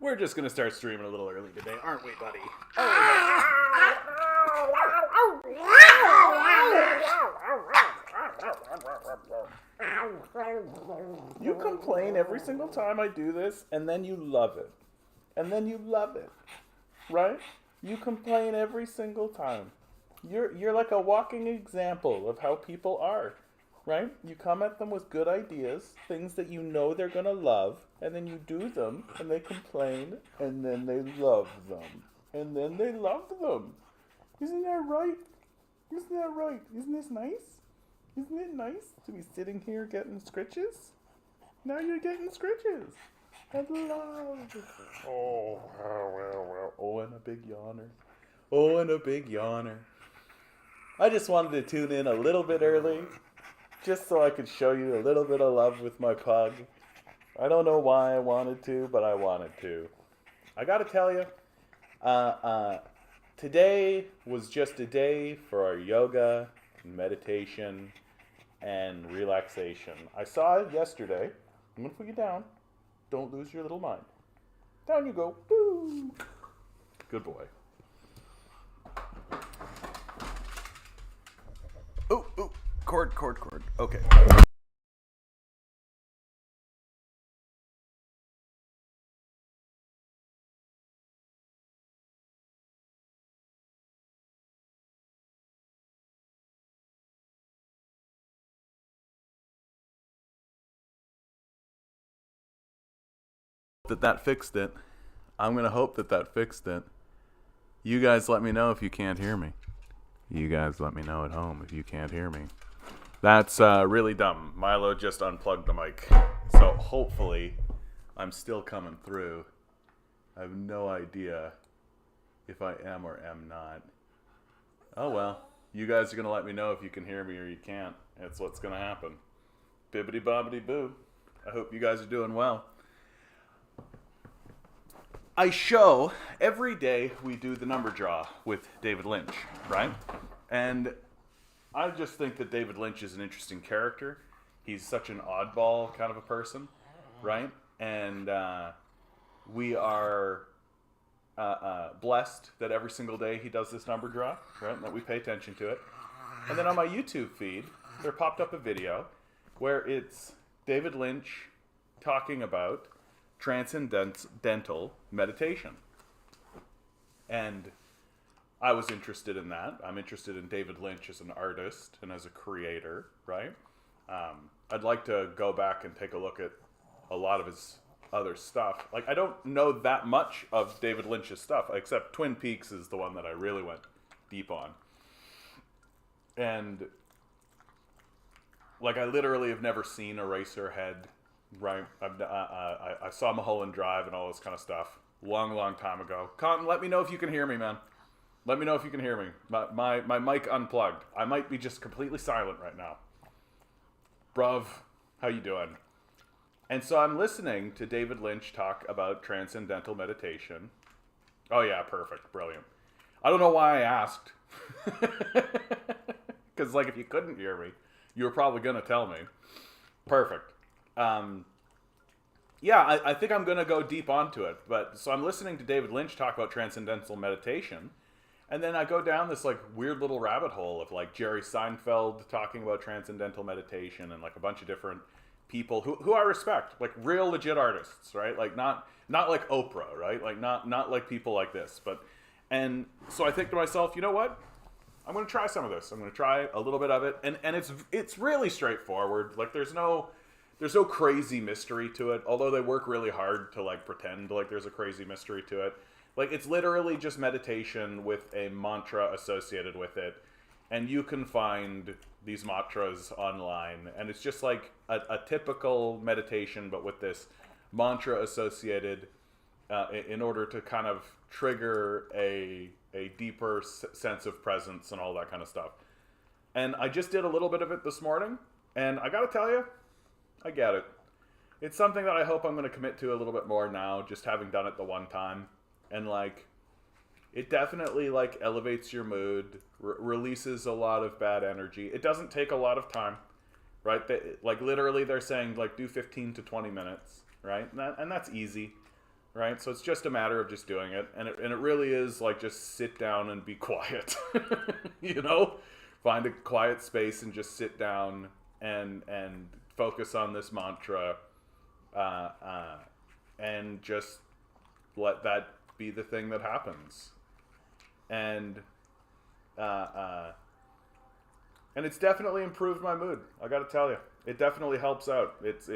We're just gonna start streaming a little early today, aren't we, buddy? You complain every single time I do this, and then you love it. And then you love it. Right? You complain every single time. You're like a walking example of how people are. Right? You come at them with good ideas, things that you know they're gonna love, and then you do them, and they complain, and then they love them. And then they love them. Isn't that right? Isn't that right? Isn't this nice? Isn't it nice to be sitting here getting scritches? Now you're getting scritches. I love it. Oh, well. Oh, and a big yawner. Oh, and a big yawner. I just wanted to tune in a little bit early, just so I could show you a little bit of love with my pug. I don't know why I wanted to, but I wanted to. I gotta tell you, today was just a day for our yoga, and meditation, and relaxation. I saw it yesterday. I'm gonna put you down. Don't lose your little mind. Down you go. Woo! Good boy. Oh, cord. Okay. That fixed it. I'm gonna hope that fixed it. You guys let me know if you can't hear me. You guys let me know at home if you can't hear me. That's really dumb. Milo just unplugged the mic. So hopefully I'm still coming through. I have no idea if I am or am not. Oh well. You guys are gonna let me know if you can hear me or you can't. That's what's gonna happen. Bibbidi bobbidi boo. I hope you guys are doing well. I show every day we do the number draw with David Lynch, right? And I just think that David Lynch is an interesting character. He's such an oddball kind of a person, right? And we are blessed that every single day he does this number draw, right? And that we pay attention to it. And then on my YouTube feed, there popped up a video where it's David Lynch talking about transcendental meditation. And I was interested in that. I'm interested in David Lynch as an artist and as a creator, right? I'd like to go back and take a look at a lot of his other stuff. Like, I don't know that much of David Lynch's stuff, except Twin Peaks is the one that I really went deep on. And, like, I literally have never seen Eraserhead. Right, I saw Mulholland Drive and all this kind of stuff long time ago. Cotton, let me know if you can hear me, man. Let me know if you can hear me. My mic unplugged. I might be just completely silent right now. Bruv, how you doing? And so I'm listening to David Lynch talk about transcendental meditation. Oh yeah, perfect, brilliant. I don't know why I asked. Because like if you couldn't hear me, you were probably gonna tell me. Perfect. I think I'm going to go deep onto it. But so I'm listening to David Lynch talk about transcendental meditation. And then I go down this like weird little rabbit hole of like Jerry Seinfeld talking about transcendental meditation and like a bunch of different people who I respect, like real legit artists, right? Like not like Oprah, right? Like not like people like this. And so I think to myself, you know what? I'm going to try some of this. I'm going to try a little bit of it. And it's really straightforward. Like there's no crazy mystery to it, although they work really hard to like pretend like there's a crazy mystery to it. Like it's literally just meditation with a mantra associated with it. And you can find these mantras online. And it's just like a typical meditation, but with this mantra associated in order to kind of trigger a deeper sense of presence and all that kind of stuff. And I just did a little bit of it this morning. And I got to tell you, I get it. It's something that I hope I'm going to commit to a little bit more now, just having done it the one time. And like, it definitely like elevates your mood, releases a lot of bad energy. It doesn't take a lot of time, right? Like literally they're saying like do 15 to 20 minutes, right? And that's easy. right? So it's just a matter of just doing it, and it really is like just sit down and be quiet, you know, find a quiet space and just sit down and focus on this mantra, and just let that be the thing that happens, and and it's definitely improved my mood. I got to tell you, it definitely helps out. It's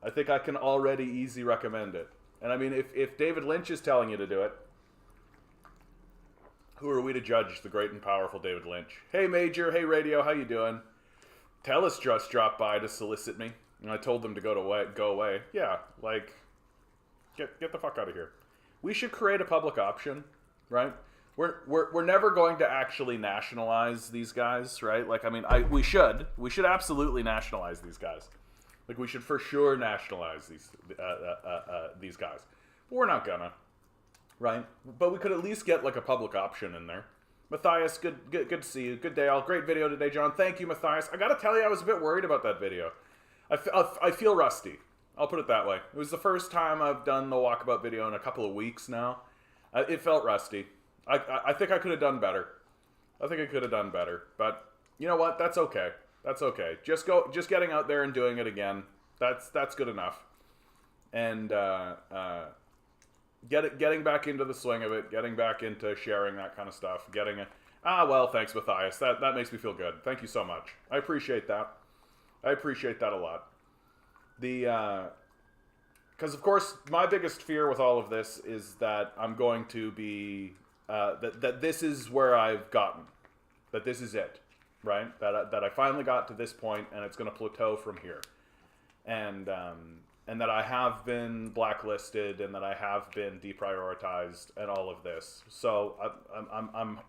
I think I can already easy recommend it. And I mean, if David Lynch is telling you to do it, who are we to judge the great and powerful David Lynch? Hey, Major. Hey, Radio. How you doing? Telus just dropped by to solicit me, and I told them to go away. Yeah, like, get the fuck out of here. We should create a public option, right? We're never going to actually nationalize these guys, right? Like, I mean, we should absolutely nationalize these guys. Like, we should for sure nationalize these guys. But we're not gonna, right? But we could at least get, like, a public option in there. Matthias, good to see you. Good day, all. Great video today, John. Thank you, Matthias. I gotta tell you, I was a bit worried about that video. I feel rusty. I'll put it that way. It was the first time I've done the walkabout video in a couple of weeks now. It felt rusty. I think I could have done better. But you know what? That's okay. That's okay. Just getting out there and doing it again. That's good enough. And getting back into the swing of it, getting back into sharing that kind of stuff, well, thanks, Matthias. That makes me feel good. Thank you so much. I appreciate that. I appreciate that a lot. Because of course my biggest fear with all of this is that I'm going to be that this is where I've gotten, that this is it. Right, that I finally got to this point, and it's going to plateau from here, and that I have been blacklisted, and that I have been deprioritized, and all of this. So I'm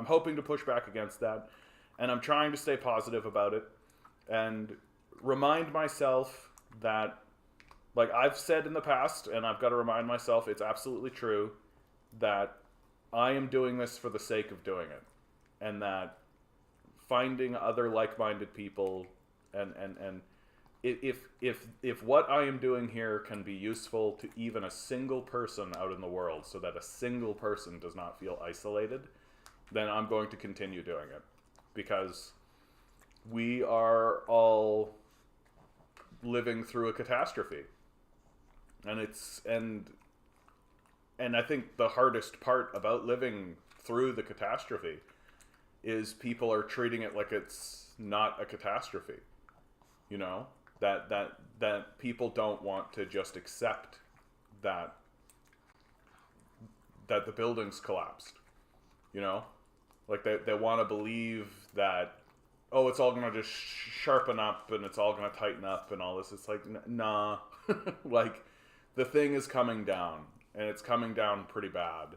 hoping to push back against that, and I'm trying to stay positive about it, and remind myself that, like I've said in the past, and I've got to remind myself, it's absolutely true, that I am doing this for the sake of doing it, and that finding other like-minded people, and if what I am doing here can be useful to even a single person out in the world, so that a single person does not feel isolated, then I'm going to continue doing it, because we are all living through a catastrophe, and I think the hardest part about living through the catastrophe is people are treating it like it's not a catastrophe. You know, that people don't want to just accept that the building's collapsed. You know, like they want to believe that, oh, it's all going to just sharpen up and it's all going to tighten up and all this. It's like, nah, like the thing is coming down, and it's coming down pretty bad.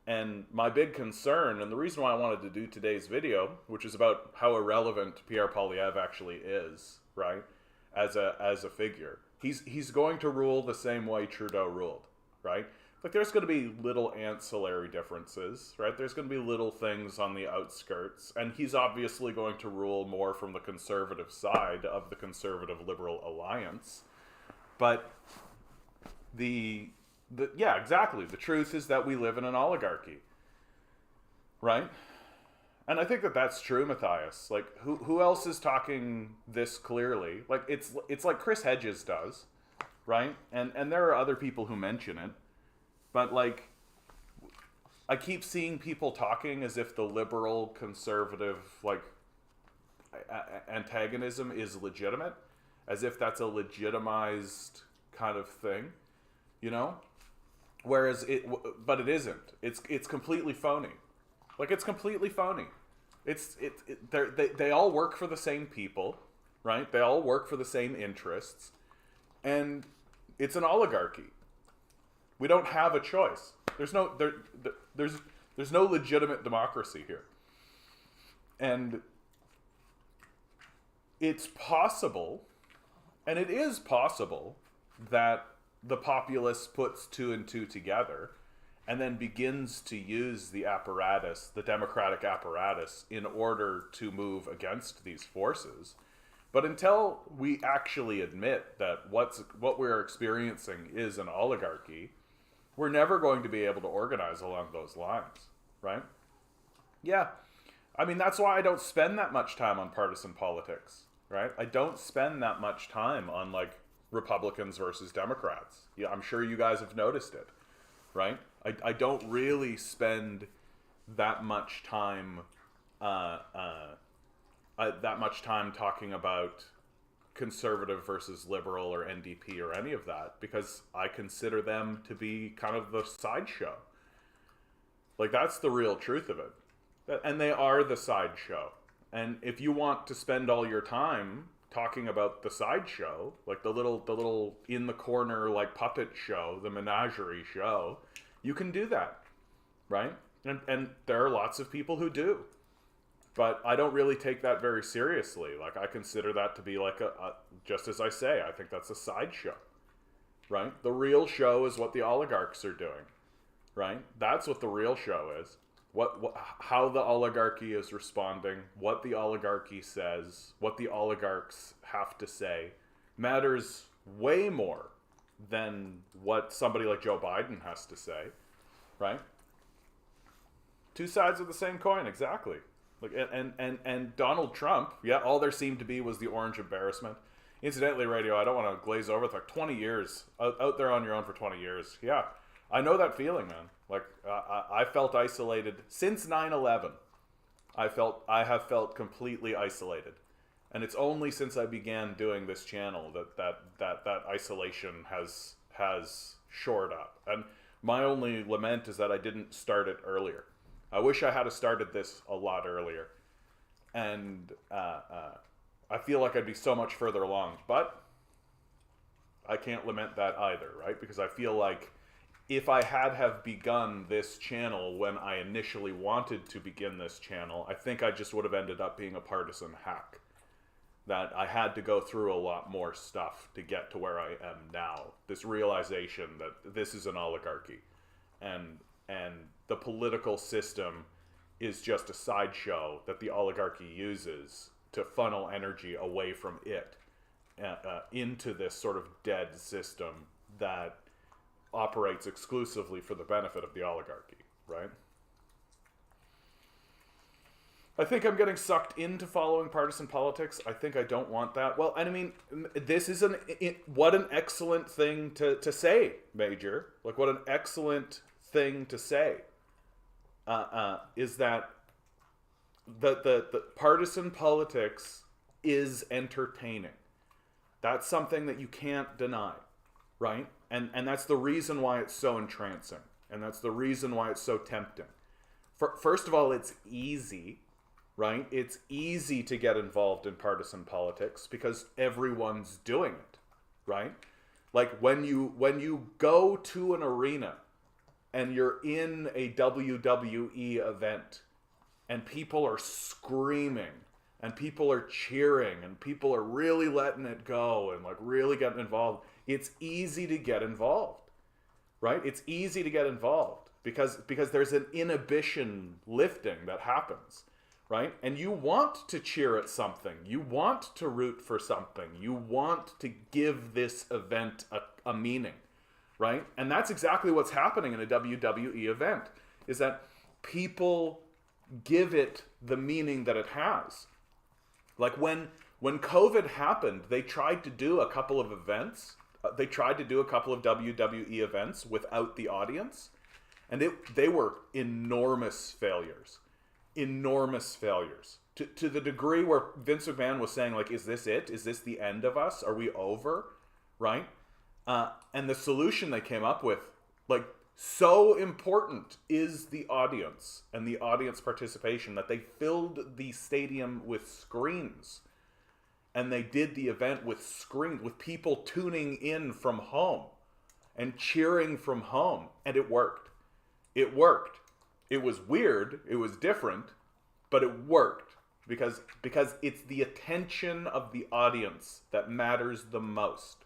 And my big concern, and the reason why I wanted to do today's video, which is about how irrelevant Pierre Poilievre actually is, right, as a figure. He's going to rule the same way Trudeau ruled, right? Like, there's going to be little ancillary differences, right? There's going to be little things on the outskirts, and he's obviously going to rule more from the conservative side of the conservative-liberal alliance. But yeah, exactly. The truth is that we live in an oligarchy, right? And I think that that's true, Matthias. Like, who else is talking this clearly? Like, it's like Chris Hedges does, right? And there are other people who mention it, but like, I keep seeing people talking as if the liberal conservative like antagonism is legitimate, as if that's a legitimized kind of thing, you know? Whereas but it isn't. It's completely phony. Like, it's completely phony. They all work for the same people, right? They all work for the same interests, and it's an oligarchy. We don't have a choice. There's no legitimate democracy here, and it's possible, and it is possible, that the populace puts two and two together and then begins to use the apparatus, the democratic apparatus, in order to move against these forces. But until we actually admit that what we're experiencing is an oligarchy, we're never going to be able to organize along those lines, right? Yeah. I mean, that's why I don't spend that much time on partisan politics, right? I don't spend that much time on, like, Republicans versus Democrats. Yeah, I'm sure you guys have noticed it, right? I don't really spend that much time talking about conservative versus liberal or NDP or any of that, because I consider them to be kind of the sideshow. Like, that's the real truth of it. And they are the sideshow. And if you want to spend all your time talking about the sideshow, like the little in the corner, like, puppet show, the menagerie show, you can do that, right? And there are lots of people who do. But I don't really take that very seriously. Like, I consider that to be like just as I say, I think that's a sideshow, right? The real show is what the oligarchs are doing, right? That's what the real show is. How the oligarchy is responding, what the oligarchy says, what the oligarchs have to say, matters way more than what somebody like Joe Biden has to say, right? Two sides of the same coin, exactly. Like, and Donald Trump, yeah, all there seemed to be was the orange embarrassment. Incidentally, radio, I don't want to glaze over. It's like 20 years out there on your own for 20 years. Yeah, I know that feeling, man. Like, I felt isolated since 9/11. I have felt completely isolated, and it's only since I began doing this channel that isolation has shored up. And my only lament is that I didn't start it earlier. I wish I had started this a lot earlier, and I feel like I'd be so much further along. But I can't lament that either, right? Because I feel like if I have begun this channel when I initially wanted to begin this channel, I think I just would have ended up being a partisan hack. That I had to go through a lot more stuff to get to where I am now. This realization that this is an oligarchy, and the political system is just a sideshow that the oligarchy uses to funnel energy away from it into this sort of dead system that operates exclusively for the benefit of the oligarchy, right? I think I'm getting sucked into following partisan politics. I think I don't want that. Well, and I mean, this is what an excellent thing to say, Major. Like, what an excellent thing to say is that the partisan politics is entertaining. That's something that you can't deny, right? And that's the reason why it's so entrancing. And that's the reason why it's so tempting. First of all, it's easy, right? It's easy to get involved in partisan politics because everyone's doing it, right? Like, when you go to an arena and you're in a WWE event and people are screaming and people are cheering and people are really letting it go and, like, really getting involved, it's easy to get involved, right? It's easy to get involved because there's an inhibition lifting that happens, right? And you want to cheer at something. You want to root for something. You want to give this event a meaning, right? And that's exactly what's happening in a WWE event, is that people give it the meaning that it has. Like, when COVID happened, they tried to do a couple of events. They tried to do a couple of WWE events without the audience, and they were enormous failures. Enormous failures. To the degree where Vince McMahon was saying, like, is this it? Is this the end of us? Are we over? Right? And the solution they came up with, like, so important is the audience and the audience participation that they filled the stadium with screens. And they did the event with screens, with people tuning in from home and cheering from home. And it worked. It worked. It was weird. It was different. But it worked. Because it's the attention of the audience that matters the most.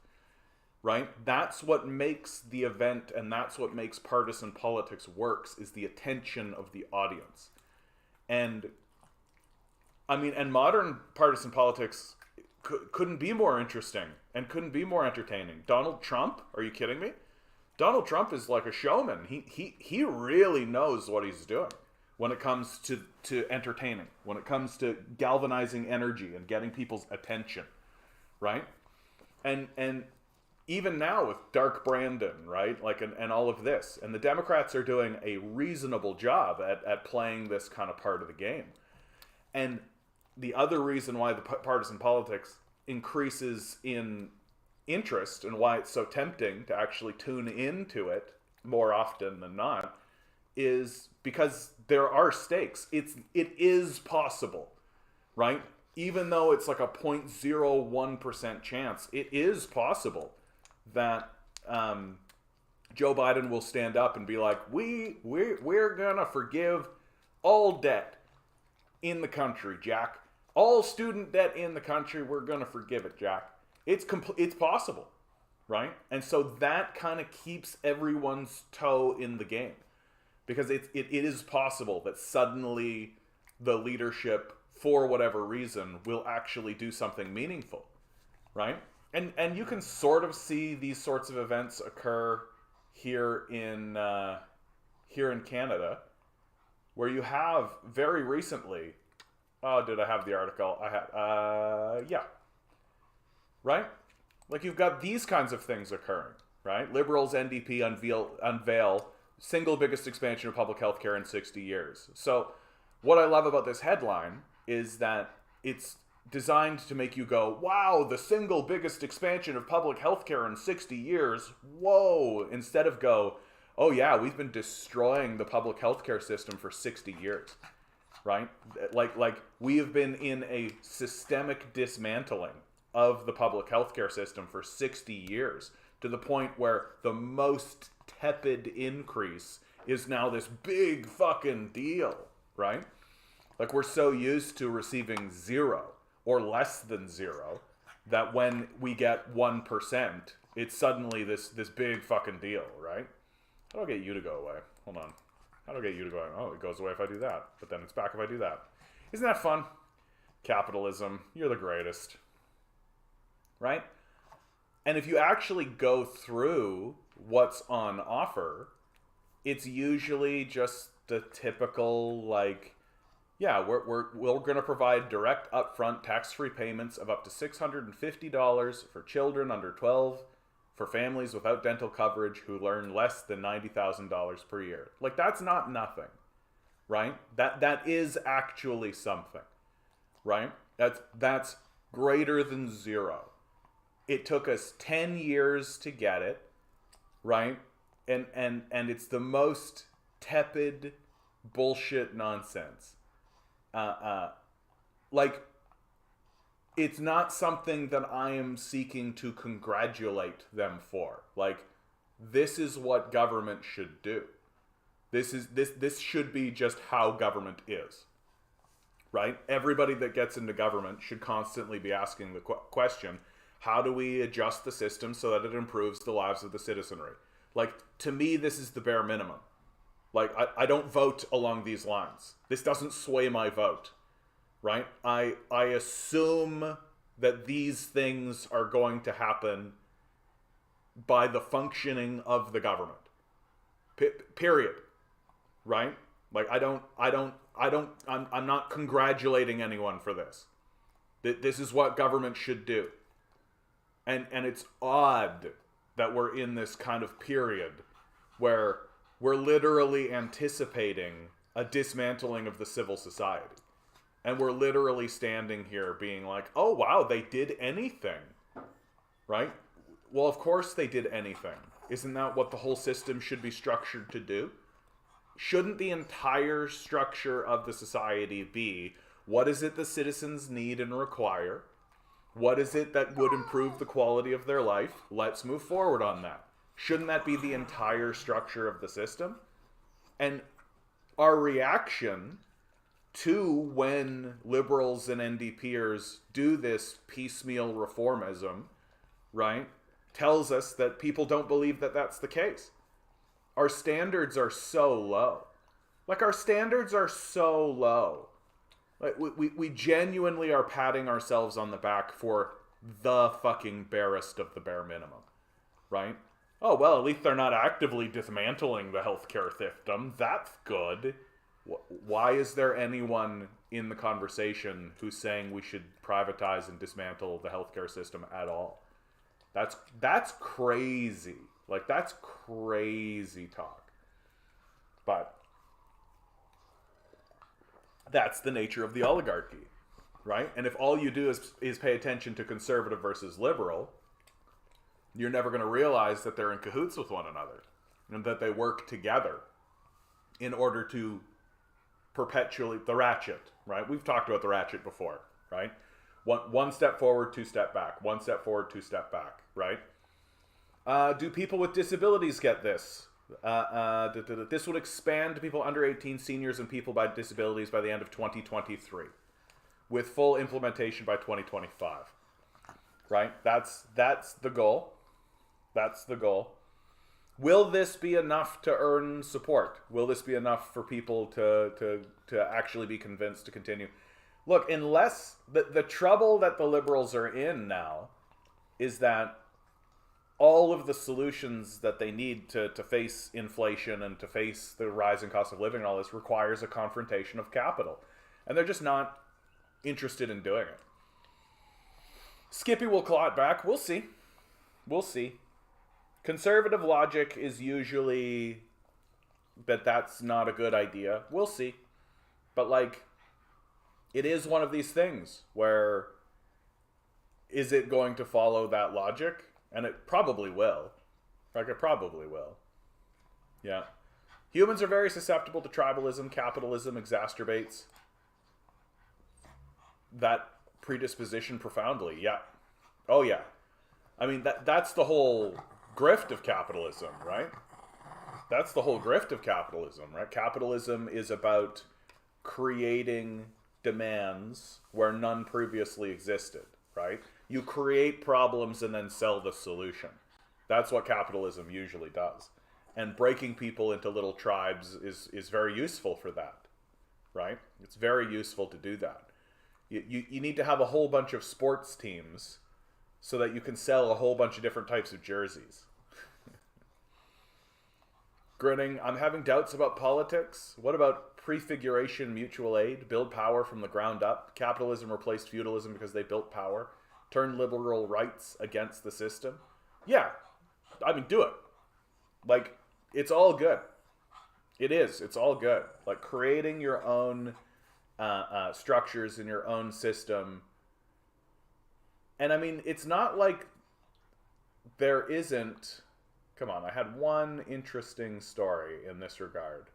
Right? That's what makes the event, and that's what makes partisan politics works, is the attention of the audience. And I mean, and modern partisan politics, couldn't be more interesting and couldn't be more entertaining. Donald Trump? Are you kidding me? Donald Trump is like a showman. He really knows what he's doing when it comes to entertaining, when it comes to galvanizing energy and getting people's attention, right? And even now with Dark Brandon, right? Like, and all of this. And the Democrats are doing a reasonable job at playing this kind of part of the game. And the other reason why the partisan politics increases in interest and why it's so tempting to actually tune into it more often than not is because there are stakes. It is possible, right? Even though it's like a 0.01% chance, it is possible that Joe Biden will stand up and be like, we're gonna forgive all debt in the country, Jack. All student debt in the country, we're gonna forgive it, Jack. It's possible, right? And so that kind of keeps everyone's toe in the game, because it is possible that suddenly the leadership, for whatever reason, will actually do something meaningful, right? And you can sort of see these sorts of events occur here in Canada, where you have very recently. Oh, did I have the article? I had. Yeah. Right? Like, you've got these kinds of things occurring, right? Liberals, NDP unveil single biggest expansion of public health care in 60 years. So what I love about this headline is that it's designed to make you go, wow, the single biggest expansion of public health care in 60 years. Whoa. Instead of go, oh yeah, we've been destroying the public health care system for 60 years, right? Like we have been in a systemic dismantling of the public healthcare system for 60 years, to the point where the most tepid increase is now this big fucking deal, right? Like, we're so used to receiving 0 or less than 0 that when we get 1%, it's suddenly this big fucking deal, right? How do I get you to go away? Hold on. How do I get you to go away? Oh, it goes away if I do that, but then it's back if I do that. Isn't that fun? Capitalism, you're the greatest. Right? And if you actually go through what's on offer, it's usually just the typical, like, yeah, we're going to provide direct upfront tax-free payments of up to $650 for children under 12, for families without dental coverage who earn less than $90,000 per year. Like, that's not nothing, right? That is actually something, right? That's greater than 0. It took us 10 years to get it, right? And it's the most tepid bullshit nonsense. Like, it's not something that I am seeking to congratulate them for. Like, this is what government should do. This should be just how government is, right? Everybody that gets into government should constantly be asking the question, how do we adjust the system so that it improves the lives of the citizenry? Like, to me, this is the bare minimum. Like, I don't vote along these lines. This doesn't sway my vote, right? I assume that these things are going to happen by the functioning of the government. Period. Right? Like, I'm not congratulating anyone for this. This is what government should do. And it's odd that we're in this kind of period where we're literally anticipating a dismantling of the civil society. And we're literally standing here being like, oh, wow, they did anything, right? Well, of course they did anything. Isn't that what the whole system should be structured to do? Shouldn't the entire structure of the society be, what is it the citizens need and require? What is it that would improve the quality of their life? Let's move forward on that. Shouldn't that be the entire structure of the system? And our reaction to when liberals and NDPers do this piecemeal reformism, right, tells us that people don't believe that that's the case. Our standards are so low. Like, our standards are so low. Like, we genuinely are patting ourselves on the back for the fucking barest of the bare minimum, right? Oh, well, at least they're not actively dismantling the healthcare system. That's good. Why is there anyone in the conversation who's saying we should privatize and dismantle the healthcare system at all? That's crazy. Like, that's crazy talk. But that's the nature of the oligarchy, right? And if all you do is pay attention to conservative versus liberal, you're never going to realize that they're in cahoots with one another and that they work together in order to perpetually the ratchet, right? We've talked about the ratchet before, right? One step forward, two step back. One step forward, two step back, right? Do people with disabilities get this? This would expand people under 18, seniors, and people by disabilities by the end of 2023, with full implementation by 2025. Right? That's the goal. That's the goal. Will this be enough to earn support? Will this be enough for people to actually be convinced to continue? Look, unless the trouble that the liberals are in now is that all of the solutions that they need to face inflation and to face the rising cost of living and all this requires a confrontation of capital. And they're just not interested in doing it. Skippy will claw it back. We'll see. We'll see. Conservative logic is usually that that's not a good idea. We'll see. But, like, it is one of these things where is it going to follow that logic? And it probably will. Like, it probably will. Yeah. Humans are very susceptible to tribalism. Capitalism exacerbates that predisposition profoundly. Yeah. Oh, yeah. I mean, that's the whole grift of capitalism, right? That's the whole grift of capitalism, right? Capitalism is about creating demands where none previously existed, right? You create problems and then sell the solution. That's what capitalism usually does. And breaking people into little tribes is very useful for that, right? It's very useful to do that. You need to have a whole bunch of sports teams so that you can sell a whole bunch of different types of jerseys. Grinning, I'm having doubts about politics. What about prefiguration mutual aid? Build power from the ground up. Capitalism replaced feudalism because they built power. Turn liberal rights against the system. Yeah, I mean, do it. Like, it's all good. It is. It's all good. Like, creating your own structures in your own system. And I mean, it's not like there isn't... Come on, I had one interesting story in this regard.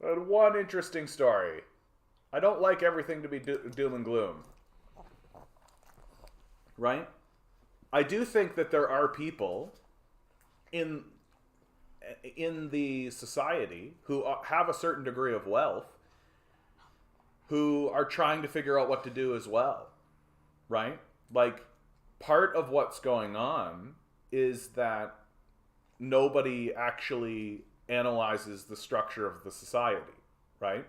I had one interesting story. I don't like everything to be doom and gloom. Right? I do think that there are people in the society who have a certain degree of wealth who are trying to figure out what to do as well. Right? Like, part of what's going on is that nobody actually analyzes the structure of the society, right?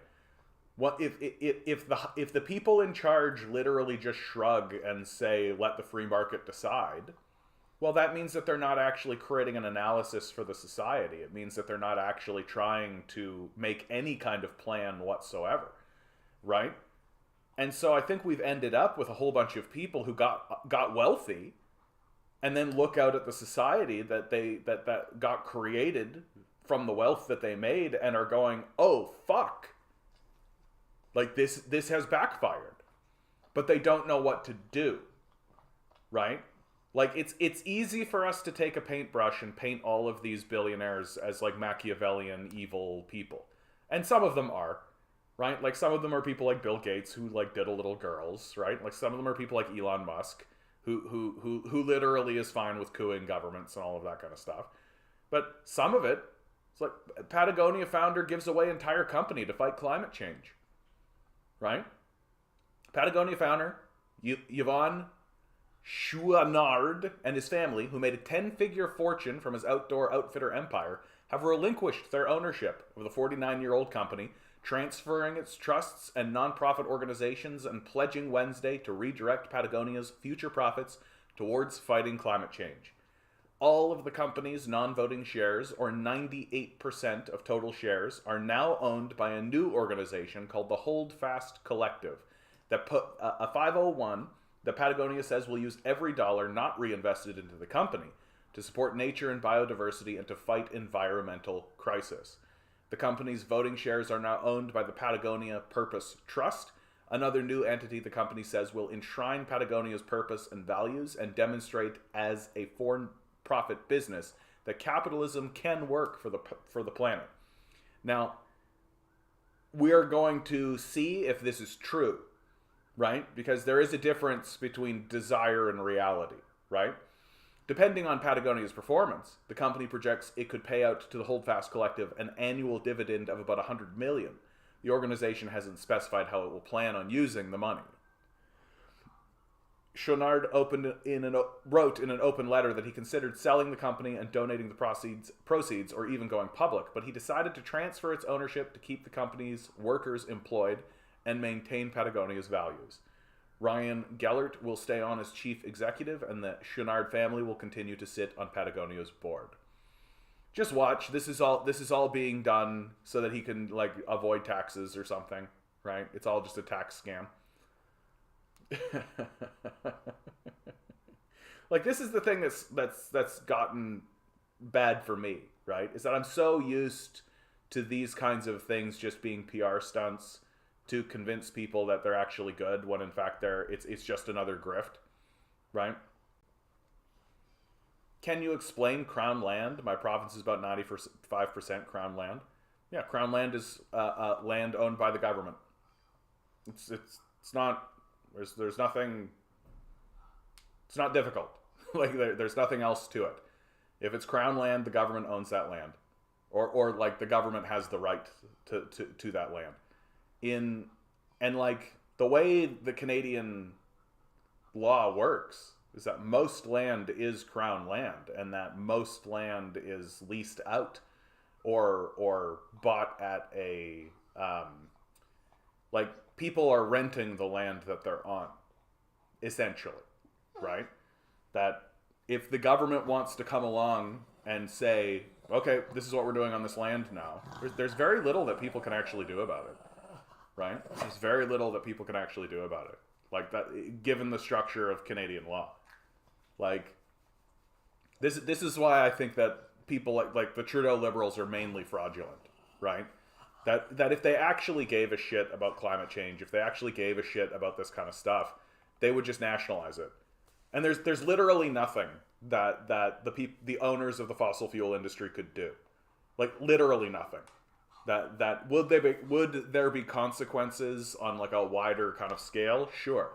What if the people in charge literally just shrug and say, let the free market decide, well, that means that they're not actually creating an analysis for the society. It means that they're not actually trying to make any kind of plan whatsoever, right? And so I think we've ended up with a whole bunch of people who got wealthy and then look out at the society that got created from the wealth that they made and are going, oh, fuck. Like, this has backfired. But they don't know what to do, right? Like, it's easy for us to take a paintbrush and paint all of these billionaires as, like, Machiavellian evil people. And some of them are, right? Like, some of them are people like Bill Gates who, like, diddle little girls, right? Like, some of them are people like Elon Musk who literally is fine with cooing governments and all of that kind of stuff. But some of it, it's like Patagonia founder gives away entire company to fight climate change, right? Patagonia founder, Yvon Chouinard and his family, who made a 10-figure fortune from his outdoor outfitter empire, have relinquished their ownership of the 49-year-old company transferring its trusts and nonprofit organizations and pledging Wednesday to redirect Patagonia's future profits towards fighting climate change. All of the company's non-voting shares, or 98% of total shares, are now owned by a new organization called the Hold Fast Collective that put a 501 that Patagonia says will use every dollar not reinvested into the company to support nature and biodiversity and to fight environmental crisis. The company's voting shares are now owned by the Patagonia Purpose Trust, another new entity the company says will enshrine Patagonia's purpose and values and demonstrate as a for-profit business that capitalism can work for the planet. Now, we are going to see if this is true, right? Because there is a difference between desire and reality, right? Depending on Patagonia's performance, the company projects it could pay out to the Holdfast Collective an annual dividend of about $100 million. The organization hasn't specified how it will plan on using the money. Chouinard wrote in an open letter that he considered selling the company and donating the proceeds or even going public, but he decided to transfer its ownership to keep the company's workers employed and maintain Patagonia's values. Ryan Gellert will stay on as chief executive, and the Chouinard family will continue to sit on Patagonia's board. Just watch. This is all being done so that he can avoid taxes or something, right? It's all just a tax scam. This is the thing that's gotten bad for me, right? Is that I'm so used to these kinds of things just being PR stunts to convince people that they're actually good when in fact it's just another grift, right? Can you explain Crown land? My province is about 95% Crown land. Yeah, Crown land is land owned by the government. It's not there's nothing. It's not difficult. There's nothing else to it. If it's Crown land, the government owns that land, or the government has the right to that land. The way the Canadian law works is that most land is Crown land, and that most land is leased out or bought at a people are renting the land that they're on, essentially, right? That if the government wants to come along and say, okay, this is what we're doing on this land now, there's very little that people can actually do about it. Right? There's very little that people can actually do about it. That, given the structure of Canadian law. This is why I think that people like the Trudeau Liberals are mainly fraudulent, right? That if they actually gave a shit about climate change, if they actually gave a shit about this kind of stuff, they would just nationalize it. And there's literally nothing that the owners of the fossil fuel industry could do. Literally nothing. That would there be consequences on a wider kind of scale? Sure,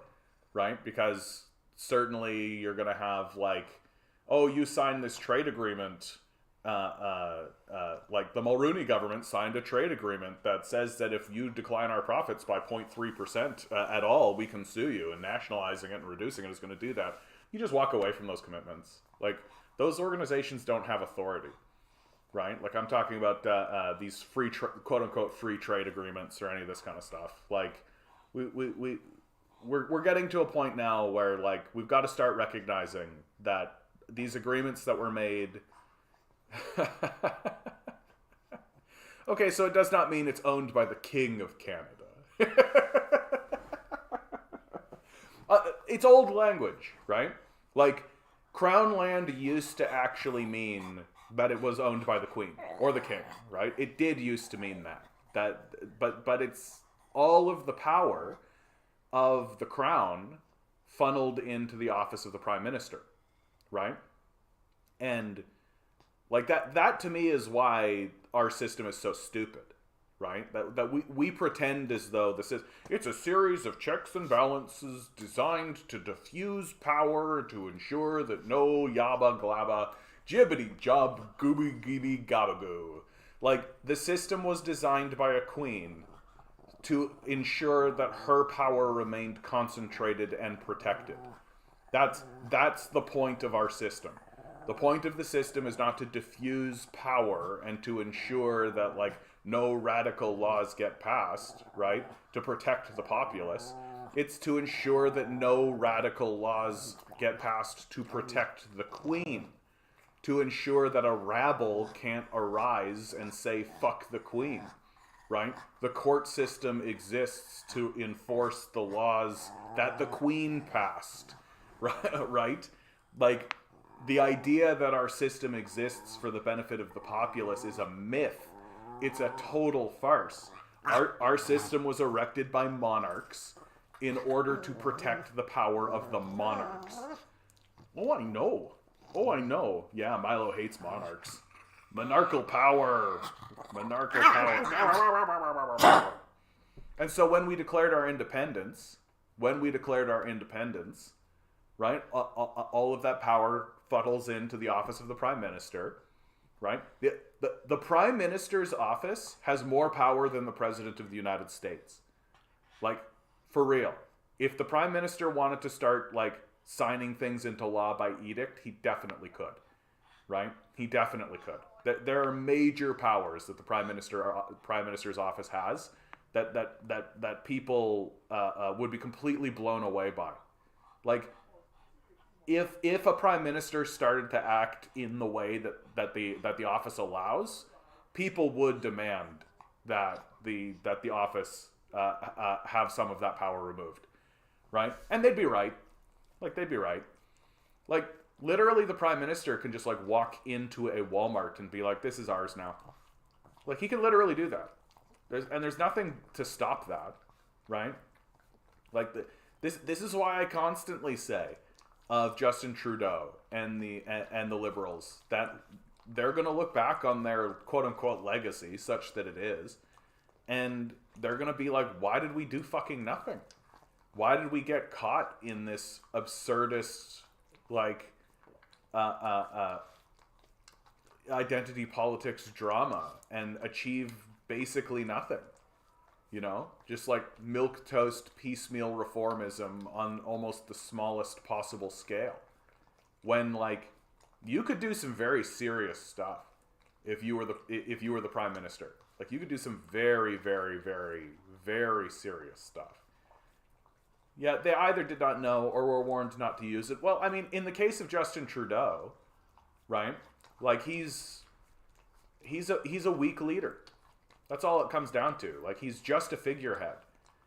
right? Because certainly you're gonna have you signed this trade agreement. The Mulroney government signed a trade agreement that says that if you decline our profits by 0.3% at all, we can sue you. And nationalizing it and reducing it is going to do that. You just walk away from those commitments. Those organizations don't have authority. Right? I'm talking about these free, quote-unquote, free trade agreements or any of this kind of stuff. We're getting to a point now where, we've got to start recognizing that these agreements that were made... Okay, so it does not mean it's owned by the King of Canada. It's old language, right? Crown land used to actually mean... that it was owned by the Queen or the King, right? It did used to mean but it's all of the power of the Crown funneled into the office of the Prime Minister, right? And that to me is why our system is so stupid, right? That we pretend as though it's a series of checks and balances designed to diffuse power to ensure that no yabba glabba jibbity job gooby geeby gabagoo. The system was designed by a queen to ensure that her power remained concentrated and protected. That's the point of our system. The point of the system is not to diffuse power and to ensure that no radical laws get passed, right, to protect the populace. It's to ensure that no radical laws get passed to protect the queen. To ensure that a rabble can't arise and say, fuck the queen, right? The court system exists to enforce the laws that the queen passed, right? Like, the idea that our system exists for the benefit of the populace is a myth. It's a total farce. Our system was erected by monarchs in order to protect the power of the monarchs. Oh, I know. Oh, I know. Yeah, Milo hates monarchs. Monarchical power. Monarchical power. And so when we declared our independence, right, all of that power fuddles into the office of the prime minister, right? The prime minister's office has more power than the president of the United States. Like, for real. If the prime minister wanted to start, like, signing things into law by edict, he definitely could, right? He definitely could. There are major powers that the prime minister's office has that people would be completely blown away by. Like, if a prime minister started to act in the way that the office allows, people would demand that the office have some of that power removed, right? And they'd be right. Like, literally the prime minister can just, like, walk into a Walmart and be like, this is ours now. Like, he can literally do that. There's nothing to stop that, right? Like, this is why I constantly say of Justin Trudeau and the Liberals that they're going to look back on their quote-unquote legacy, such that it is, and they're going to be like, why did we do fucking nothing? Why did we get caught in this absurdist, like, identity politics drama and achieve basically nothing? You know? Just like milquetoast piecemeal reformism on almost the smallest possible scale. When, like, you could do some very serious stuff if you were the prime minister. Like, you could do some very, very, very, very serious stuff. Yeah, they either did not know or were warned not to use it. Well, I mean, in the case of Justin Trudeau, right? Like, he's a weak leader. That's all it comes down to. Like, he's just a figurehead.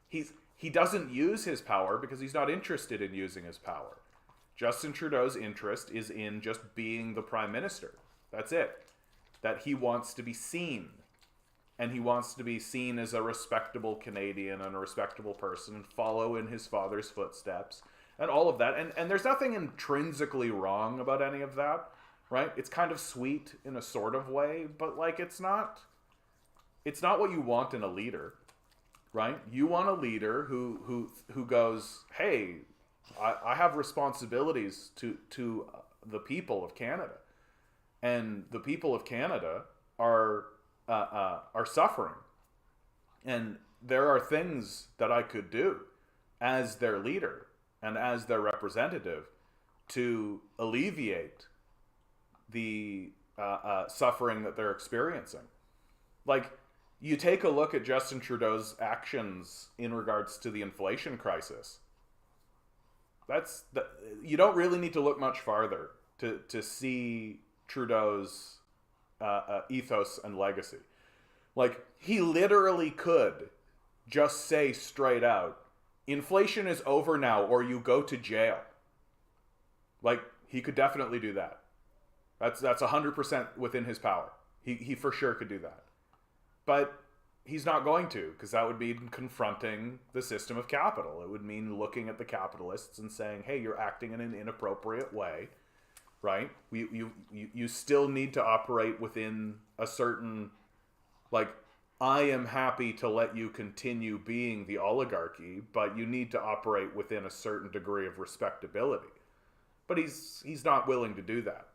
He doesn't use his power because he's not interested in using his power. Justin Trudeau's interest is in just being the prime minister. That's it. That he wants to be seen. And he wants to be seen as a respectable Canadian and a respectable person and follow in his father's footsteps and all of that. And there's nothing intrinsically wrong about any of that, right? It's kind of sweet in a sort of way, but, like, it's not what you want in a leader, right? You want a leader who goes, hey, I have responsibilities to the people of Canada, and the people of Canada are suffering, and there are things that I could do as their leader and as their representative to alleviate the suffering that they're experiencing. Like, you take a look at Justin Trudeau's actions in regards to the inflation crisis. You don't really need to look much farther to see Trudeau's ethos and legacy. Like, he literally could just say straight out, inflation is over now or you go to jail. Like, he could definitely do that. That's 100% within his power. He for sure could do that. But he's not going to, because that would mean confronting the system of capital. It would mean looking at the capitalists and saying, hey, you're acting in an inappropriate way. Right? You still need to operate within a certain, like, I am happy to let you continue being the oligarchy, but you need to operate within a certain degree of respectability. But he's not willing to do that.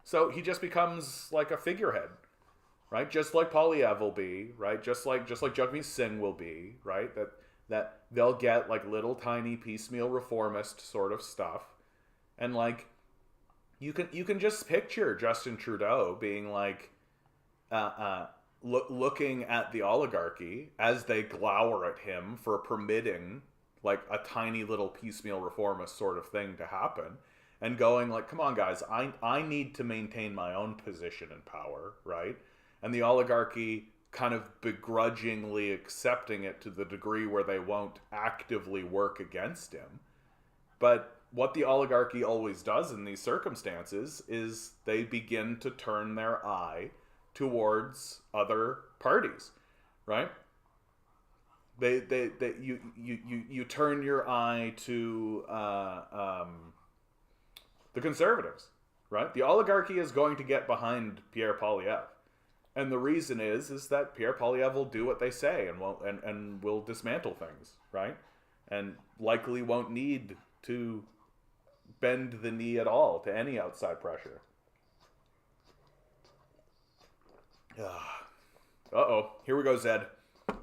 So he just becomes like a figurehead, right? Just like Polyev will be, right? Just like Jagmeet Singh will be, right? That they'll get, like, little tiny piecemeal reformist sort of stuff, and, like, You can just picture Justin Trudeau being like, looking at the oligarchy as they glower at him for permitting like a tiny little piecemeal reformist sort of thing to happen, and going like, come on guys, I need to maintain my own position in power, right? And the oligarchy kind of begrudgingly accepting it to the degree where they won't actively work against him. But what the oligarchy always does in these circumstances is they begin to turn their eye towards other parties, right? You turn your eye to the conservatives, right? The oligarchy is going to get behind Pierre Poilievre, and the reason is that Pierre Poilievre will do what they say and will dismantle things, right? And likely won't need to bend the knee at all to any outside pressure. Uh-oh. Here we go, Zed.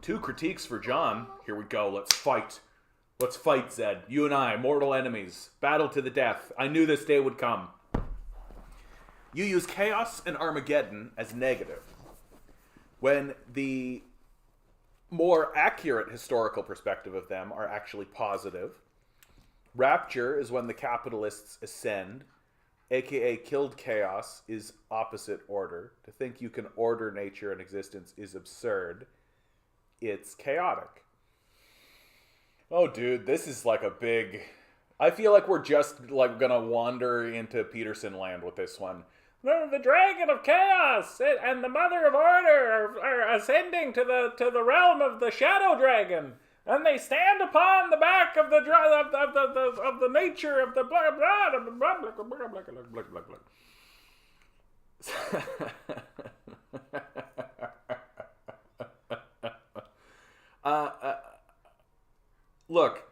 2 critiques for John. Here we go. Let's fight. Let's fight, Zed. You and I, mortal enemies. Battle to the death. I knew this day would come. You use chaos and Armageddon as negative, when the more accurate historical perspective of them are actually positive. Rapture is when the capitalists ascend, aka killed chaos is opposite order. To think you can order nature and existence is absurd. It's chaotic. Oh, dude, this is like a big... I feel like we're just like gonna wander into Peterson land with this one. The dragon of chaos and the mother of order are ascending to the realm of the shadow dragon, and they stand upon the back of the nature of the blah blah blah blah blah blah blah blah. Look,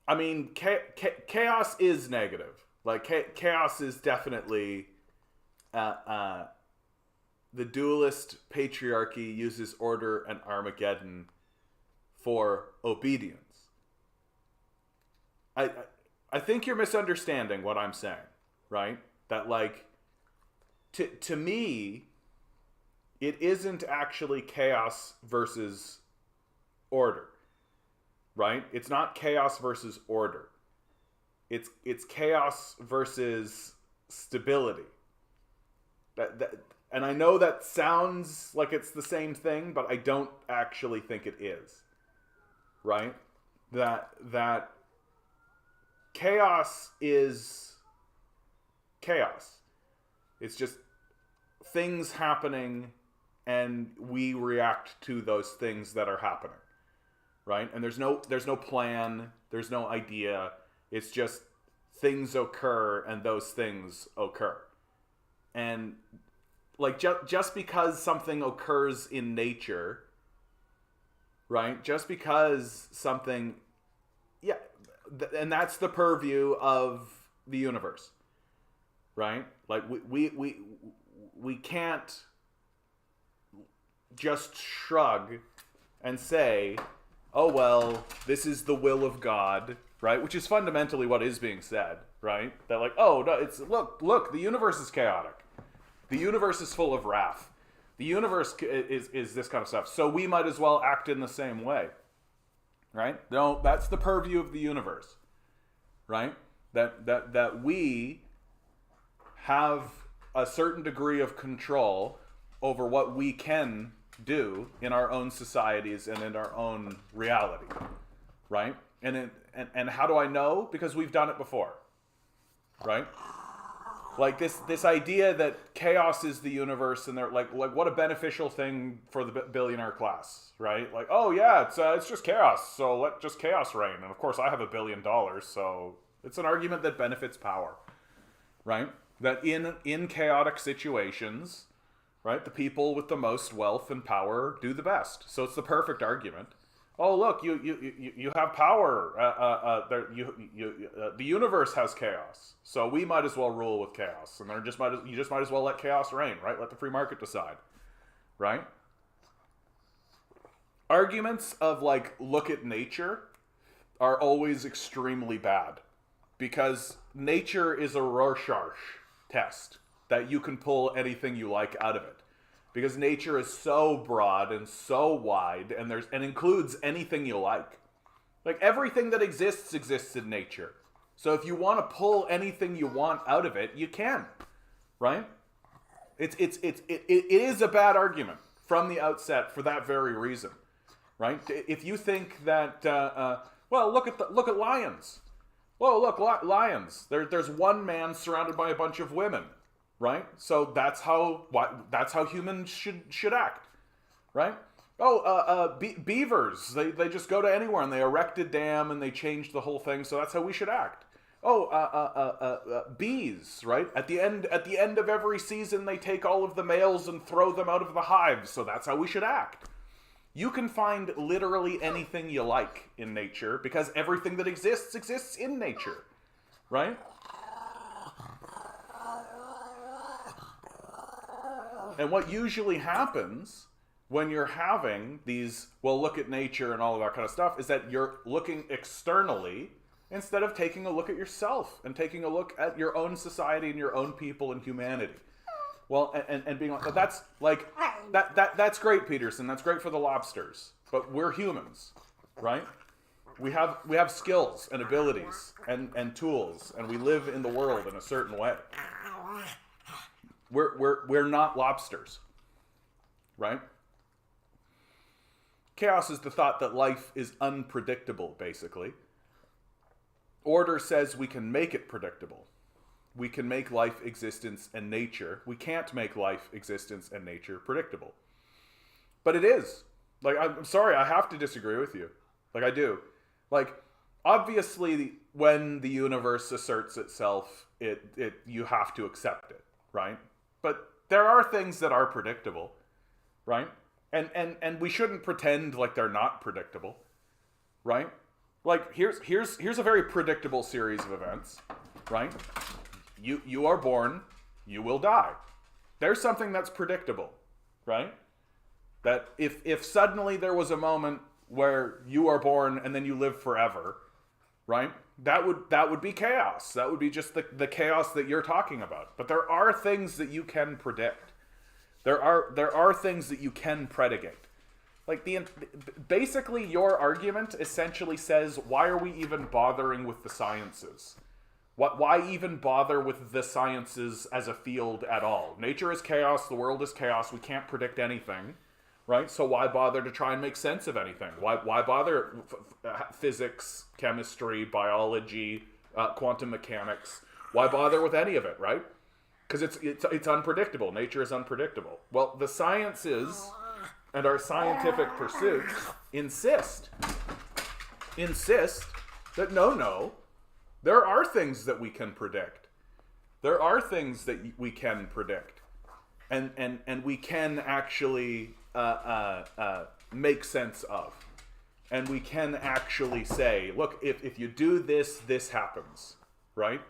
I mean, chaos is negative. Like, chaos is definitely... the dualist patriarchy uses order and Armageddon for obedience. I think you're misunderstanding what I'm saying, right? That, like, to me, it isn't actually chaos versus order, right? It's not chaos versus order. It's chaos versus stability. And I know that sounds like it's the same thing, but I don't actually think it is. Right? That chaos is chaos. It's just things happening, and we react to those things that are happening. Right? And there's no plan, there's no idea. It's just things occur, and those things occur. And like just because something occurs in nature, right? Just because something, yeah, and that's the purview of the universe, right? Like we can't just shrug and say, oh well, this is the will of God. Right, which is fundamentally what is being said, right? That like, oh no, it's look, the universe is chaotic, the universe is full of wrath, the universe is this kind of stuff. So we might as well act in the same way, right? No, that's the purview of the universe, right? That we have a certain degree of control over what we can do in our own societies and in our own reality, right? And how do I know? Because we've done it before, right? Like this idea that chaos is the universe, and they're like what a beneficial thing for the billionaire class, right? Like, oh yeah, it's just chaos, so let just chaos reign. And of course, I have $1 billion, so it's an argument that benefits power, right? That in chaotic situations, right, the people with the most wealth and power do the best. So it's the perfect argument. Oh look, you have power. The universe has chaos, so we might as well rule with chaos, and you just might as well let chaos reign, right? Let the free market decide, right? Arguments of like, look at nature, are always extremely bad, because nature is a Rorschach test, that you can pull anything you like out of it. Because nature is so broad and so wide, and includes anything you like. Like, everything that exists in nature. So if you want to pull anything you want out of it, you can, right? It is a bad argument from the outset for that very reason, right? If you think that, well, look at lions. Well, look, lions. There's one man surrounded by a bunch of women, right? So that's how humans should act, right? Oh, beavers. They just go to anywhere and they erect a dam and they change the whole thing. So that's how we should act. Oh, bees, right? At the end of every season, they take all of the males and throw them out of the hives. So that's how we should act. You can find literally anything you like in nature because everything that exists in nature, right? And what usually happens when you're having these, well, look at nature and all of that kind of stuff, is that you're looking externally instead of taking a look at yourself and taking a look at your own society and your own people and humanity. Well, and being like, that's like, that's great, Peterson. That's great for the lobsters. But we're humans, right? We have skills and abilities and tools, and we live in the world in a certain way. We're not lobsters, right? Chaos is the thought that life is unpredictable, basically. Order says we can make it predictable. We can make life, existence, and nature. We can't make life, existence, and nature predictable. But it is. Like, I'm sorry, I have to disagree with you. Like, I do. Like, obviously, when the universe asserts itself, you have to accept it, right? But there are things that are predictable, right? And we shouldn't pretend like they're not predictable, right? Like, here's a very predictable series of events, right? You are born, you will die. There's something that's predictable, right? That if suddenly there was a moment where you are born and then you live forever, right? That would be chaos. That would be just the chaos that you're talking about. But there are things that you can predict. There are things that you can predicate. Like, basically your argument essentially says, why are we even bothering with the sciences? Why even bother with the sciences as a field at all? Nature is chaos, the world is chaos, we can't predict anything, right? So why bother to try and make sense of anything? Why bother physics, chemistry, biology, quantum mechanics? Why bother with any of it, right? Because it's unpredictable. Nature is unpredictable. Well, the sciences and our scientific pursuits insist that no, there are things that we can predict. There are things that we can predict, and we can actually make sense of, and we can actually say, look, if you do this, this happens, right?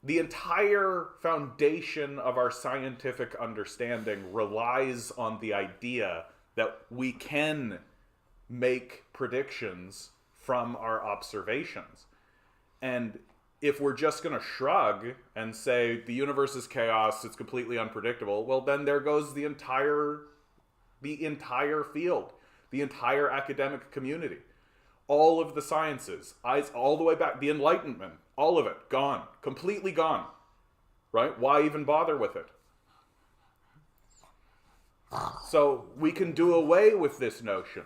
The entire foundation of our scientific understanding relies on the idea that we can make predictions from our observations. And if we're just going to shrug and say the universe is chaos, it's completely unpredictable, well, then there goes the entire field, the entire academic community, all of the sciences, all the way back, the Enlightenment, all of it, gone, completely gone, right? Why even bother with it? So we can do away with this notion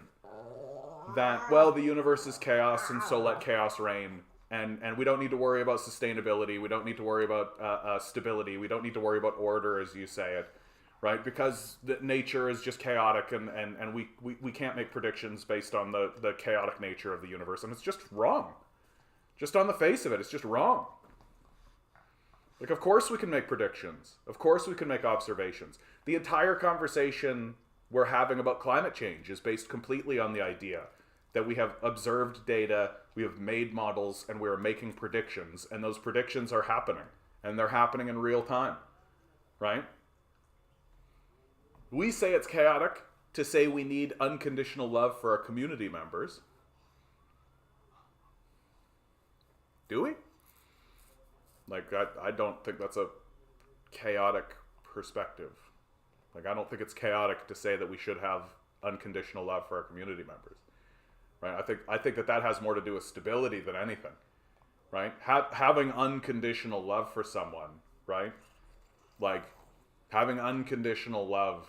that, well, the universe is chaos, and so let chaos reign. And we don't need to worry about sustainability. We don't need to worry about stability. We don't need to worry about order, as you say it, right? Because nature is just chaotic, and we can't make predictions based on the chaotic nature of the universe. And it's just wrong. Just on the face of it, it's just wrong. Like, of course we can make predictions. Of course we can make observations. The entire conversation we're having about climate change is based completely on the idea that we have observed data, we have made models, and we are making predictions, and those predictions are happening, and they're happening in real time, right? We say it's chaotic to say we need unconditional love for our community members. Do we? Like, I don't think that's a chaotic perspective. Like, I don't think it's chaotic to say that we should have unconditional love for our community members, right? I think that has more to do with stability than anything, right? Having unconditional love for someone, right? Like, having unconditional love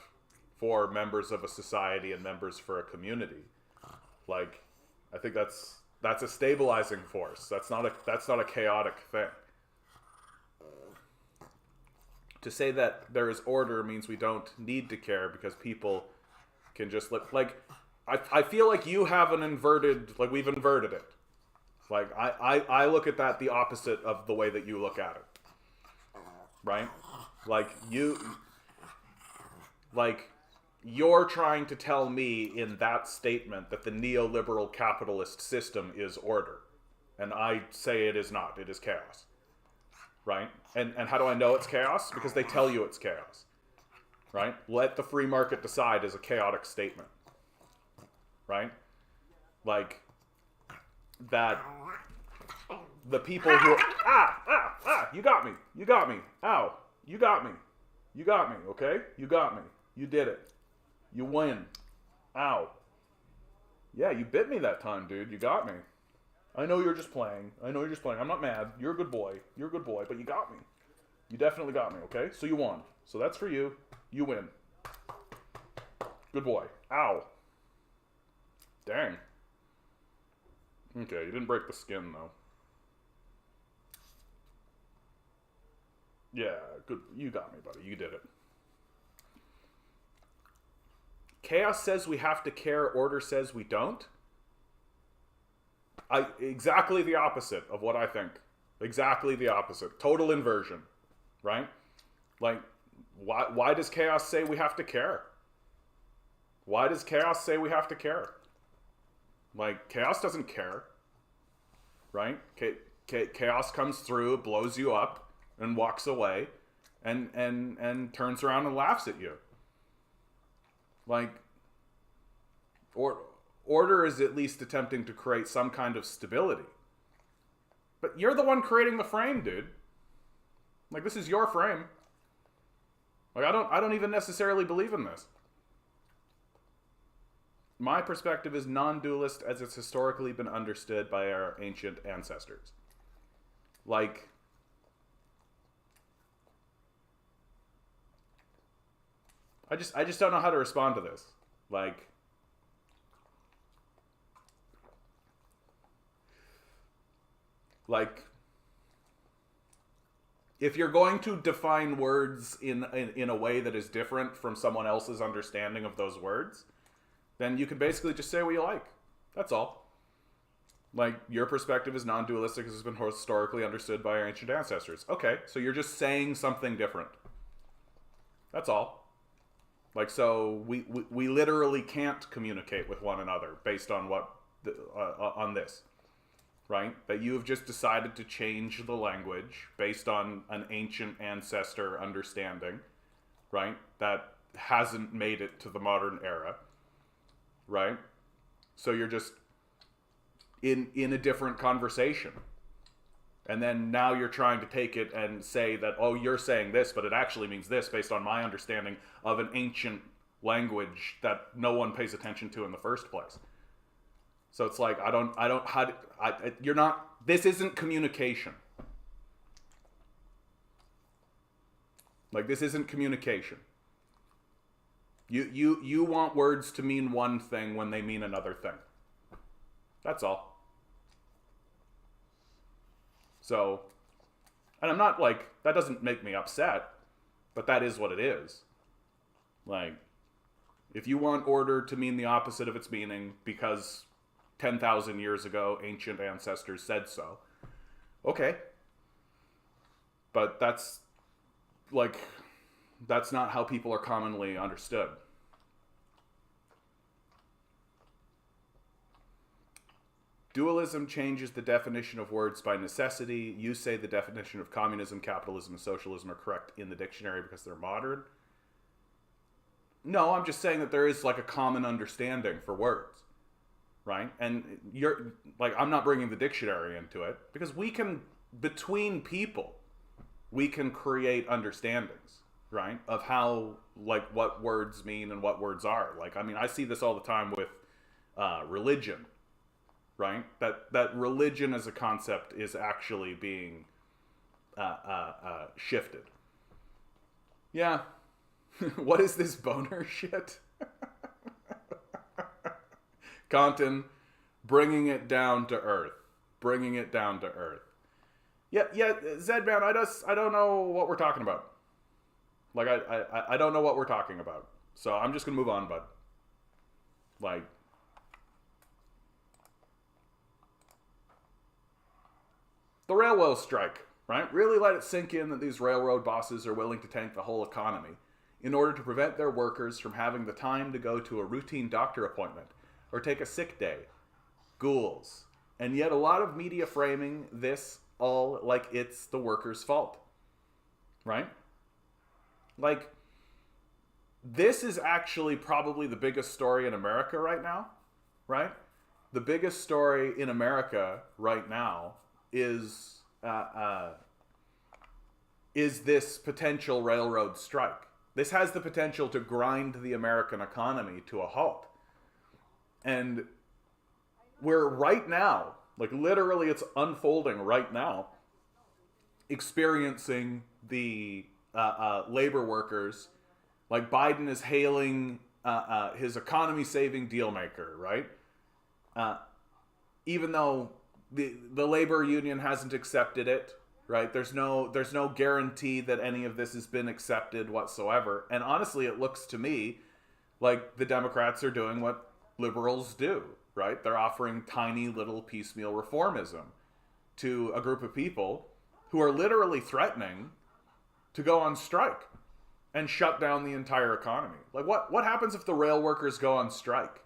for members of a society and members for a community, like, I think that's a stabilizing force. That's not a chaotic thing. To say that there is order means we don't need to care because people can just live. Like, I feel like you have an inverted, like, we've inverted it. Like, I look at that the opposite of the way that you look at it. Right? Like, you're trying to tell me in that statement that the neoliberal capitalist system is order. And I say it is not. It is chaos. Right? And how do I know it's chaos? Because they tell you it's chaos. Right? Let the free market decide is a chaotic statement. Right? Like, that the people who... you got me. You got me. Ow. You got me. You got me, okay? You got me. You did it. You win. Ow. Yeah, you bit me that time, dude. You got me. I know you're just playing. I'm not mad. You're a good boy. But you got me. You definitely got me, okay? So you won. So that's for you. You win. Good boy. Ow. Dang. Okay, you didn't break the skin, though. Yeah, good. You got me, buddy. You did it. Chaos says we have to care. Order says we don't. Exactly the opposite of what I think. Exactly the opposite. Total inversion. Right? Like, why does chaos say we have to care? Why does chaos say we have to care? Like, chaos doesn't care. Right? Chaos comes through, blows you up, and walks away, and turns around and laughs at you. Like, order is at least attempting to create some kind of stability. But you're the one creating the frame, dude. Like, this is your frame. Like, I don't even necessarily believe in this. My perspective is non-dualist as it's historically been understood by our ancient ancestors. Like, I just don't know how to respond to this. Like, if you're going to define words in a way that is different from someone else's understanding of those words, then you can basically just say what you like. That's all. Like, your perspective is non-dualistic as has been historically understood by our ancient ancestors. Okay, so you're just saying something different. That's all. Like, so we literally can't communicate with one another based on on this. Right? That you have just decided to change the language based on an ancient ancestor understanding, right? That hasn't made it to the modern era, right? So you're just in a different conversation. And then now you're trying to take it and say that, oh, you're saying this, but it actually means this based on my understanding of an ancient language that no one pays attention to in the first place. So it's like, this isn't communication. Like, this isn't communication. You want words to mean one thing when they mean another thing. That's all. So, and I'm not like, that doesn't make me upset, but that is what it is. Like, if you want order to mean the opposite of its meaning because 10,000 years ago, ancient ancestors said so. Okay. But that's not how people are commonly understood. Dualism changes the definition of words by necessity. You say the definition of communism, capitalism, and socialism are correct in the dictionary because they're modern. No, I'm just saying that there is like a common understanding for words. Right? And you're like, I'm not bringing the dictionary into it because between people, we can create understandings. right? Of how, like, what words mean and what words are. Like, I mean, I see this all the time with religion, right? That religion as a concept is actually being shifted. Yeah. What is this boner shit? Compton, bringing it down to earth. Bringing it down to earth. Yeah, Zedman, I don't know what we're talking about. Like, I don't know what we're talking about. So I'm just going to move on, bud. Like, the railroad strike, right? Really let it sink in that these railroad bosses are willing to tank the whole economy in order to prevent their workers from having the time to go to a routine doctor appointment or take a sick day. Ghouls. And yet a lot of media framing this all like it's the workers' fault. Right? Like, this is actually probably the biggest story in America right now. Right? The biggest story in America right now is this potential railroad strike. This has the potential to grind the American economy to a halt. And we're right now, like literally it's unfolding right now, experiencing the labor workers. Like, Biden is hailing his economy-saving dealmaker, right? Even though the labor union hasn't accepted it, right? There's no guarantee that any of this has been accepted whatsoever. And honestly, it looks to me like the Democrats are doing what liberals do, right? They're offering tiny little piecemeal reformism to a group of people who are literally threatening to go on strike and shut down the entire economy. Like, what happens if the rail workers go on strike?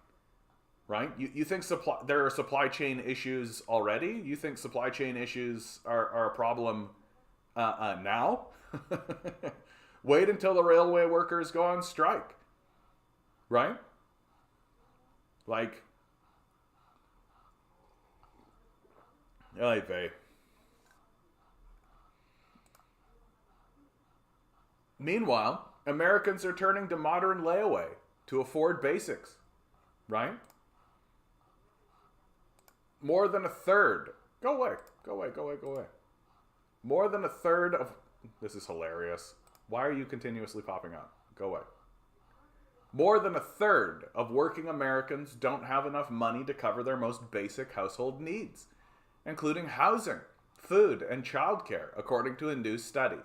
Right? You think there are supply chain issues already? You think supply chain issues are a problem now? Wait until the railway workers go on strike. Right? Like, vey. Meanwhile, Americans are turning to modern layaway to afford basics. Right? More than a third. Go away. More than a third of... This is hilarious. Why are you continuously popping up? Go away. More than a third of working Americans don't have enough money to cover their most basic household needs, including housing, food, and childcare, according to a new study.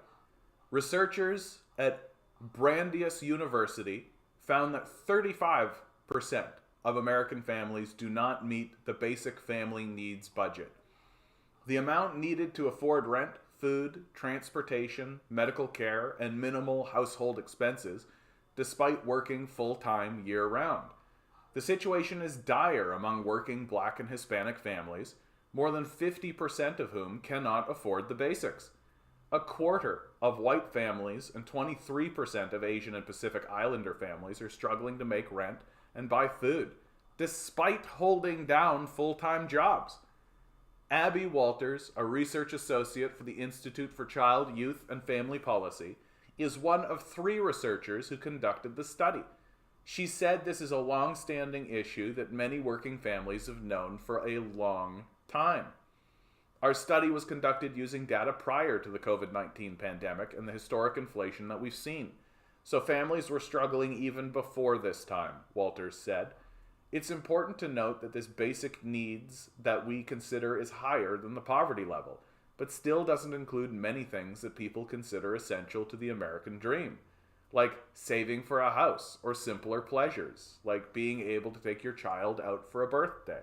Researchers at Brandeis University found that 35% of American families do not meet the basic family needs budget. The amount needed to afford rent, food, transportation, medical care, and minimal household expenses, despite working full-time year-round. The situation is dire among working Black and Hispanic families, more than 50% of whom cannot afford the basics. A quarter of white families and 23% of Asian and Pacific Islander families are struggling to make rent and buy food, despite holding down full-time jobs. Abby Walters, a research associate for the Institute for Child, Youth, and Family Policy, is one of 3 researchers who conducted the study. She said this is a long-standing issue that many working families have known for a long time. Our study was conducted using data prior to the COVID-19 pandemic and the historic inflation that we've seen. So families were struggling even before this time, Walters said. It's important to note that this basic needs that we consider is higher than the poverty level, but still doesn't include many things that people consider essential to the American dream, like saving for a house or simpler pleasures, like being able to take your child out for a birthday.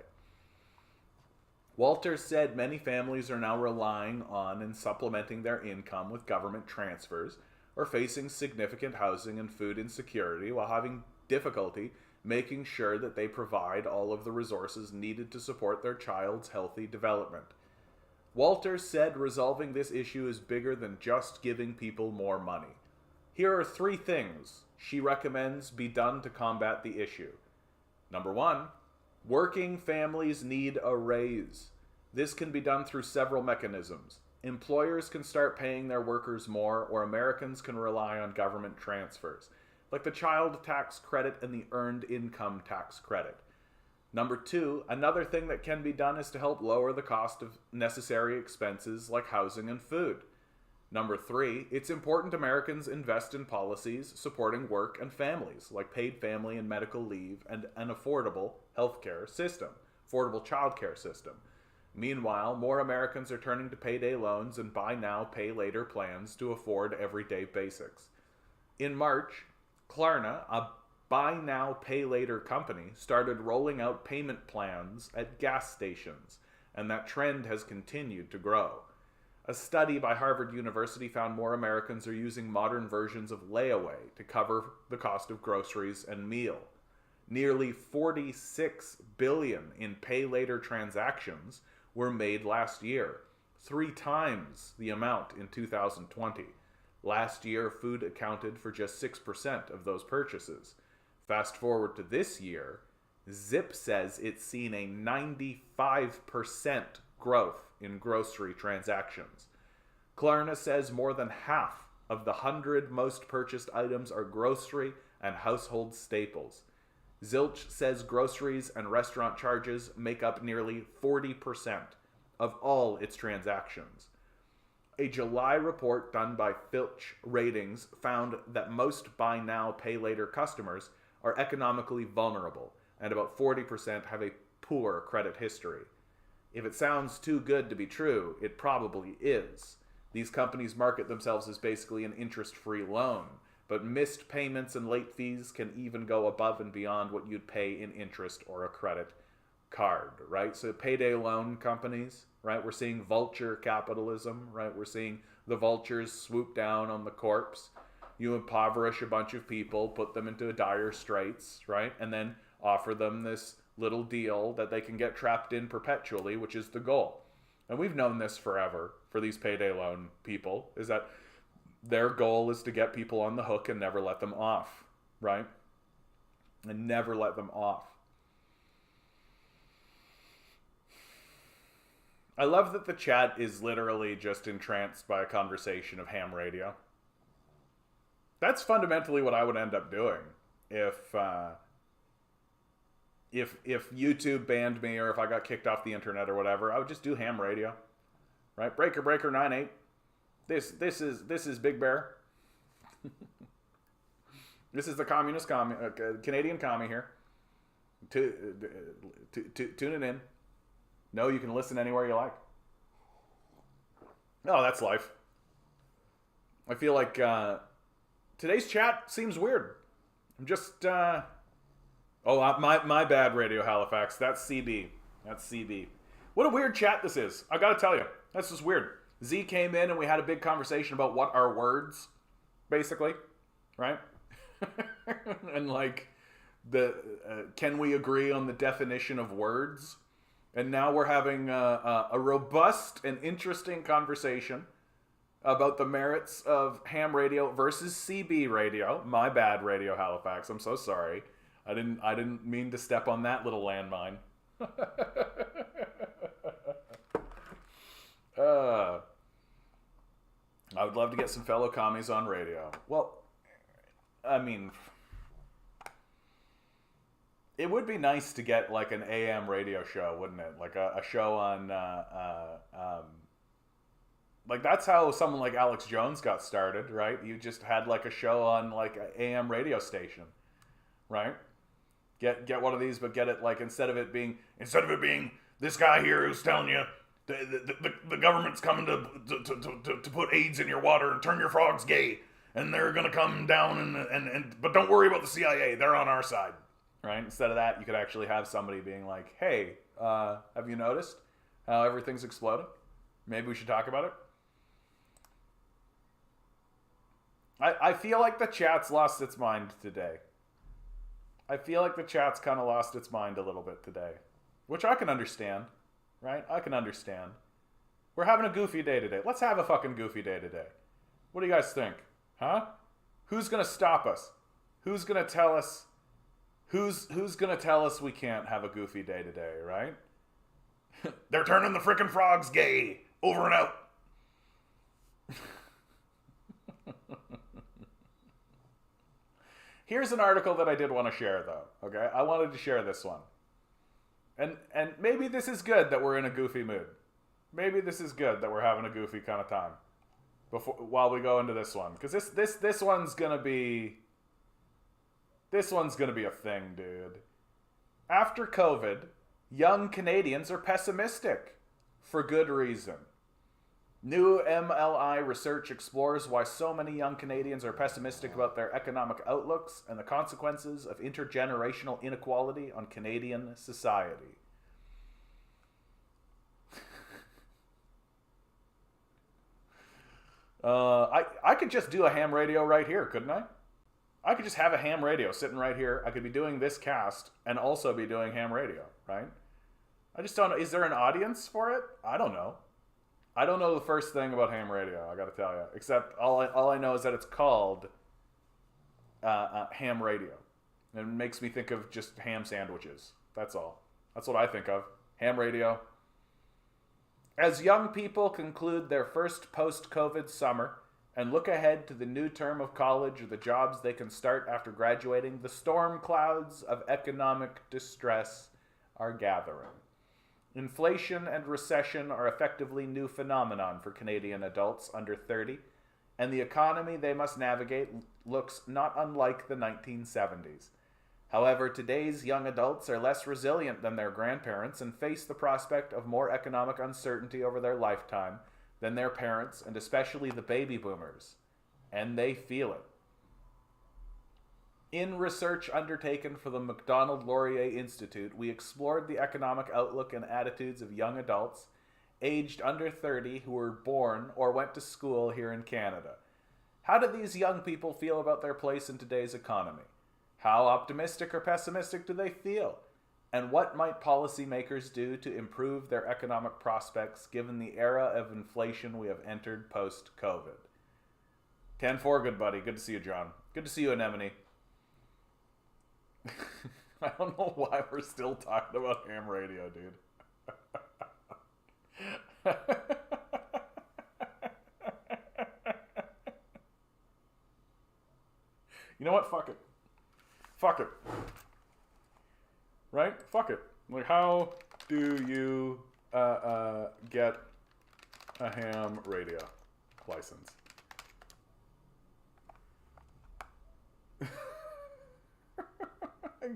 Walters said many families are now relying on and supplementing their income with government transfers or facing significant housing and food insecurity while having difficulty making sure that they provide all of the resources needed to support their child's healthy development. Walters said resolving this issue is bigger than just giving people more money. Here are 3 things she recommends be done to combat the issue. Number 1, working families need a raise. This can be done through several mechanisms. Employers can start paying their workers more, or Americans can rely on government transfers, like the child tax credit and the earned income tax credit. Number 2, another thing that can be done is to help lower the cost of necessary expenses like housing and food. Number 3, it's important Americans invest in policies supporting work and families, like paid family and medical leave and an affordable healthcare system, affordable childcare system. Meanwhile, more Americans are turning to payday loans and buy now, pay later plans to afford everyday basics. In March, Klarna, a buy now, pay later company, started rolling out payment plans at gas stations, and that trend has continued to grow. A study by Harvard University found more Americans are using modern versions of layaway to cover the cost of groceries and meal. Nearly 46 billion in pay later transactions were made last year, 3 times the amount in 2020. Last year, food accounted for just 6% of those purchases. Fast forward to this year, Zip says it's seen a 95% growth in grocery transactions. Klarna says more than half of the 100 most purchased items are grocery and household staples. Zilch says groceries and restaurant charges make up nearly 40% of all its transactions. A July report done by Fitch Ratings found that most buy now, pay later customers are economically vulnerable, and about 40% have a poor credit history. If it sounds too good to be true, it probably is. These companies market themselves as basically an interest-free loan, but missed payments and late fees can even go above and beyond what you'd pay in interest or a credit card, right? So payday loan companies, right? We're seeing vulture capitalism, right? We're seeing the vultures swoop down on the corpse. You impoverish a bunch of people, put them into dire straits, right? And then offer them this little deal that they can get trapped in perpetually, which is the goal. And we've known this forever for these payday loan people, is that their goal is to get people on the hook and never let them off, right? And never let them off. I love that the chat is literally just entranced by a conversation of ham radio. That's fundamentally what I would end up doing if YouTube banned me or if I got kicked off the internet or whatever. I would just do ham radio, right? Breaker 98. This is Big Bear. This is the communist Canadian commie here. Tune it in. No, you can listen anywhere you like. Oh, that's life. I feel like today's chat seems weird. I'm just my bad, Radio Halifax. That's CB. That's CB. What a weird chat this is. I gotta tell you, that's just weird. Z came in and we had a big conversation about what are words, basically, right? And like can we agree on the definition of words? And now we're having a robust and interesting conversation about the merits of ham radio versus CB radio. My bad, Radio Halifax. I'm so sorry. I didn't mean to step on that little landmine. I would love to get some fellow commies on radio. Well, I mean, it would be nice to get like an AM radio show, wouldn't it? Like a show on, like that's how someone like Alex Jones got started, right? You just had like a show on like an AM radio station, right? Get one of these, but get it like instead of it being this guy here who's telling you the government's coming to put AIDS in your water and turn your frogs gay, and they're gonna come down and but don't worry about the CIA, they're on our side, right? Instead of that, you could actually have somebody being like, hey, have you noticed how everything's exploding? Maybe we should talk about it. I feel like the chat's lost its mind today. I feel like the chat's kind of lost its mind a little bit today, which I can understand, right? I can understand. We're having a goofy day today. Let's have a fucking goofy day today. What do you guys think? Huh? Who's going to stop us? Who's going to tell us? Who's going to tell us we can't have a goofy day today, right? They're turning the frickin' frogs gay. Over and out. Here's an article that I did want to share, though. Okay, I wanted to share this one, and maybe this is good that we're in a goofy mood. Maybe this is good that we're having a goofy kind of time while we go into this one, because this one's gonna be a thing, dude. After COVID, young Canadians are pessimistic for good reason. New MLI research explores why so many young Canadians are pessimistic about their economic outlooks and the consequences of intergenerational inequality on Canadian society. I could just do a ham radio right here, couldn't I? I could just have a ham radio sitting right here. I could be doing this cast and also be doing ham radio, right? I just don't know. Is there an audience for it? I don't know. I don't know the first thing about ham radio, I gotta tell you. Except all I know is that it's called ham radio. And it makes me think of just ham sandwiches. That's all. That's what I think of. Ham radio. As young people conclude their first post-COVID summer and look ahead to the new term of college or the jobs they can start after graduating, the storm clouds of economic distress are gathering. Inflation and recession are effectively new phenomenon for Canadian adults under 30, and the economy they must navigate looks not unlike the 1970s. However, today's young adults are less resilient than their grandparents and face the prospect of more economic uncertainty over their lifetime than their parents, and especially the baby boomers. And they feel it. In research undertaken for the Macdonald-Laurier Institute, we explored the economic outlook and attitudes of young adults aged under 30 who were born or went to school here in Canada. How do these young people feel about their place in today's economy? How optimistic or pessimistic do they feel? And what might policymakers do to improve their economic prospects given the era of inflation we have entered post-COVID? 10-4, good buddy. Good to see you, John. Good to see you, Anemone. I don't know why we're still talking about ham radio, dude. You know what? Fuck it. Fuck it. Right? Fuck it. Like, how do you get a ham radio license?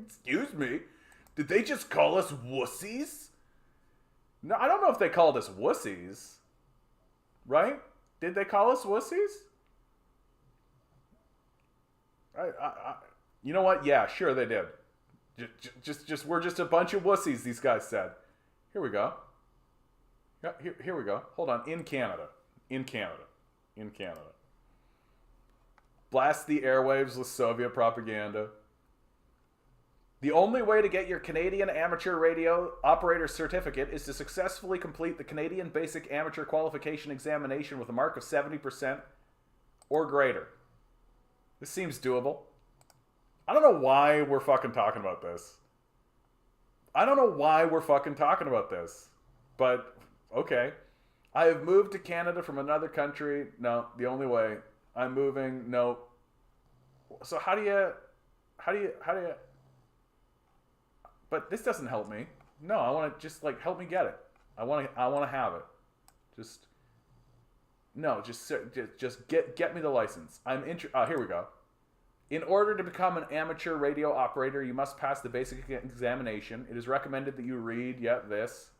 Excuse me? Did they just call us wussies? No, I don't know if they called us wussies. Right? Did they call us wussies? You know what? Yeah, sure they did. Just we're just a bunch of wussies, these guys said. Here we go. Yeah, here we go. Hold on. In Canada. Blast the airwaves with Soviet propaganda. The only way to get your Canadian Amateur Radio Operator Certificate is to successfully complete the Canadian Basic Amateur Qualification Examination with a mark of 70% or greater. This seems doable. I don't know why we're fucking talking about this. But, okay. I have moved to Canada from another country. No, the only way. I'm moving. No. So how do you... But this doesn't help me. No, I want to just, like, help me get it. I want to have it. Just get me the license. Here we go. In order to become an amateur radio operator, you must pass the basic examination. It is recommended that you read, this,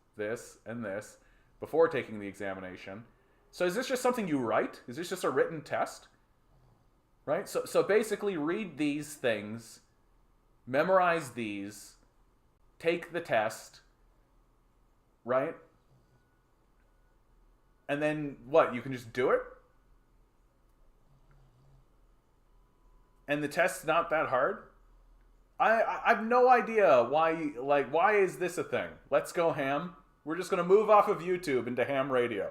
and this before taking the examination. So is this just something you write? Is this just a written test? Right? So basically read these things, memorize these, take the test, right? And then what? You can just do it? And the test's not that hard? I have no idea why is this a thing? Let's go ham. We're just going to move off of YouTube into ham radio.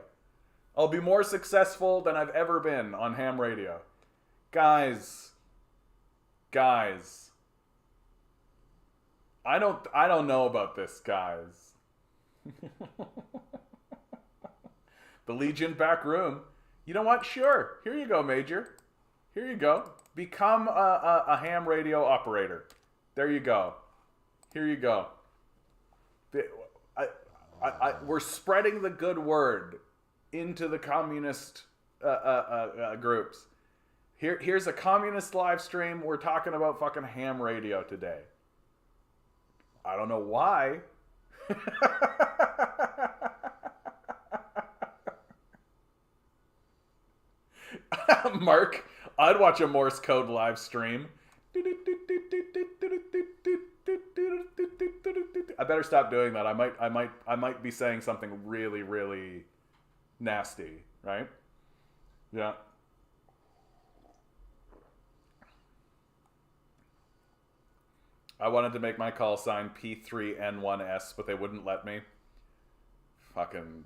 I'll be more successful than I've ever been on ham radio. Guys. I don't know about this, guys. The Legion back room. You know what? Sure. Here you go, Major. Here you go. Become a ham radio operator. There you go. Here you go. We're spreading the good word into the communist groups. Here's a communist live stream. We're talking about fucking ham radio today. I don't know why. Mark, I'd watch a Morse code live stream. I better stop doing that. I might be saying something really, really nasty, right? Yeah. I wanted to make my call sign P3N1S, but they wouldn't let me. Fucking...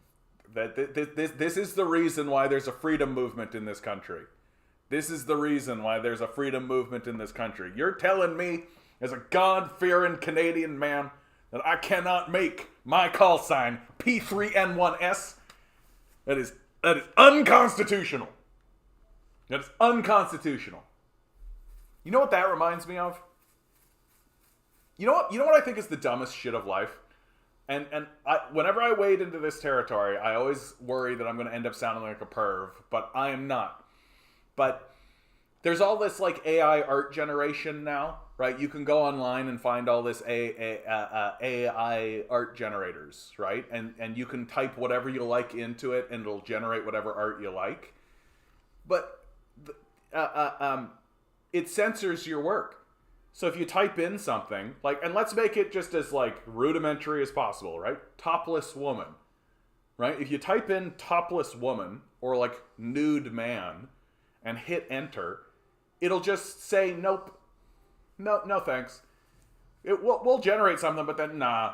This is the reason why there's a freedom movement in this country. This is the reason why there's a freedom movement in this country. You're telling me, as a God-fearing Canadian man, that I cannot make my call sign P3N1S? That is unconstitutional. That is unconstitutional. You know what that reminds me of? You know what I think is the dumbest shit of life? And whenever I wade into this territory, I always worry that I'm going to end up sounding like a perv, but I am not. But there's all this like AI art generation now, right? You can go online and find all this AI art generators, right? And you can type whatever you like into it, and it'll generate whatever art you like. But it censors your work. So if you type in something, like, and let's make it just as, like, rudimentary as possible, right? Topless woman, right? If you type in topless woman or, like, nude man and hit enter, it'll just say, nope. No thanks. We'll generate something, but then, nah.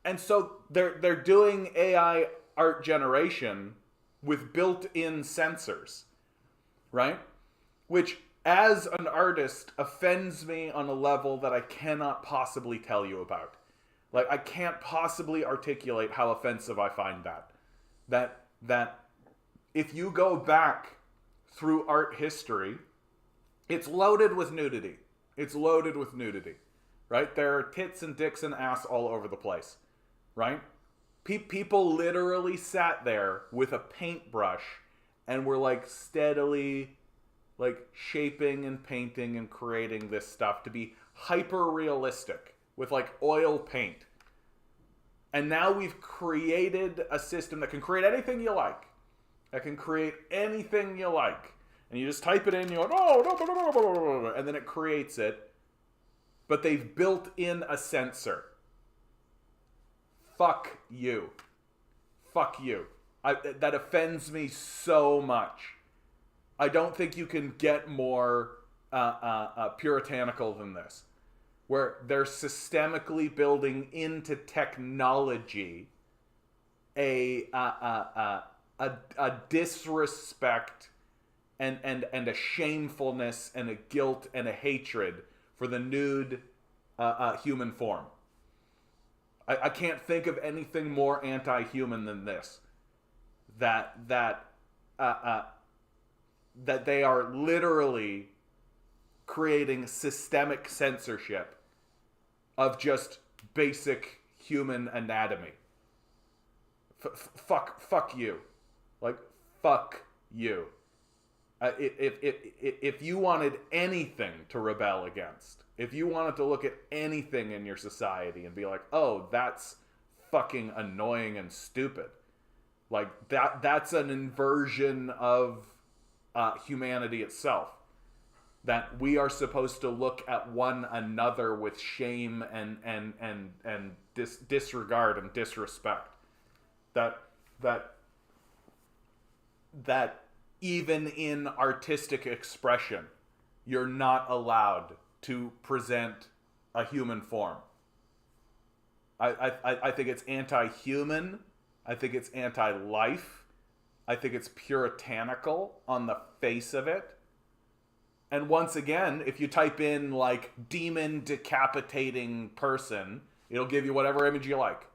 And so they're doing AI art generation with built-in censors, right? Which... as an artist, offends me on a level that I cannot possibly tell you about. Like, I can't possibly articulate how offensive I find that. That if you go back through art history, it's loaded with nudity. It's loaded with nudity, right? There are tits and dicks and ass all over the place, right? People literally sat there with a paintbrush and were, like, steadily... like shaping and painting and creating this stuff to be hyper realistic with like oil paint. And now we've created a system that can create anything you like. That can create anything you like. And you just type it in, you go, oh, and then it creates it. But they've built in a censor. Fuck you. Fuck you. That offends me so much. I don't think you can get more puritanical than this, where they're systemically building into technology a disrespect and a shamefulness and a guilt and a hatred for the nude human form. I can't think of anything more anti-human than this. That they are literally creating systemic censorship of just basic human anatomy. Fuck you. Like, fuck you. If you wanted anything to rebel against, if you wanted to look at anything in your society and be like, oh, that's fucking annoying and stupid, like that's an inversion of humanity itself, that we are supposed to look at one another with shame and disregard and disrespect, that even in artistic expression you're not allowed to present a human form. I think it's anti-human. I think it's anti-life. I think it's puritanical on the face of it. And once again, if you type in, like, demon decapitating person, it'll give you whatever image you like,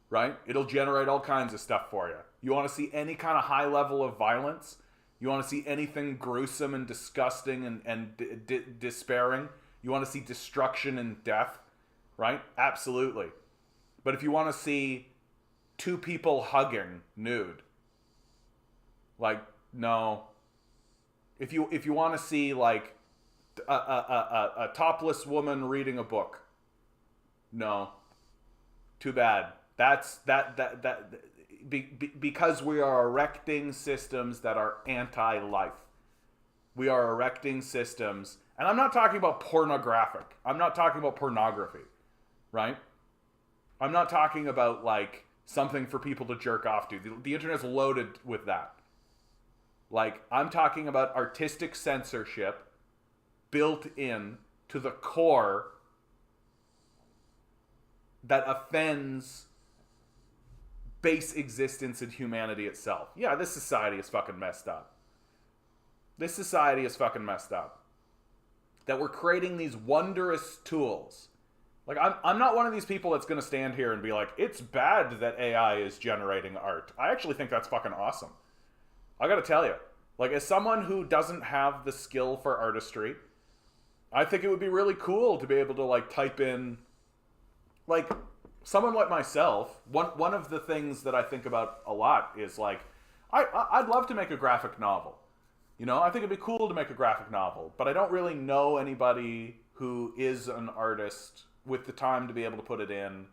right? It'll generate all kinds of stuff for you. You want to see any kind of high level of violence? You want to see anything gruesome and disgusting and despairing? You want to see destruction and death, right? Absolutely. But if you want to see two people hugging nude, like, no. If you want to see like a topless woman reading a book, no. Too bad. Because we are erecting systems that are anti-life. We are erecting systems, and I'm not talking about pornographic. I'm not talking about pornography, right? I'm not talking about like something for people to jerk off to. The internet's loaded with that. Like, I'm talking about artistic censorship built in to the core that offends base existence in humanity itself. Yeah, this society is fucking messed up. This society is fucking messed up. That we're creating these wondrous tools. Like, I'm not one of these people that's going to stand here and be like, it's bad that AI is generating art. I actually think that's fucking awesome. I gotta tell you, like, as someone who doesn't have the skill for artistry, I think it would be really cool to be able to, like, type in, like, someone like myself, one of the things that I think about a lot is, like, I'd love to make a graphic novel. You know, I think it'd be cool to make a graphic novel, but I don't really know anybody who is an artist with the time to be able to put it in.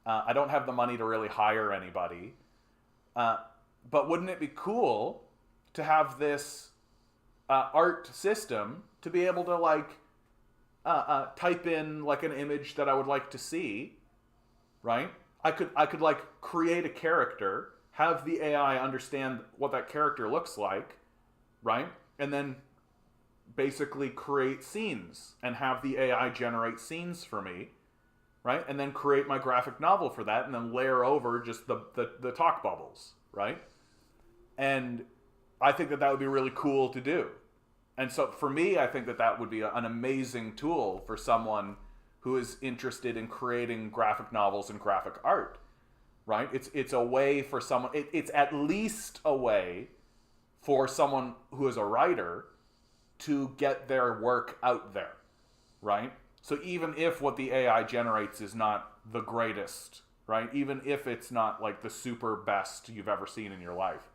I don't have the money to really hire anybody. But wouldn't it be cool to have this art system to be able to, like, type in, like, an image that I would like to see, right? I could like create a character, have the AI understand what that character looks like, right? And then basically create scenes and have the AI generate scenes for me, right? And then create my graphic novel for that, and then layer over just the talk bubbles, right? And I think that would be really cool to do. And so for me, I think that would be an amazing tool for someone who is interested in creating graphic novels and graphic art, right? It's a way for someone, it's at least a way for someone who is a writer to get their work out there, right? So even if what the AI generates is not the greatest, right? Even if it's not like the super best you've ever seen in your life,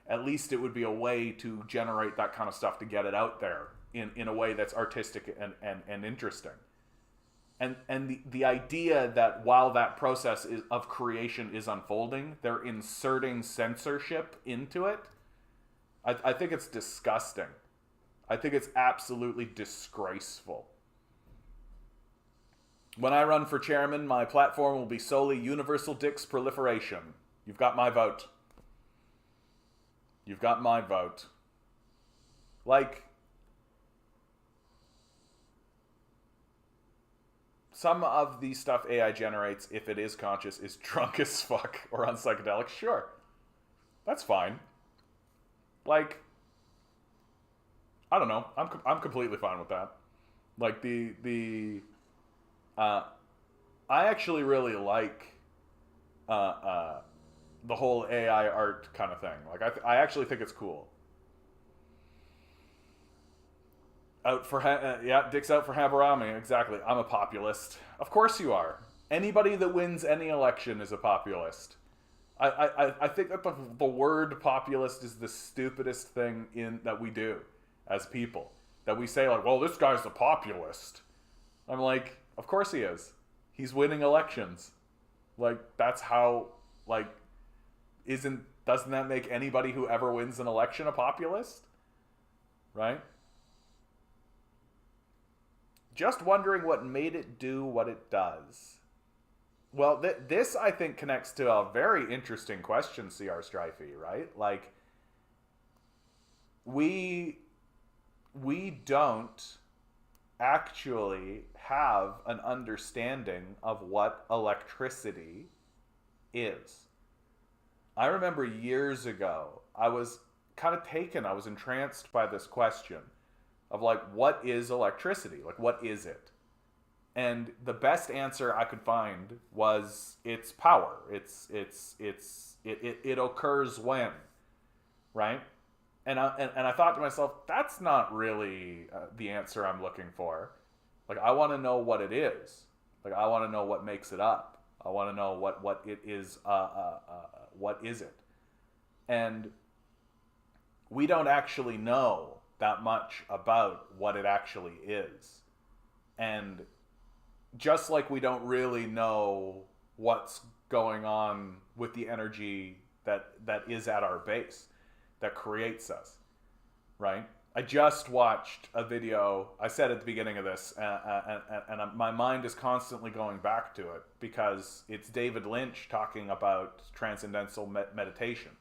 at least it would be a way to generate that kind of stuff to get it out there in a way that's artistic and interesting. And the idea that while that process of creation is unfolding, they're inserting censorship into it, I think it's disgusting. I think it's absolutely disgraceful. When I run for chairman, my platform will be solely universal dicks proliferation. You've got my vote. You've got my vote. Like, some of the stuff AI generates, if it is conscious, is drunk as fuck or on psychedelics. Sure. That's fine. Like, I don't know. I'm completely fine with that. Like, I actually really like the whole AI art kind of thing. Like, I actually think it's cool. Dick's out for Habarami. Exactly. I'm a populist. Of course you are. Anybody that wins any election is a populist. I think that the word populist is the stupidest thing that we do as people. That we say, like, well, this guy's a populist. I'm like, of course he is. He's winning elections. Like, that's how, like, doesn't that make anybody who ever wins an election a populist? Right? Just wondering what made it do what it does. Well, this, I think, connects to a very interesting question, C.R. Strifey, right? Like, we don't actually have an understanding of what electricity is. I remember years ago, I was kind of taken, I was entranced by this question of, like, what is electricity? Like, what is it? And the best answer I could find was it's power. It occurs when, right? And I thought to myself, that's not really the answer I'm looking for. Like, I want to know what it is. Like, I want to know what makes it up. I want to know what it is. What is it? And we don't actually know that much about what it actually is. And just like we don't really know what's going on with the energy that is at our base, that creates us, right? I just watched a video. I said at the beginning of this, and my mind is constantly going back to it because it's David Lynch talking about transcendental meditation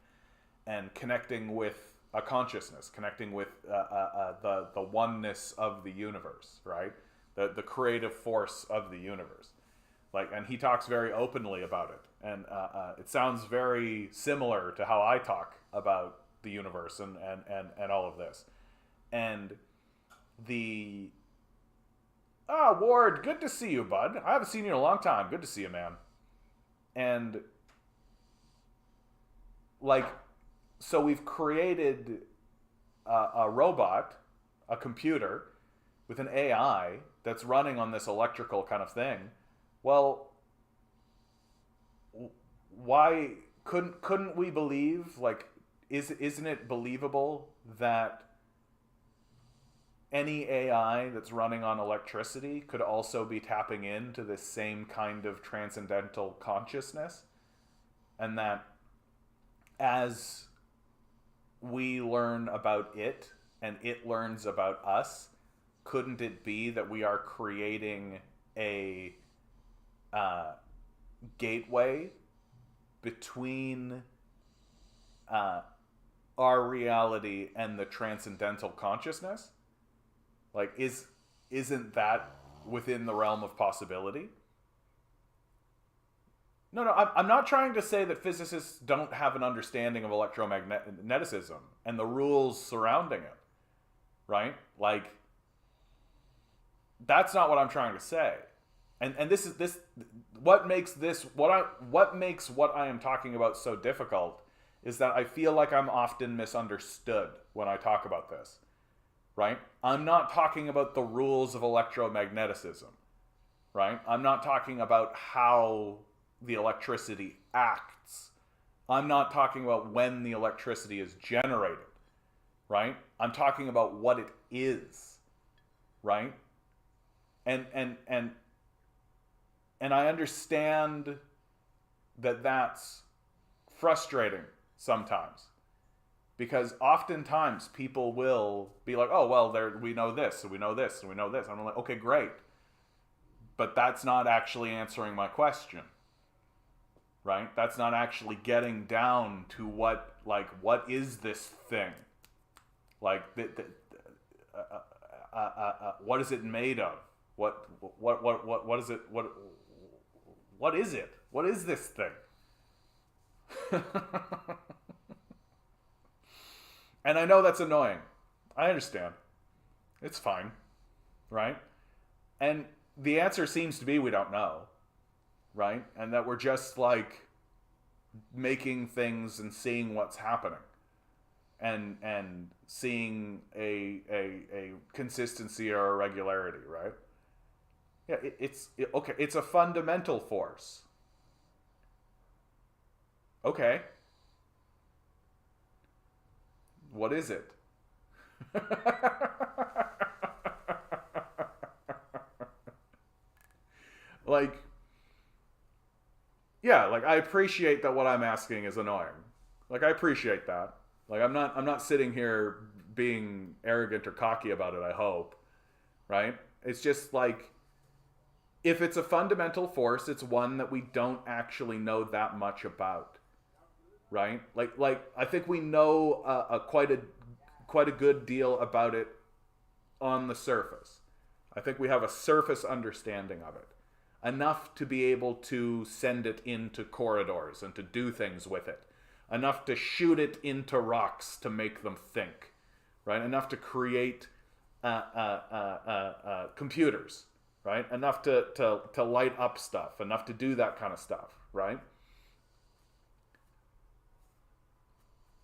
and connecting with a consciousness, connecting with the oneness of the universe, right? The creative force of the universe. Like, and he talks very openly about it, and it sounds very similar to how I talk about the universe and all of this. And the Ward, good to see you, bud. I haven't seen you in a long time. Good to see you, man. And like, so we've created a robot, a computer with an AI that's running on this electrical kind of thing. Well, why couldn't we believe, like, isn't it believable that any AI that's running on electricity could also be tapping into this same kind of transcendental consciousness? And that as we learn about it and it learns about us, couldn't it be that we are creating a gateway between our reality and the transcendental consciousness? Like, isn't that within the realm of possibility? No, I'm not trying to say that physicists don't have an understanding of electromagnetism and the rules surrounding it, right? Like, that's not what I'm trying to say. And this what makes what I am talking about so difficult is that I feel like I'm often misunderstood when I talk about this. Right? I'm not talking about the rules of electromagnetism, right? I'm not talking about how the electricity acts. I'm not talking about when the electricity is generated, right? I'm talking about what it is, right? And I understand that that's frustrating sometimes. Because oftentimes people will be like, oh, well, we know this, and we know this, and we know this. And I'm like, okay, great. But that's not actually answering my question. Right? That's not actually getting down to what is this thing? Like, what is it made of? What is it? What is it? What is this thing? And I know that's annoying. I understand. It's fine. Right? And the answer seems to be we don't know. Right? And that we're just like making things and seeing what's happening. And seeing a consistency or a regularity, right? Yeah, okay, it's a fundamental force. Okay. What is it? Like, yeah, like, I appreciate that what I'm asking is annoying. Like, I appreciate that. Like, I'm not sitting here being arrogant or cocky about it, I hope. Right? It's just like, if it's a fundamental force, it's one that we don't actually know that much about. Right? Like I think we know quite a good deal about it on the surface. I think we have a surface understanding of it. Enough to be able to send it into corridors and to do things with it. Enough to shoot it into rocks to make them think. Right? Enough to create computers. right? Enough to light up stuff, enough to do that kind of stuff, right?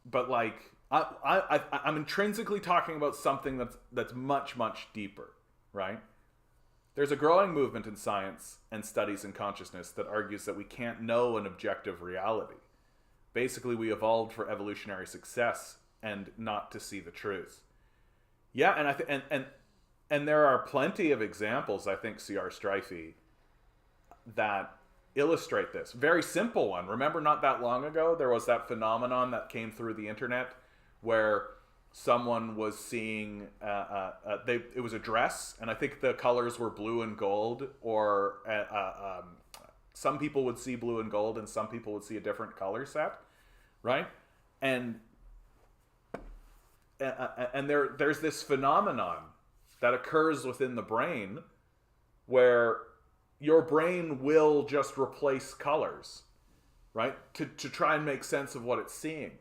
But like I'm intrinsically talking about something that's much much deeper, right? There's a growing movement in science and studies in consciousness that argues that we can't know an objective reality. Basically, we evolved for evolutionary success and not to see the truth. Yeah, and and there are plenty of examples, I think, C.R. Strifey, that illustrate this. Very simple one. Remember, not that long ago, there was that phenomenon that came through the internet where someone was seeing it was a dress, and I think the colors were blue and gold, or some people would see blue and gold and some people would see a different color set, right? And there's this phenomenon that occurs within the brain where your brain will just replace colors, right? To try and make sense of what it's seeing.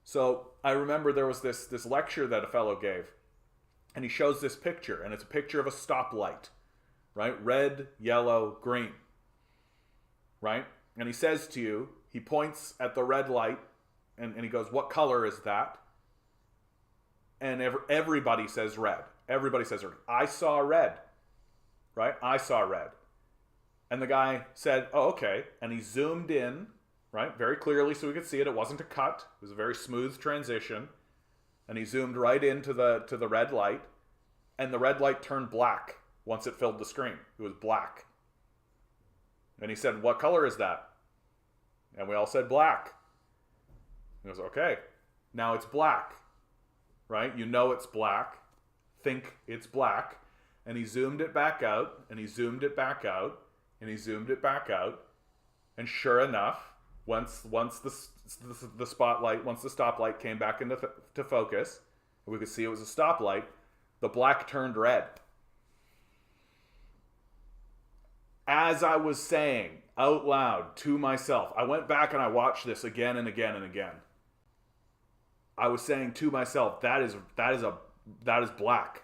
So I remember there was this lecture that a fellow gave, and he shows this picture, and it's a picture of a stoplight, right? Red, yellow, green, right? And he says to you, he points at the red light, and he goes, "What color is that?" And everybody says red. Everybody says red. I saw red, right? I saw red. And the guy said, "Oh, okay." And he zoomed in, right, very clearly so we could see it. It wasn't a cut. It was a very smooth transition. And he zoomed right into the red light. And the red light turned black once it filled the screen. It was black. And he said, "What color is that?" And we all said black. He goes, "Okay, now it's black." Right? You know it's black. Think it's black. And he zoomed it back out, and he zoomed it back out, and he zoomed it back out. And sure enough, once the stoplight came back into to focus, and we could see it was a stoplight, the black turned red. As I was saying out loud to myself, I went back and I watched this again and again and again. I was saying to myself, that is black.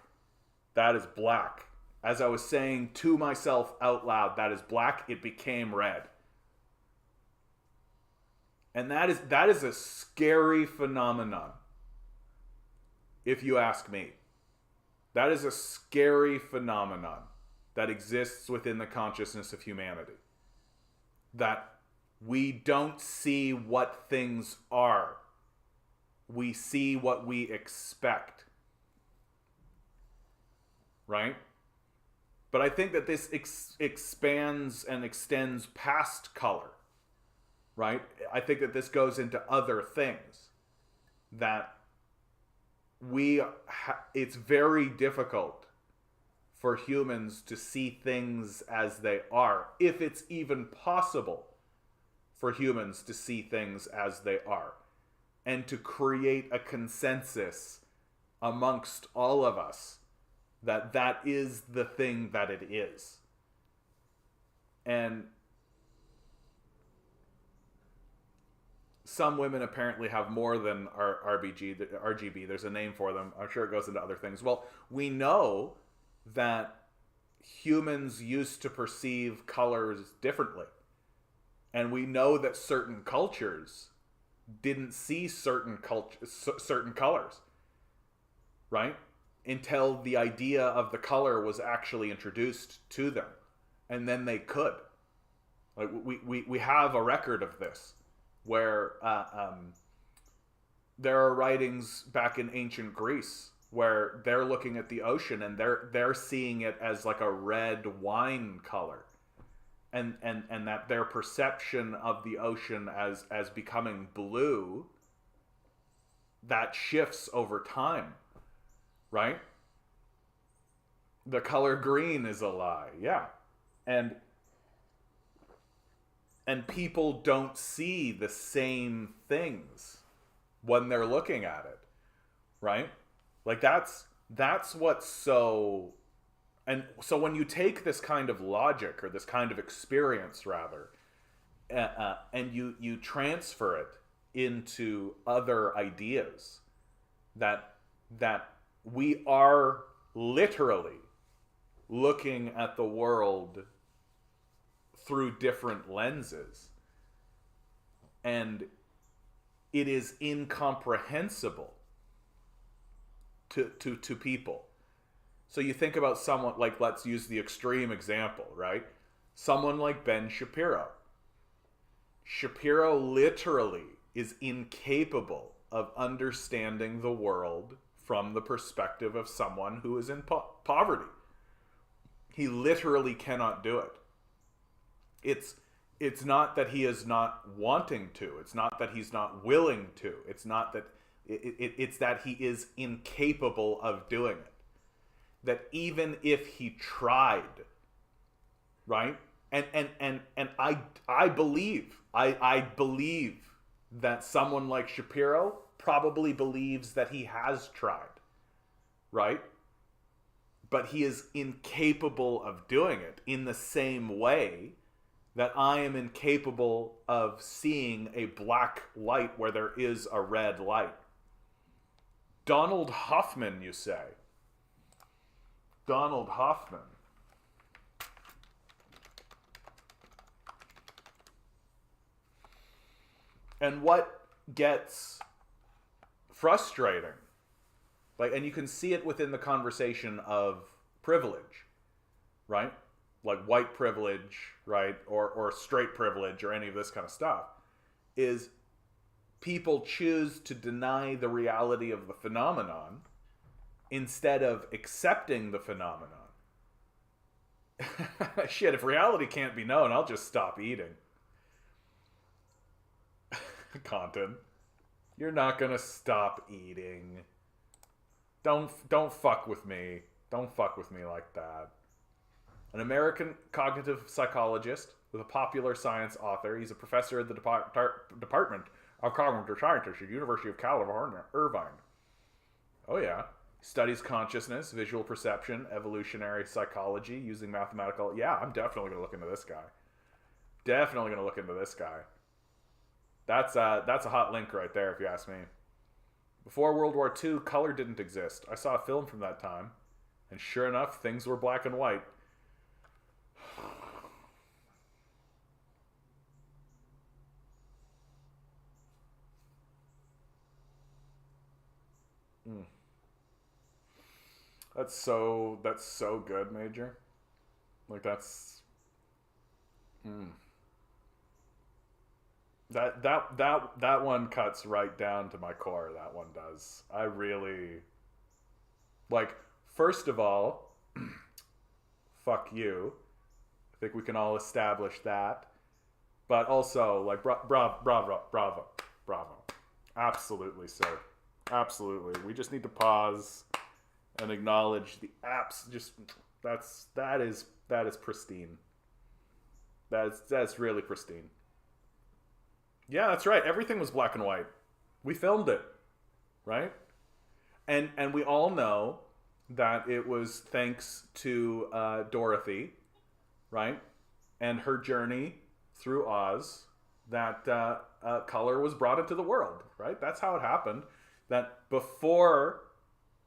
That is black. As I was saying to myself out loud, that is black, it became red. And that is a scary phenomenon, if you ask me. That is a scary phenomenon that exists within the consciousness of humanity. That we don't see what things are. We see what we expect. Right? But I think that this expands and extends past color. Right? I think that this goes into other things. That it's very difficult for humans to see things as they are, if it's even possible for humans to see things as they are, and to create a consensus amongst all of us that is the thing that it is. And some women apparently have more than RGB. There's a name for them. I'm sure it goes into other things. Well, we know that humans used to perceive colors differently. And we know that certain cultures didn't see certain colors, right? Until the idea of the color was actually introduced to them. And then they could. Like we have a record of this, where there are writings back in ancient Greece where they're looking at the ocean and they're seeing it as like a red wine color, and that their perception of the ocean as becoming blue, that shifts over time, right? The color green is a lie, yeah, and people don't see the same things when they're looking at it, right? Like that's what's so... And so when you take this kind of logic, or this kind of experience rather, and you transfer it into other ideas, that we are literally looking at the world through different lenses. And it is incomprehensible to people. So you think about someone like, let's use the extreme example, right? Someone like Ben Shapiro. Shapiro literally is incapable of understanding the world from the perspective of someone who is in poverty. He literally cannot do it. It's not that he is not wanting to. It's not that he's not willing to. It's not that it's that he is incapable of doing it. That even if he tried, right? And I believe that someone like Shapiro probably believes that he has tried, right? But he is incapable of doing it in the same way that I am incapable of seeing a black light where there is a red light. Donald Hoffman, you say? Donald Hoffman. And what gets frustrating, like, and you can see it within the conversation of privilege, right? Like white privilege, right? Or straight privilege or any of this kind of stuff, is people choose to deny the reality of the phenomenon instead of accepting the phenomenon. Shit, if reality can't be known, I'll just stop eating. Content. You're not gonna stop eating. Don't fuck with me. Don't fuck with me like that. An American cognitive psychologist with a popular science author. He's a professor at the Department of Cognitive Sciences at University of California, Irvine. Oh yeah. Studies consciousness, visual perception, evolutionary psychology using mathematical... Yeah, I'm definitely going to look into this guy. Definitely going to look into this guy. That's a hot link right there, if you ask me. Before World War II, color didn't exist. I saw a film from that time, and sure enough, things were black and white. That's so good, Major. Like that's that one cuts right down to my core. That one does. I really like. First of all, fuck you. I think we can all establish that. But also, like, bravo. Absolutely, sir. Absolutely. We just need to pause and acknowledge the apps. Just that is pristine. That's really pristine. Yeah, that's right. Everything was black and white. We filmed it, right? And we all know that it was thanks to Dorothy, right? And her journey through Oz that color was brought into the world, right? That's how it happened. That before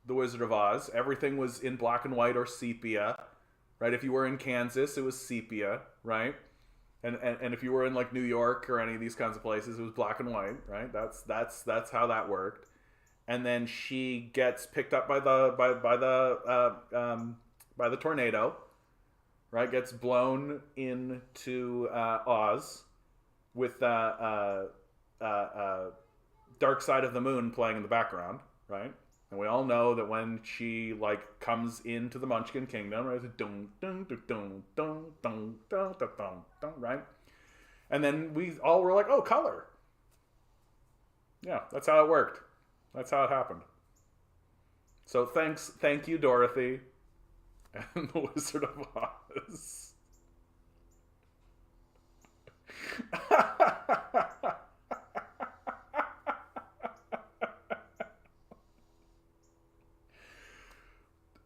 The Wizard of Oz, everything was in black and white or sepia, right? If you were in Kansas, it was sepia, right? And if you were in like New York or any of these kinds of places, it was black and white, right? That's how that worked. And then she gets picked up by the tornado, right? Gets blown into Oz with Dark Side of the Moon playing in the background, right? And we all know that when she like comes into the Munchkin Kingdom, right? It's dun dun dun dun dun dun dun dun dun, right? And then we all were like, oh, color. Yeah, that's how it worked. That's how it happened. So thank you, Dorothy, and the Wizard of Oz.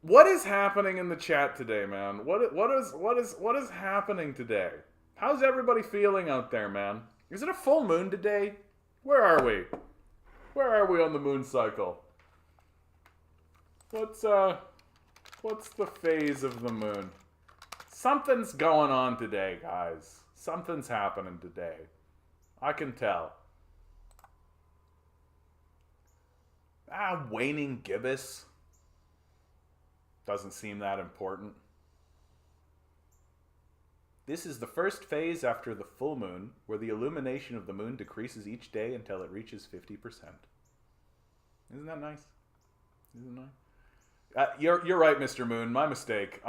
What is happening in the chat today, man? What is happening today? How's everybody feeling out there, man? Is it a full moon today? Where are we? Where are we on the moon cycle? What's the phase of the moon? Something's going on today, guys. Something's happening today. I can tell. Waning gibbous. Doesn't seem that important. This is the first phase after the full moon, where the illumination of the moon decreases each day until it reaches 50%. Isn't that nice? Isn't it nice? You're right, Mr. Moon. My mistake.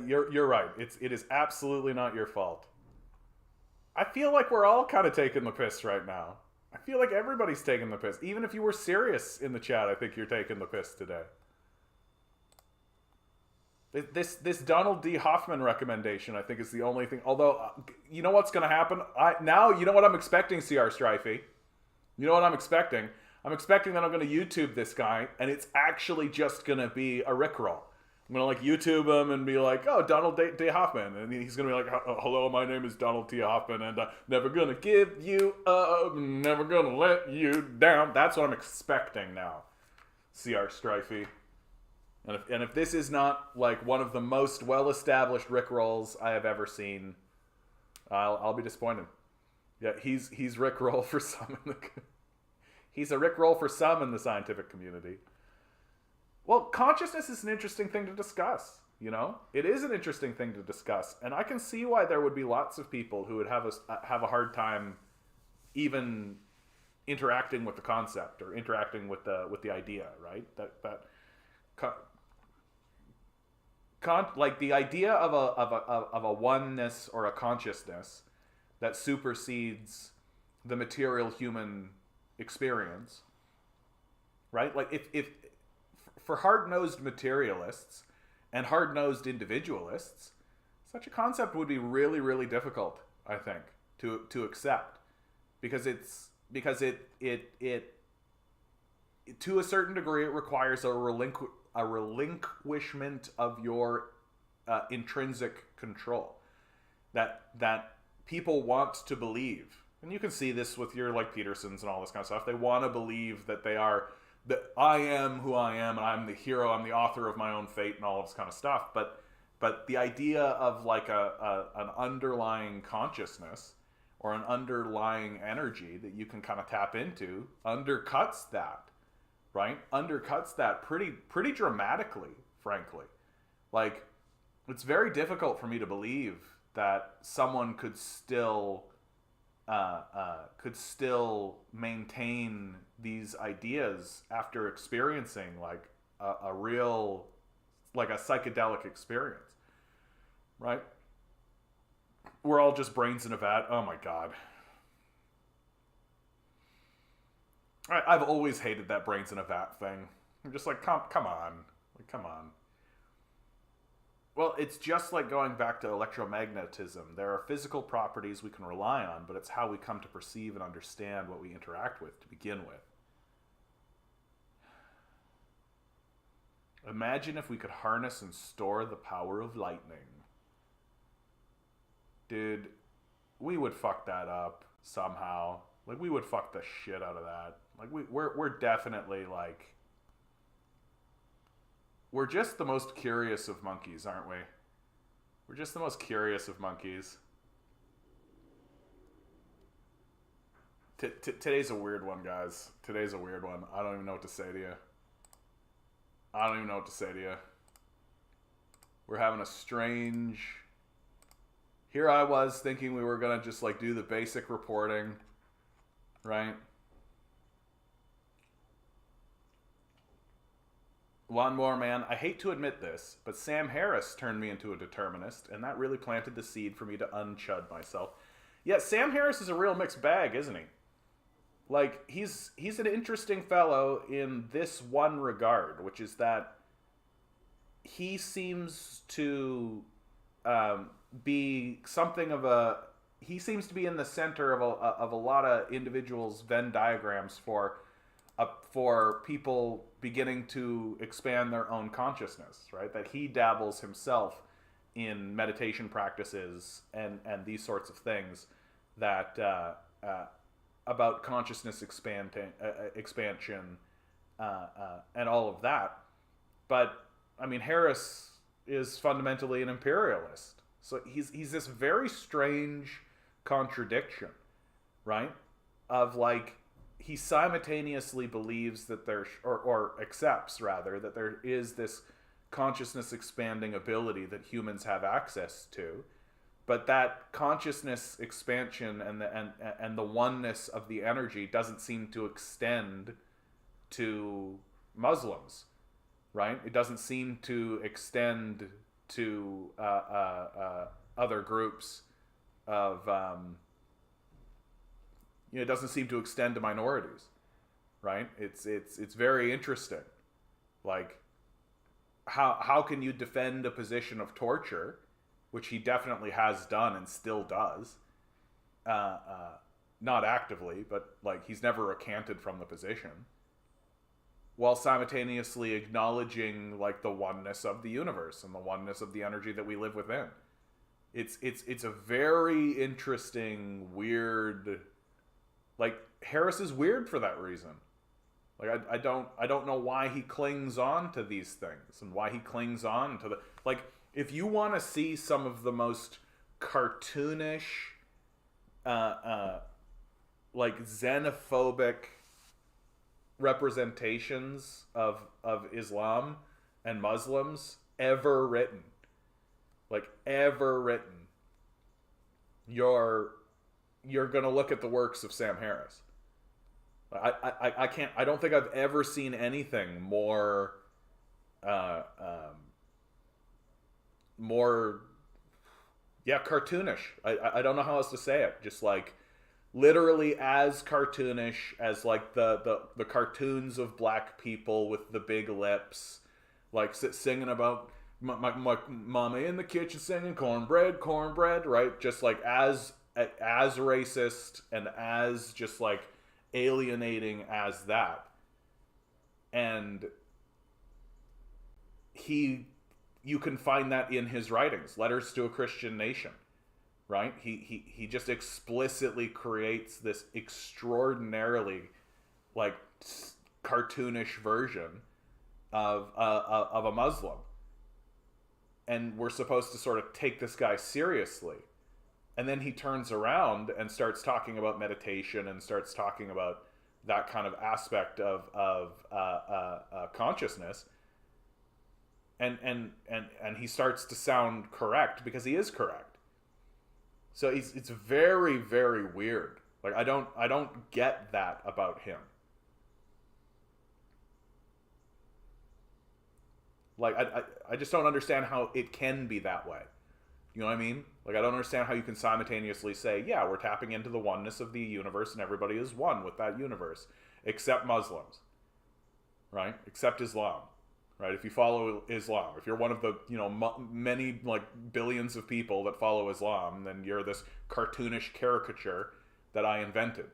You're right. It is absolutely not your fault. I feel like we're all kind of taking the piss right now. I feel like everybody's taking the piss. Even if you were serious in the chat, I think you're taking the piss today. This Donald D. Hoffman recommendation, I think, is the only thing. Although, you know what's going to happen? You know what I'm expecting, CR Strifey? You know what I'm expecting? I'm expecting that I'm going to YouTube this guy, and it's actually just going to be a Rickroll. I'm going to, YouTube him and be like, oh, Donald D. Hoffman. And he's going to be like, hello, my name is Donald T. Hoffman, and never going to give you up, never going to let you down. That's what I'm expecting now, CR Strifey. And if this is not, one of the most well-established Rickrolls I have ever seen, I'll be disappointed. Yeah, he's Rickroll for some he's a Rickroll for some in the scientific community. Well, consciousness is an interesting thing to discuss, It is an interesting thing to discuss, and I can see why there would be lots of people who would have a hard time even interacting with the concept or interacting with the idea, right? The idea of a oneness or a consciousness that supersedes the material human experience, right? If for hard-nosed materialists and hard-nosed individualists, such a concept would be really, really difficult, I think, to accept, because it to a certain degree it requires a relinquishment of your intrinsic control that people want to believe. And you can see this with your Petersons and all this kind of stuff. They want to believe that that I am who I am, and I'm the hero, I'm the author of my own fate, and all this kind of stuff. But the idea of an underlying consciousness or an underlying energy that you can kind of tap into undercuts that. Right? Undercuts that pretty dramatically, frankly. It's very difficult for me to believe that someone could still maintain these ideas after experiencing a real a psychedelic experience. Right? We're all just brains in a vat. Oh my God. I've always hated that brains in a vat thing. I'm just come on. Come on. Well, it's just like going back to electromagnetism. There are physical properties we can rely on, but it's how we come to perceive and understand what we interact with to begin with. Imagine if we could harness and store the power of lightning. Dude, we would fuck that up somehow. We would fuck the shit out of that. We're definitely we're just the most curious of monkeys, aren't we? We're just the most curious of monkeys. Today's a weird one, guys. Today's a weird one. I don't even know what to say to you. We're having a strange... Here I was thinking we were going to just do the basic reporting, right? One more, man. I hate to admit this, but Sam Harris turned me into a determinist, and that really planted the seed for me to unchud myself. Yeah, Sam Harris is a real mixed bag, isn't he? He's an interesting fellow in this one regard, which is that he seems to be something of a... He seems to be in the center of a lot of individuals' Venn diagrams for people beginning to expand their own consciousness, right? That he dabbles himself in meditation practices and these sorts of things that about consciousness expansion and all of that. But I mean, Harris is fundamentally an imperialist. So he's this very strange contradiction, right? Of like, he simultaneously believes that there, or accepts rather, that there is this consciousness expanding ability that humans have access to, but that consciousness expansion and the oneness of the energy doesn't seem to extend to Muslims, right? It doesn't seem to extend to other groups of it doesn't seem to extend to minorities, right? It's very interesting. Like, how can you defend a position of torture, which he definitely has done and still does, not actively, but like he's never recanted from the position, while simultaneously acknowledging like the oneness of the universe and the oneness of the energy that we live within. It's a very interesting, weird. Like, Harris is weird for that reason. Like, I don't know why he clings on to these things and why he clings on to the, like, if you want to see some of the most cartoonish, like xenophobic representations of Islam and Muslims ever written, you're gonna look at the works of Sam Harris. I don't think I've ever seen anything more cartoonish. I don't know how else to say it. Just like literally as cartoonish as like the cartoons of black people with the big lips, like singing about my mommy in the kitchen singing cornbread, right? Just like as racist and as just like alienating as that. And you can find that in his writings, Letters to a Christian Nation, right? He just explicitly creates this extraordinarily like cartoonish version of a Muslim, and we're supposed to sort of take this guy seriously. And then he turns around and starts talking about meditation and starts talking about that kind of aspect of consciousness. And he starts to sound correct because he is correct. So it's very, very weird. Like, I don't get that about him. Like, I just don't understand how it can be that way. You know what I mean? Like, I don't understand how you can simultaneously say, yeah, we're tapping into the oneness of the universe and everybody is one with that universe, except Muslims, right? Except Islam, right? If you follow Islam, if you're one of the, many, like, billions of people that follow Islam, then you're this cartoonish caricature that I invented.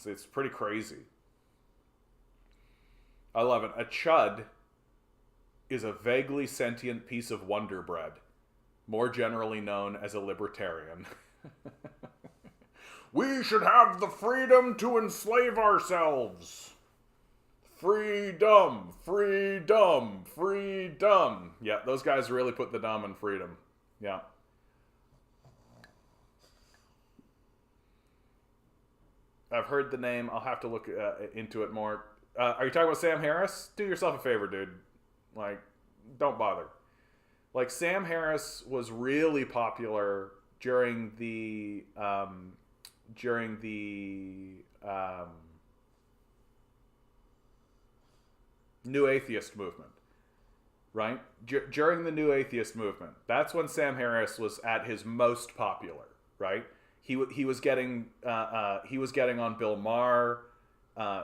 It's pretty crazy. I love it. A chud is a vaguely sentient piece of Wonder Bread, more generally known as a libertarian. We should have the freedom to enslave ourselves. Freedom, freedom, freedom. Yeah, those guys really put the dumb in freedom. Yeah. I've heard the name. I'll have to look into it more. Are you talking about Sam Harris? Do yourself a favor, dude. Like, don't bother. Like, Sam Harris was really popular during the New Atheist movement, right? During the New Atheist movement, that's when Sam Harris was at his most popular, right? He was getting on Bill Maher.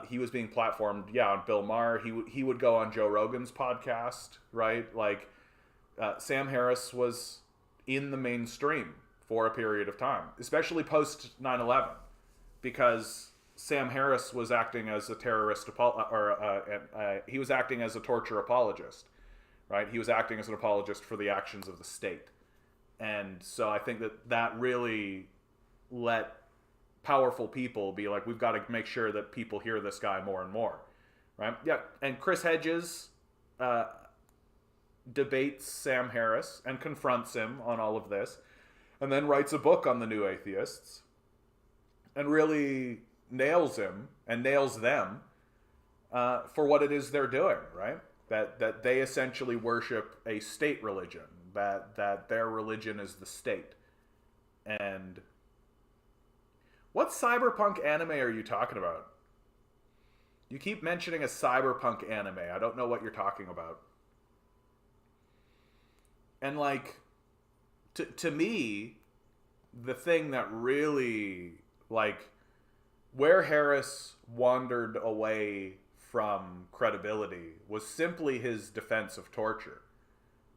He was being platformed, on Bill Maher. He would go on Joe Rogan's podcast, right? Like, Sam Harris was in the mainstream for a period of time, especially post 9/11, because Sam Harris was acting as a terrorist, he was acting as a torture apologist, right? He was acting as an apologist for the actions of the state. And so I think that really let powerful people be like, we've got to make sure that people hear this guy more and more, right? Yeah, and Chris Hedges, debates Sam Harris and confronts him on all of this, and then writes a book on the new atheists, and really nails him and nails them for what it is they're doing, right? That they essentially worship a state religion, that their religion is the state. And what cyberpunk anime are you talking about? You keep mentioning a cyberpunk anime. I don't know what you're talking about. And like, to me, the thing that really, like, where Harris wandered away from credibility was simply his defense of torture,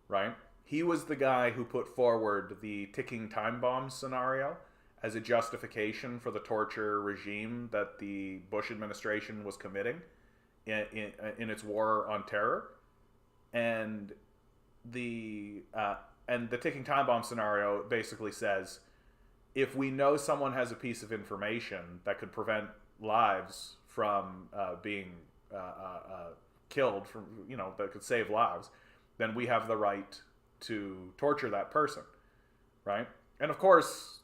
right? He was the guy who put forward the ticking time bomb scenario as a justification for the torture regime that the Bush administration was committing in its war on terror. And the ticking time bomb scenario basically says, if we know someone has a piece of information that could prevent lives from being killed, from, you know, that could save lives, then we have the right to torture that person, right? And of course,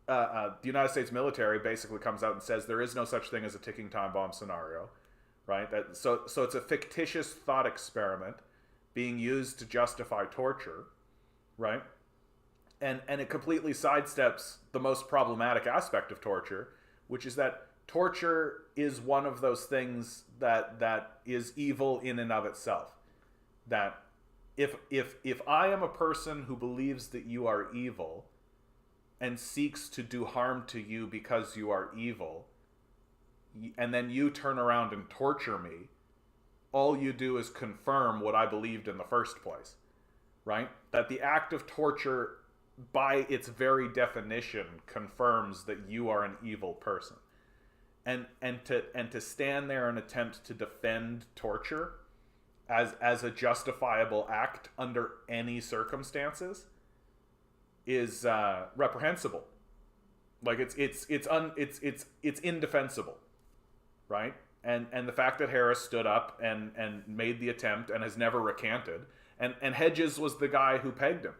the United States military basically comes out and says there is no such thing as a ticking time bomb scenario, right? So it's a fictitious thought experiment being used to justify torture, right? And it completely sidesteps the most problematic aspect of torture, which is that torture is one of those things that is evil in and of itself. That if I am a person who believes that you are evil and seeks to do harm to you because you are evil, and then you turn around and torture me, all you do is confirm what I believed in the first place, right? That the act of torture, by its very definition, confirms that you are an evil person. And to stand there and attempt to defend torture as a justifiable act under any circumstances is reprehensible. Like it's indefensible, right? And the fact that Harris stood up and made the attempt and has never recanted, and Hedges was the guy who pegged him.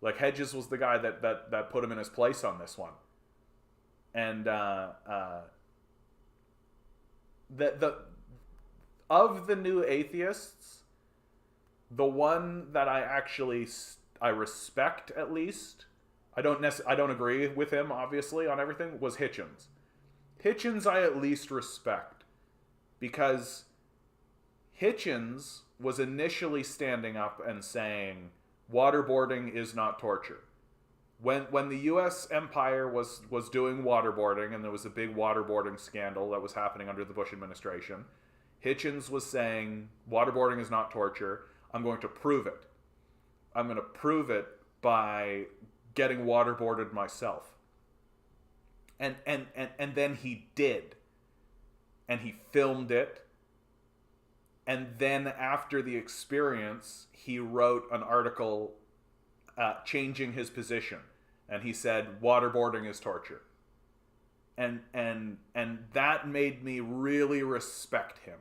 Like, Hedges was the guy that put him in his place on this one. And of the new atheists, the one that I respect, at least, I don't agree with him obviously on everything, was Hitchens. Hitchens I at least respect, because Hitchens was initially standing up and saying waterboarding is not torture. When the U.S. empire was doing waterboarding, and there was a big waterboarding scandal that was happening under the Bush administration, Hitchens was saying waterboarding is not torture. I'm going to prove it. I'm going to prove it by getting waterboarded myself. And then he did. And he filmed it. And then after the experience, he wrote an article changing his position. And he said, waterboarding is torture. And that made me really respect him.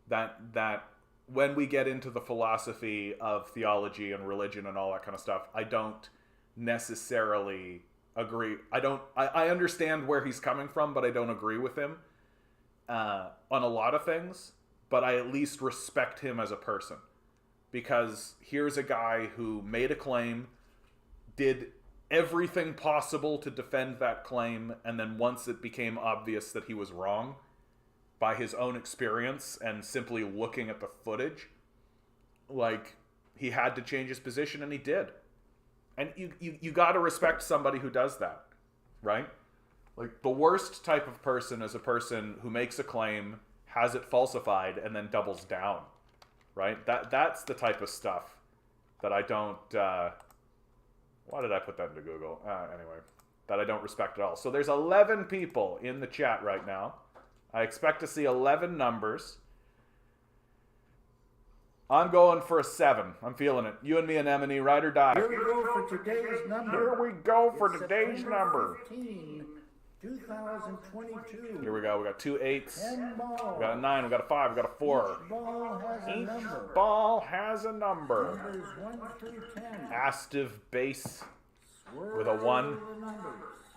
That when we get into the philosophy of theology and religion and all that kind of stuff, I don't necessarily agree. I understand where he's coming from, but I don't agree with him on a lot of things. But I at least respect him as a person. Because here's a guy who made a claim, did everything possible to defend that claim, and then once it became obvious that he was wrong, by his own experience and simply looking at the footage, like, he had to change his position, and he did. And you gotta respect somebody who does that, right? Like, the worst type of person is a person who makes a claim, has it falsified, and then doubles down, right? That's the type of stuff that I don't, why did I put that into Google? Anyway, that I don't respect at all. So there's 11 people in the chat right now. I expect to see 11 numbers. I'm going for a 7. I'm feeling it. You and me, Anemone, ride or die. Here we go for today's number. Here we go for today's number. 15, 2022. Here we go. We got 2 8s. 10 balls. We got a 9. We got a 5. We got a 4. Each ball has a Each number. ball has a number. Numbers 1 through 10. Astive base Swirl with a 1. the numbers.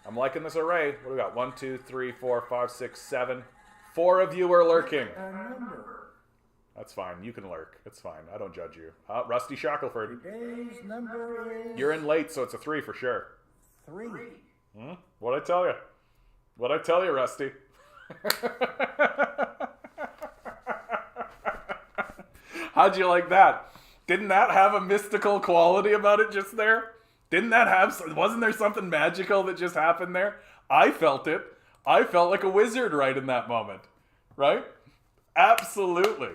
I'm liking this array. What do we got? 1, 2, 3, 4, 5, 6, 7. 4 of you are lurking. A number. That's fine. You can lurk. It's fine. I don't judge you. Rusty Shackelford. Today's number is... You're in late, so it's a 3 for sure. 3. What'd I tell you? What'd I tell you, Rusty? How'd you like that? Didn't that have a mystical quality about it just there? Didn't that have... Wasn't there something magical that just happened there? I felt it. I felt like a wizard right in that moment. Right? Absolutely.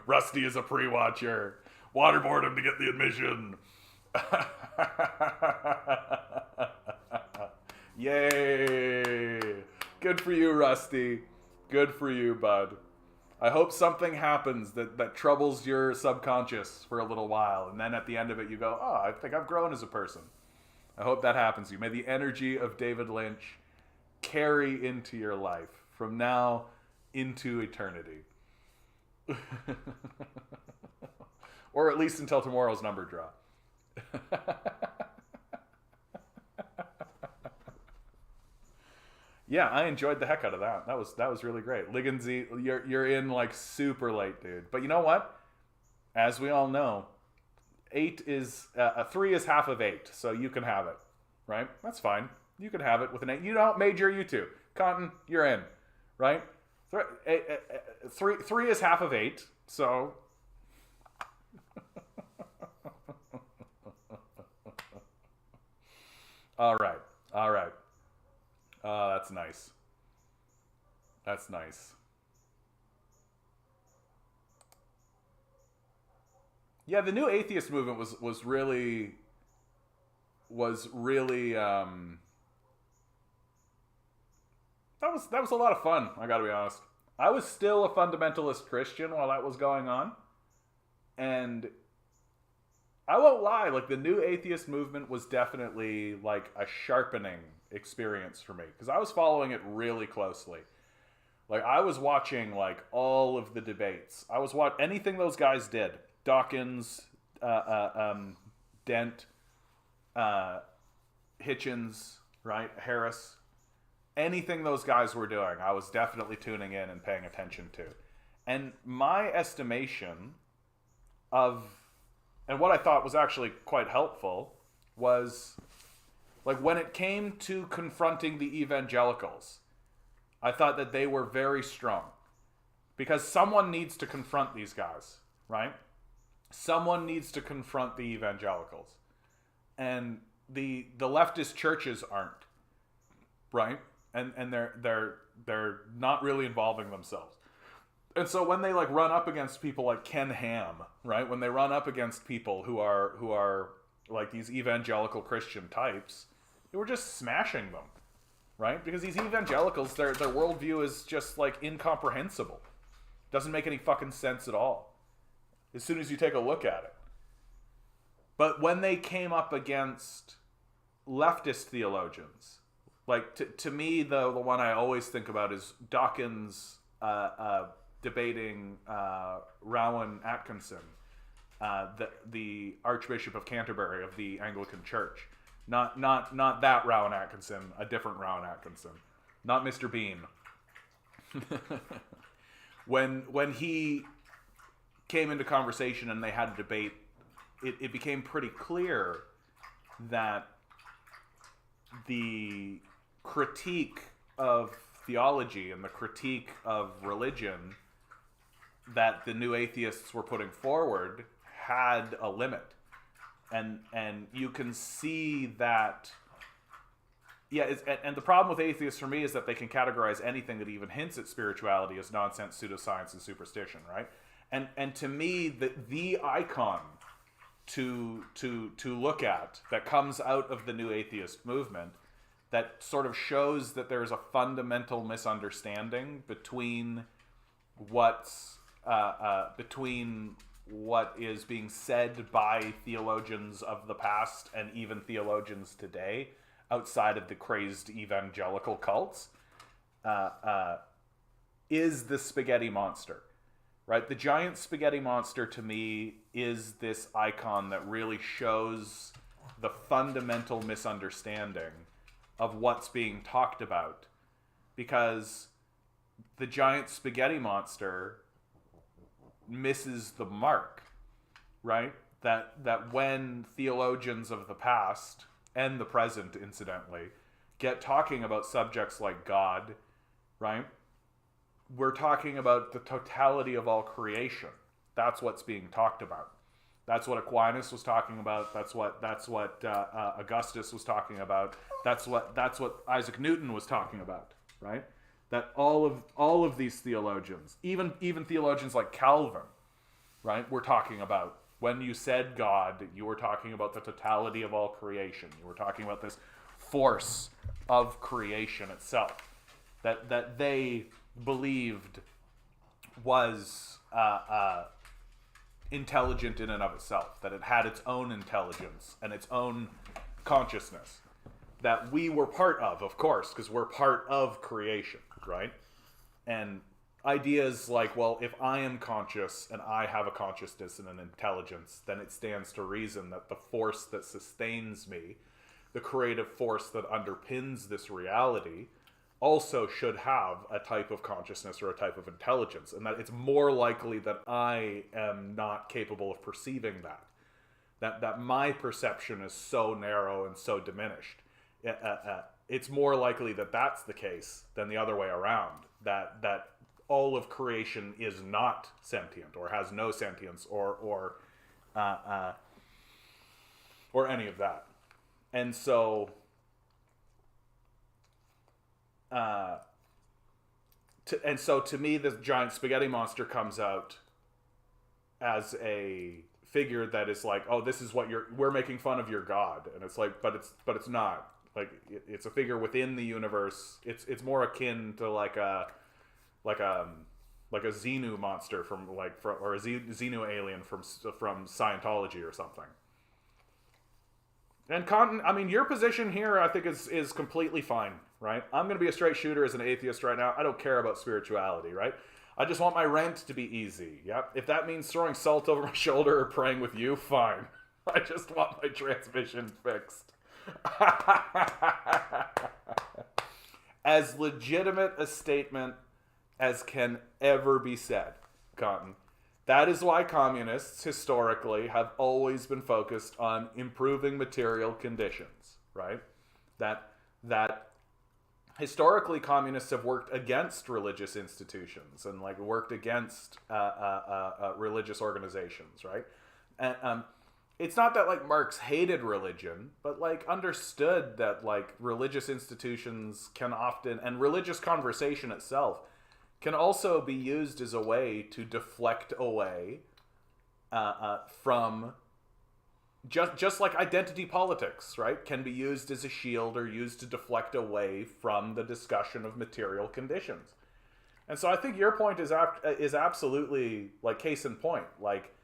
Rusty is a pre-watcher. Waterboard him to get the admission. Yay. Good for you, Rusty. Good for you, bud. I hope something happens that troubles your subconscious for a little while, and then at the end of it you go, oh, I think I've grown as a person. I hope that happens to you. May the energy of David Lynch carry into your life from now into eternity. Or at least until tomorrow's number draw. Yeah, I enjoyed the heck out of that. That was really great. Ligensy, you're in like super late, dude. But you know what? As we all know, 8 is 3 is half of 8, so you can have it, right? That's fine. You can have it with an 8. You don't major, you two. Cotton, you're in, right? 3 is half of 8, so. All right. That's nice. That's nice. Yeah, the new atheist movement was really that was a lot of fun, I gotta be honest. I was still a fundamentalist Christian while that was going on. And I won't lie, like the new atheist movement was definitely like a sharpening experience for me because I was following it really closely. Like I was watching like all of the debates. I was watching anything those guys did. Dawkins, Dent, Hitchens, right? Harris. Anything those guys were doing, I was definitely tuning in and paying attention to. And my estimation of, and what I thought was actually quite helpful, was like when it came to confronting the evangelicals, I thought that they were very strong. Because someone needs to confront these guys, right? Someone needs to confront the evangelicals. And the leftist churches aren't, right? And they're not really involving themselves. And so when they like run up against people like Ken Ham, right? When they run up against people who are like these evangelical Christian types, they were just smashing them, right? Because these evangelicals, their worldview is just like incomprehensible. Doesn't make any fucking sense at all. As soon as you take a look at it. But when they came up against leftist theologians, like to me, the one I always think about is Dawkins debating Rowan Atkinson, the Archbishop of Canterbury of the Anglican Church. Not that Rowan Atkinson, a different Rowan Atkinson. Not Mr. Bean. When he came into conversation and they had a debate, it became pretty clear that the critique of theology and the critique of religion that the new atheists were putting forward had a limit. And you can see that, and the problem with atheists for me is that they can categorize anything that even hints at spirituality as nonsense, pseudoscience, and superstition, right? And to me, the icon to look at that comes out of the new atheist movement that sort of shows that there's a fundamental misunderstanding between what is being said by theologians of the past and even theologians today outside of the crazed evangelical cults is the spaghetti monster, right? The giant spaghetti monster to me is this icon that really shows the fundamental misunderstanding of what's being talked about, because the giant spaghetti monster misses the mark, right? That when theologians of the past and the present, incidentally, get talking about subjects like God, right? We're talking about the totality of all creation. That's what's being talked about. That's what Aquinas was talking about. That's what Augustus was talking about. That's what Isaac Newton was talking about, right? That all of these theologians, even theologians like Calvin, right, were talking about. When you said God, you were talking about the totality of all creation. You were talking about this force of creation itself that they believed was intelligent in and of itself, that it had its own intelligence and its own consciousness, that we were part of course, because we're part of creation, right? And ideas like, well, if I am conscious and I have a consciousness and an intelligence, then it stands to reason that the force that sustains me, the creative force that underpins this reality, also should have a type of consciousness or a type of intelligence, and that it's more likely that I am not capable of perceiving that my perception is so narrow and so diminished. It's more likely that that's the case than the other way around, that all of creation is not sentient or has no sentience or any of that. And so to me, this giant spaghetti monster comes out as a figure that is like, oh, this is what we're making fun of your God, and it's like, but it's not. Like, it's a figure within the universe. It's more akin to like a Xenu monster or a Xenu alien from Scientology or something. And Cotton, I mean, your position here, I think, is completely fine, right? I'm going to be a straight shooter as an atheist right now. I don't care about spirituality, right? I just want my rent to be easy, yep. If that means throwing salt over my shoulder or praying with you, fine. I just want my transmission fixed. As legitimate a statement as can ever be said, Cotton. That is why communists historically have always been focused on improving material conditions, right? That historically communists have worked against religious institutions and like worked against religious organizations, right? And it's not that like Marx hated religion, but like understood that like religious institutions can often, and religious conversation itself, can also be used as a way to deflect away from just like identity politics, right? Can be used as a shield or used to deflect away from the discussion of material conditions. And so I think your point is absolutely like case in point. Like,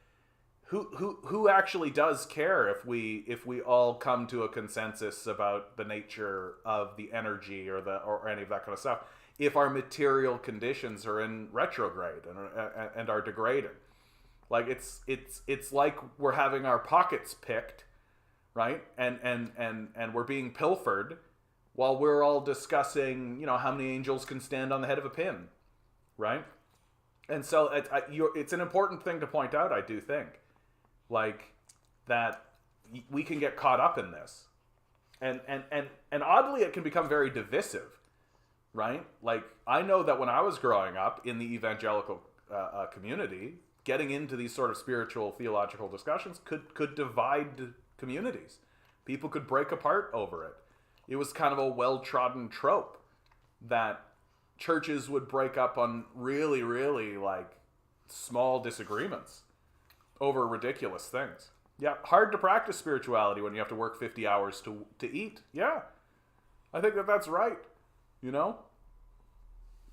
who actually does care if we all come to a consensus about the nature of the energy or any of that kind of stuff, if our material conditions are in retrograde and are degrading? Like, it's like we're having our pockets picked, right? And we're being pilfered while we're all discussing, how many angels can stand on the head of a pin, right? And so it's an important thing to point out, I do think, like, that we can get caught up in this, and oddly it can become very divisive. Right? Like, I know that when I was growing up in the evangelical community, getting into these sort of spiritual, theological discussions could divide communities. People could break apart over it. It was kind of a well-trodden trope that churches would break up on really, really, like, small disagreements over ridiculous things. Yeah, hard to practice spirituality when you have to work 50 hours to eat. Yeah, I think that's right.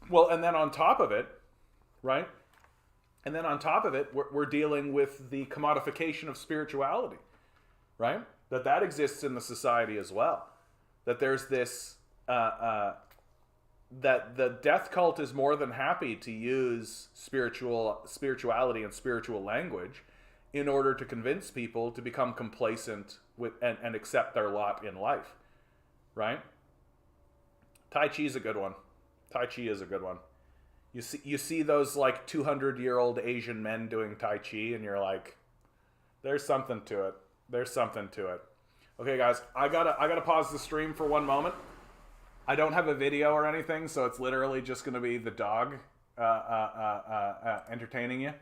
Well, and then on top of it, right, And then on top of it, we're dealing with the commodification of spirituality, right? That exists in the society as well. That there's this, that the death cult is more than happy to use spirituality and spiritual language in order to convince people to become complacent with and accept their lot in life, right? Tai Chi is a good one. Tai Chi is a good one. You see those like 200-year-old Asian men doing Tai Chi, and you're like, there's something to it. There's something to it. Okay, guys, I gotta pause the stream for one moment. I don't have a video or anything, so it's literally just gonna be the dog entertaining you.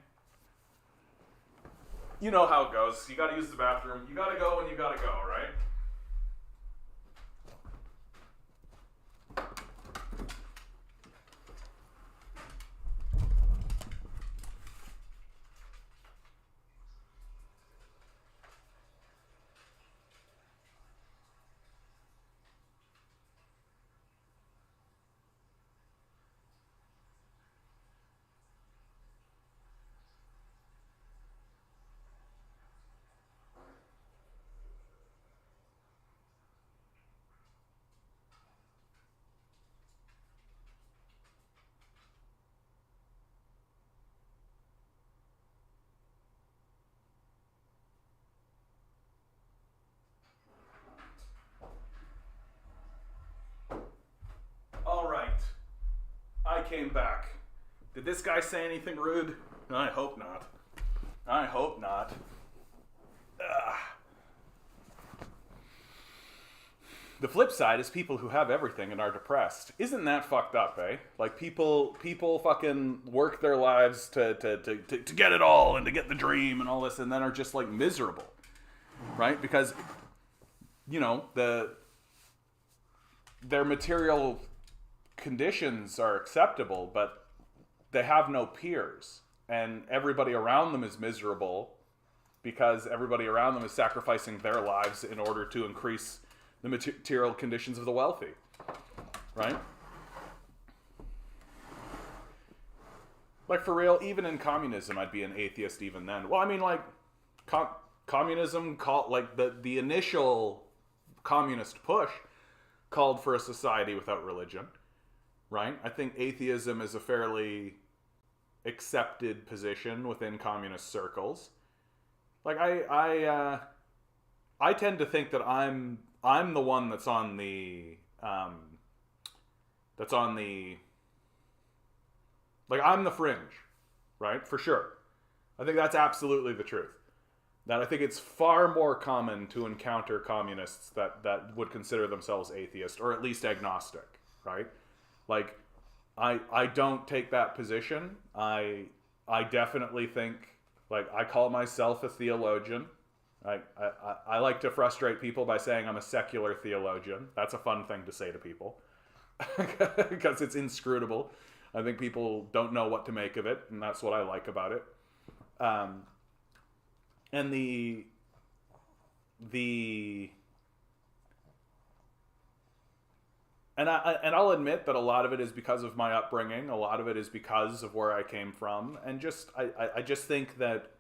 You know how it goes. You gotta use the bathroom. You gotta go when you gotta go, right? I came back. Did this guy say anything rude? I hope not. I hope not. Ugh. The flip side is people who have everything and are depressed. Isn't that fucked up, eh? Like people fucking work their lives to get it all and to get the dream and all this, and then are just like miserable, right? Because, you know, their material conditions are acceptable, but they have no peers, and everybody around them is miserable because everybody around them is sacrificing their lives in order to increase the material conditions of the wealthy, right? Like, for real, even in communism, I'd be an atheist even then. Well, I mean, like, communism like the initial communist push called for a society without religion. Right? I think atheism is a fairly accepted position within communist circles. Like I tend to think that I'm the one that's on the like, I'm the fringe, right? For sure. I think that's absolutely the truth. That I think it's far more common to encounter communists that would consider themselves atheist, or at least agnostic, right? Like, I don't take that position. I definitely think, like, I call myself a theologian. I like to frustrate people by saying I'm a secular theologian. That's a fun thing to say to people because it's inscrutable. I think people don't know what to make of it, and that's what I like about it. And And I'll admit that a lot of it is because of my upbringing. A lot of it is because of where I came from. And I just think that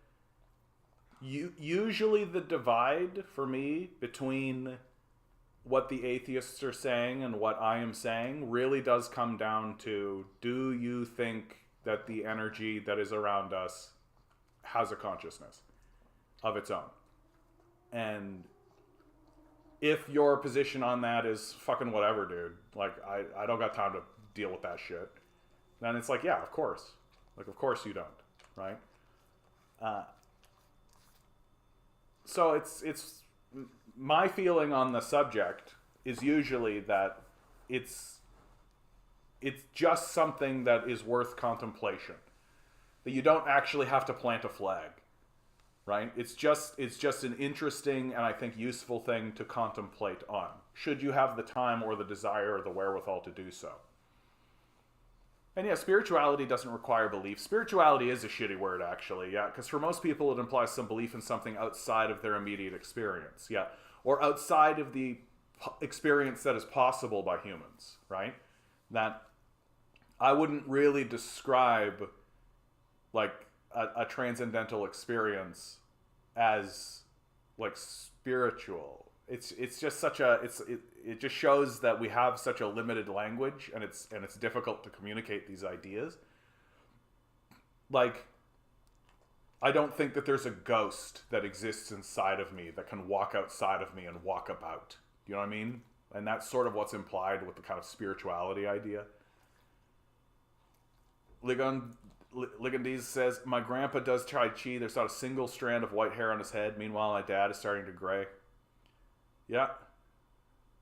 usually the divide for me between what the atheists are saying and what I am saying really does come down to, do you think that the energy that is around us has a consciousness of its own? And if your position on that is fucking whatever, dude, like, I don't got time to deal with that shit, then it's like, yeah, of course. Like, of course you don't, right? So it's my feeling on the subject is usually that it's just something that is worth contemplation. That you don't actually have to plant a flag. Right? It's just an interesting and I think useful thing to contemplate on, should you have the time or the desire or the wherewithal to do so. And yeah, spirituality doesn't require belief. Spirituality is a shitty word, actually, yeah, because for most people it implies some belief in something outside of their immediate experience, yeah, or outside of the experience that is possible by humans, right? That I wouldn't really describe, like, a transcendental experience as like spiritual. It's just such it just shows that we have such a limited language, and it's difficult to communicate these ideas. Like, I don't think that there's a ghost that exists inside of me that can walk outside of me and walk about. You know what I mean? And that's sort of what's implied with the kind of spirituality idea. Ligandese says, my grandpa does Tai Chi. There's not a single strand of white hair on his head. Meanwhile, my dad is starting to gray. Yeah.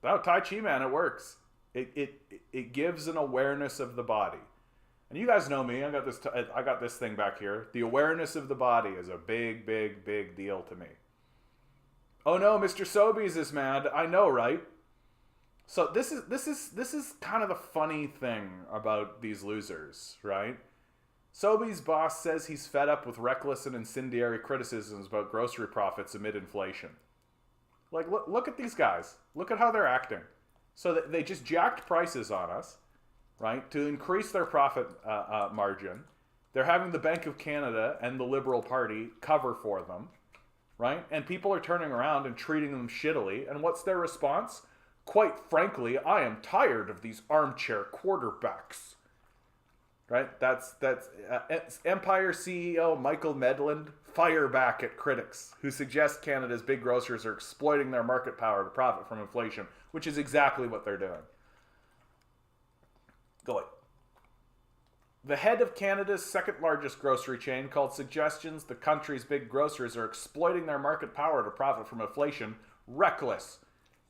No, Tai Chi, man, it works. It gives an awareness of the body. And you guys know me. I got this thing back here. The awareness of the body is a big, big, big deal to me. Oh no, Mr. Sobeys is mad. I know, right? So this is kind of the funny thing about these losers, right? Sobeys' boss says he's fed up with reckless and incendiary criticisms about grocery profits amid inflation. Like, look at these guys. Look at how they're acting. So they just jacked prices on us, right, to increase their profit margin. They're having the Bank of Canada and the Liberal Party cover for them, right? And people are turning around and treating them shittily. And what's their response? Quite frankly, I am tired of these armchair quarterbacks. Right? That's Empire CEO Michael Medland fire back at critics who suggest Canada's big grocers are exploiting their market power to profit from inflation, which is exactly what they're doing. Go away. The head of Canada's second largest grocery chain called suggestions the country's big grocers are exploiting their market power to profit from inflation reckless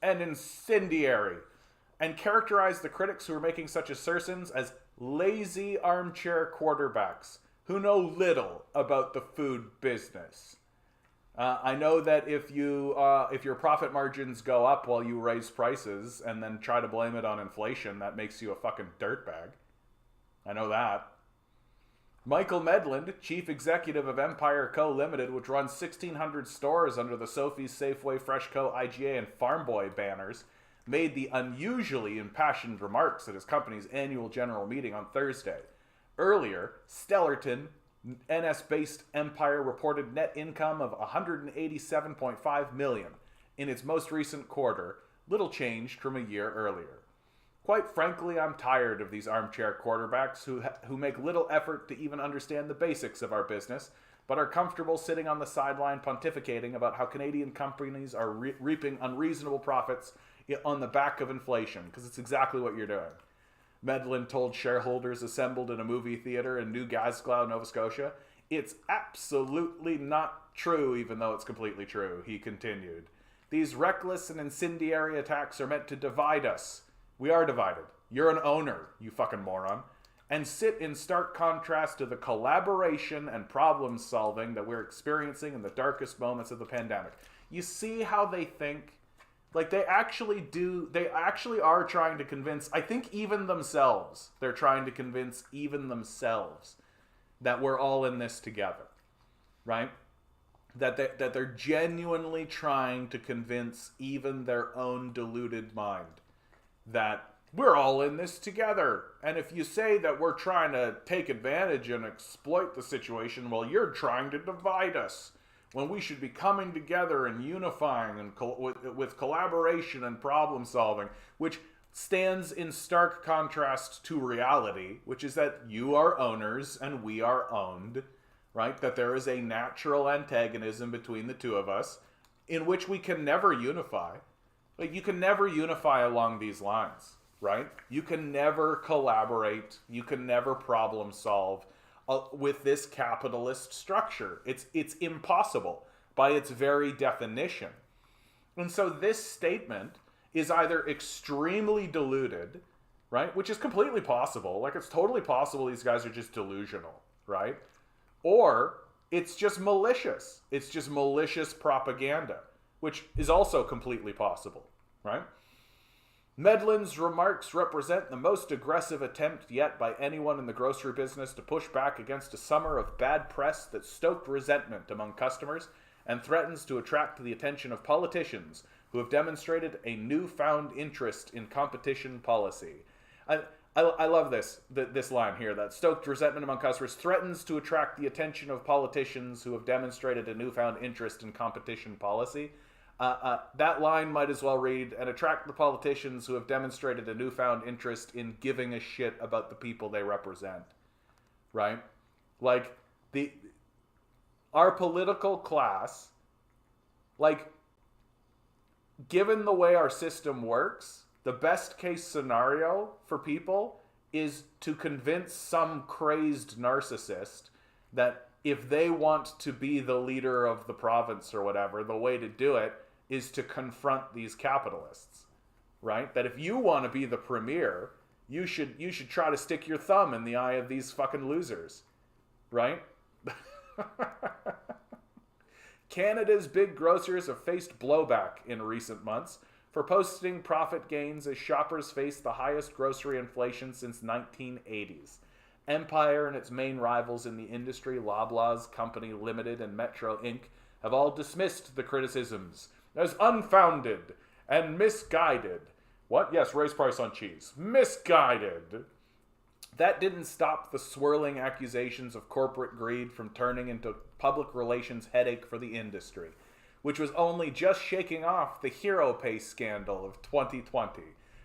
and incendiary, and characterized the critics who are making such assertions as lazy armchair quarterbacks who know little about the food business. I know that if your profit margins go up while you raise prices and then try to blame it on inflation, that makes you a fucking dirtbag. I know that. Michael Medland, chief executive of Empire Co. Limited, which runs 1,600 stores under the Sophie's, Safeway, Freshco, IGA, and Farm Boy banners, made the unusually impassioned remarks at his company's annual general meeting on Thursday. Earlier, Stellarton, NS-based Empire, reported net income of $187.5 million in its most recent quarter, little changed from a year earlier. Quite frankly, I'm tired of these armchair quarterbacks who make little effort to even understand the basics of our business, but are comfortable sitting on the sideline pontificating about how Canadian companies are reaping unreasonable profits on the back of inflation, because it's exactly what you're doing. Medland told shareholders assembled in a movie theater in New Glasgow, Nova Scotia, "It's absolutely not true, even though it's completely true," he continued. "These reckless and incendiary attacks are meant to divide us. We are divided. You're an owner, you fucking moron. And sit in stark contrast to the collaboration and problem solving that we're experiencing in the darkest moments of the pandemic." You see how they think? Like, they actually are trying to convince, I think even themselves, they're trying to convince even themselves that we're all in this together, right? That they're genuinely trying to convince even their own deluded mind that we're all in this together. And if you say that we're trying to take advantage and exploit the situation, well, you're trying to divide us, when we should be coming together and unifying and with collaboration and problem solving, which stands in stark contrast to reality, which is that you are owners and we are owned, right? That there is a natural antagonism between the two of us in which we can never unify. Like, you can never unify along these lines, right? You can never collaborate. You can never problem solve with this capitalist structure. It's impossible by its very definition. And so this statement is either extremely deluded, right? Which is completely possible. Like, it's totally possible these guys are just delusional, right? Or it's just malicious. It's just malicious propaganda, which is also completely possible, right? Medland's remarks represent the most aggressive attempt yet by anyone in the grocery business to push back against a summer of bad press that stoked resentment among customers and threatens to attract the attention of politicians who have demonstrated a newfound interest in competition policy. I love this line here, that stoked resentment among customers threatens to attract the attention of politicians who have demonstrated a newfound interest in competition policy. That line might as well read, and attract the politicians who have demonstrated a newfound interest in giving a shit about the people they represent. Right? Like, our political class, like, given the way our system works, the best case scenario for people is to convince some crazed narcissist that if they want to be the leader of the province or whatever, the way to do it is to confront these capitalists, right? That if you want to be the premier, you should try to stick your thumb in the eye of these fucking losers, right? Canada's big grocers have faced blowback in recent months for posting profit gains as shoppers face the highest grocery inflation since 1980s. Empire and its main rivals in the industry, Loblaws Company Limited and Metro Inc., have all dismissed the criticisms as unfounded and misguided. What? Yes, raise price on cheese. Misguided. That didn't stop the swirling accusations of corporate greed from turning into public relations headache for the industry, which was only just shaking off the hero pay scandal of 2020,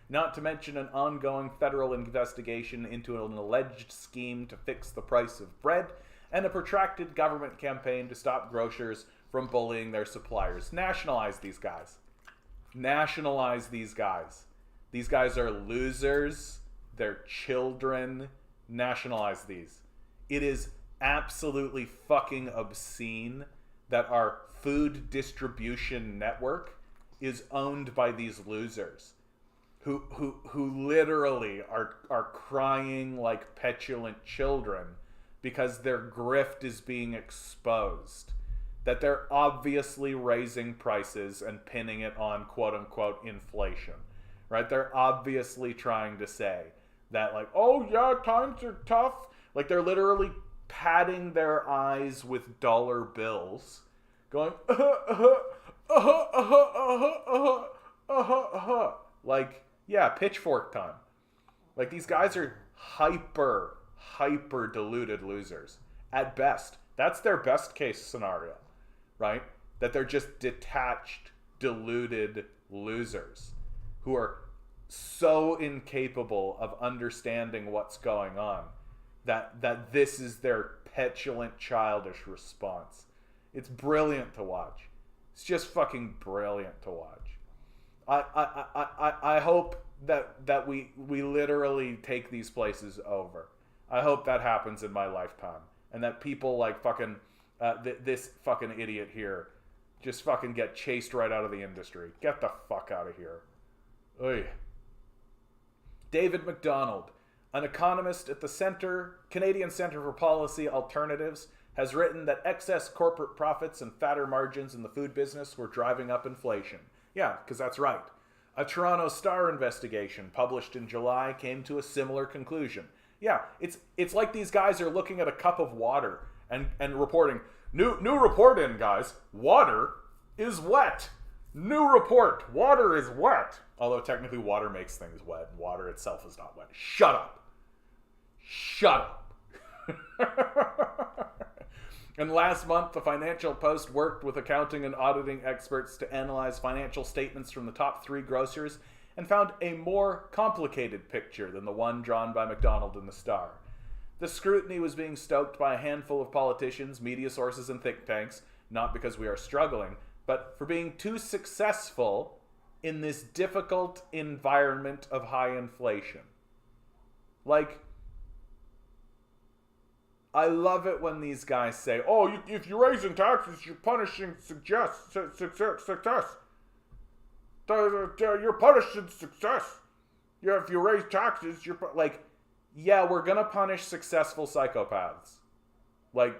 not to mention an ongoing federal investigation into an alleged scheme to fix the price of bread and a protracted government campaign to stop grocers from bullying their suppliers. Nationalize these guys. Nationalize these guys. These guys are losers. They're children. Nationalize these. It is absolutely fucking obscene that our food distribution network is owned by these losers who literally are crying like petulant children because their grift is being exposed. That they're obviously raising prices and pinning it on quote-unquote inflation, right? They're obviously trying to say that, like, oh yeah, times are tough. Like, they're literally patting their eyes with dollar bills, going, like, yeah, pitchfork time. Like, these guys are hyper diluted losers at best. That's their best case scenario, right? That they're just detached, deluded losers who are so incapable of understanding what's going on that this is their petulant, childish response. It's brilliant to watch. It's just fucking brilliant to watch. I hope that we literally take these places over. I hope that happens in my lifetime, and that people like fucking this fucking idiot here just fucking get chased right out of the industry. Get the fuck out of here. Oy. David McDonald, an economist at the Canadian Centre for Policy Alternatives, has written that excess corporate profits and fatter margins in the food business were driving up inflation. Yeah, because that's right. A Toronto Star investigation published in July came to a similar conclusion. Yeah, it's like these guys are looking at a cup of water and reporting, new report in, guys, water is wet. New report, water is wet. Although technically water makes things wet. Water itself is not wet. Shut up. Shut up. And last month, the Financial Post worked with accounting and auditing experts to analyze financial statements from the top 3 grocers and found a more complicated picture than the one drawn by McDonald in the Star. The scrutiny was being stoked by a handful of politicians, media sources, and think tanks, not because we are struggling, but for being too successful in this difficult environment of high inflation. Like, I love it when these guys say, oh, if you're raising taxes, you're punishing success. You're punishing success. Yeah, if you raise taxes, you're like, yeah, we're going to punish successful psychopaths. Like,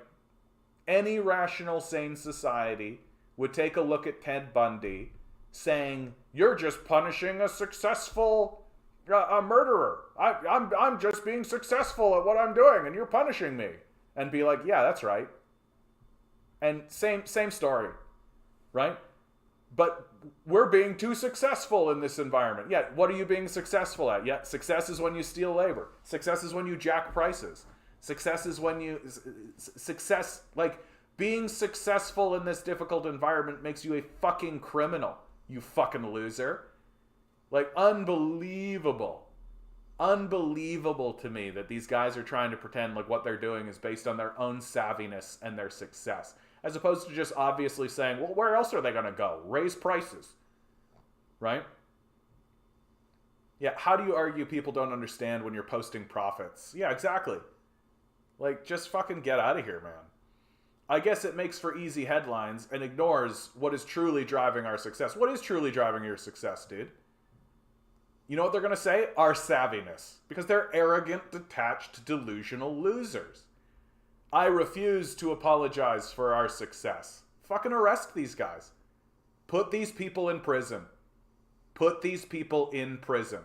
any rational, sane society would take a look at Ted Bundy saying, you're just punishing a successful a murderer. I'm just being successful at what I'm doing, and you're punishing me. And be like, yeah, that's right. And same story, right? but we're being too successful in this environment. Yeah, what are you being successful at? Yeah, success is when you steal labor. Success is when you jack prices. Success is when you... Success, like, being successful in this difficult environment makes you a fucking criminal, you fucking loser. Like, unbelievable. Unbelievable to me that these guys are trying to pretend like what they're doing is based on their own savviness and their success. As opposed to just obviously saying, well, where else are they going to go? Raise prices. Right? Yeah, how do you argue people don't understand when you're posting profits? Yeah, exactly. Like, just fucking get out of here, man. I guess it makes for easy headlines and ignores what is truly driving our success. What is truly driving your success, dude? You know what they're going to say? Our savviness. Because they're arrogant, detached, delusional losers. I refuse to apologize for our success. Fucking arrest these guys. Put these people in prison. Put these people in prison.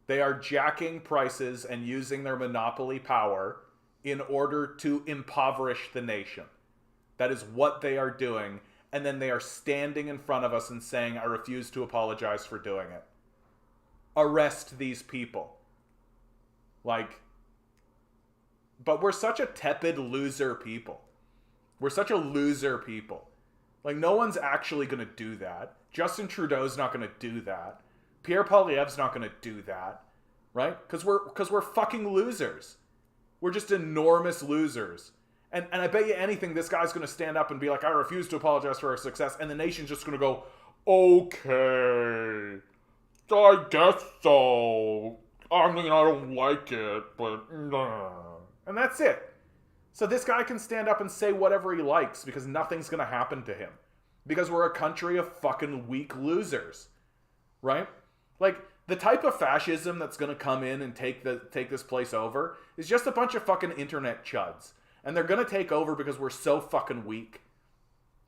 They are jacking prices and using their monopoly power in order to impoverish the nation. That is what they are doing. And then they are standing in front of us and saying, I refuse to apologize for doing it. Arrest these people. Like, but we're such a tepid loser people. We're such a loser people. Like, no one's actually going to do that. Justin Trudeau's not going to do that. Pierre Poilievre's not going to do that. Right? Because we're fucking losers. We're just enormous losers. And I bet you anything, this guy's going to stand up and be like, I refuse to apologize for our success. And the nation's just going to go, okay, I guess so. I mean, I don't like it, but nah. And that's it. So this guy can stand up and say whatever he likes because nothing's going to happen to him. Because we're a country of fucking weak losers. Right? Like, the type of fascism that's going to come in and take this place over is just a bunch of fucking internet chuds. And they're going to take over because we're so fucking weak.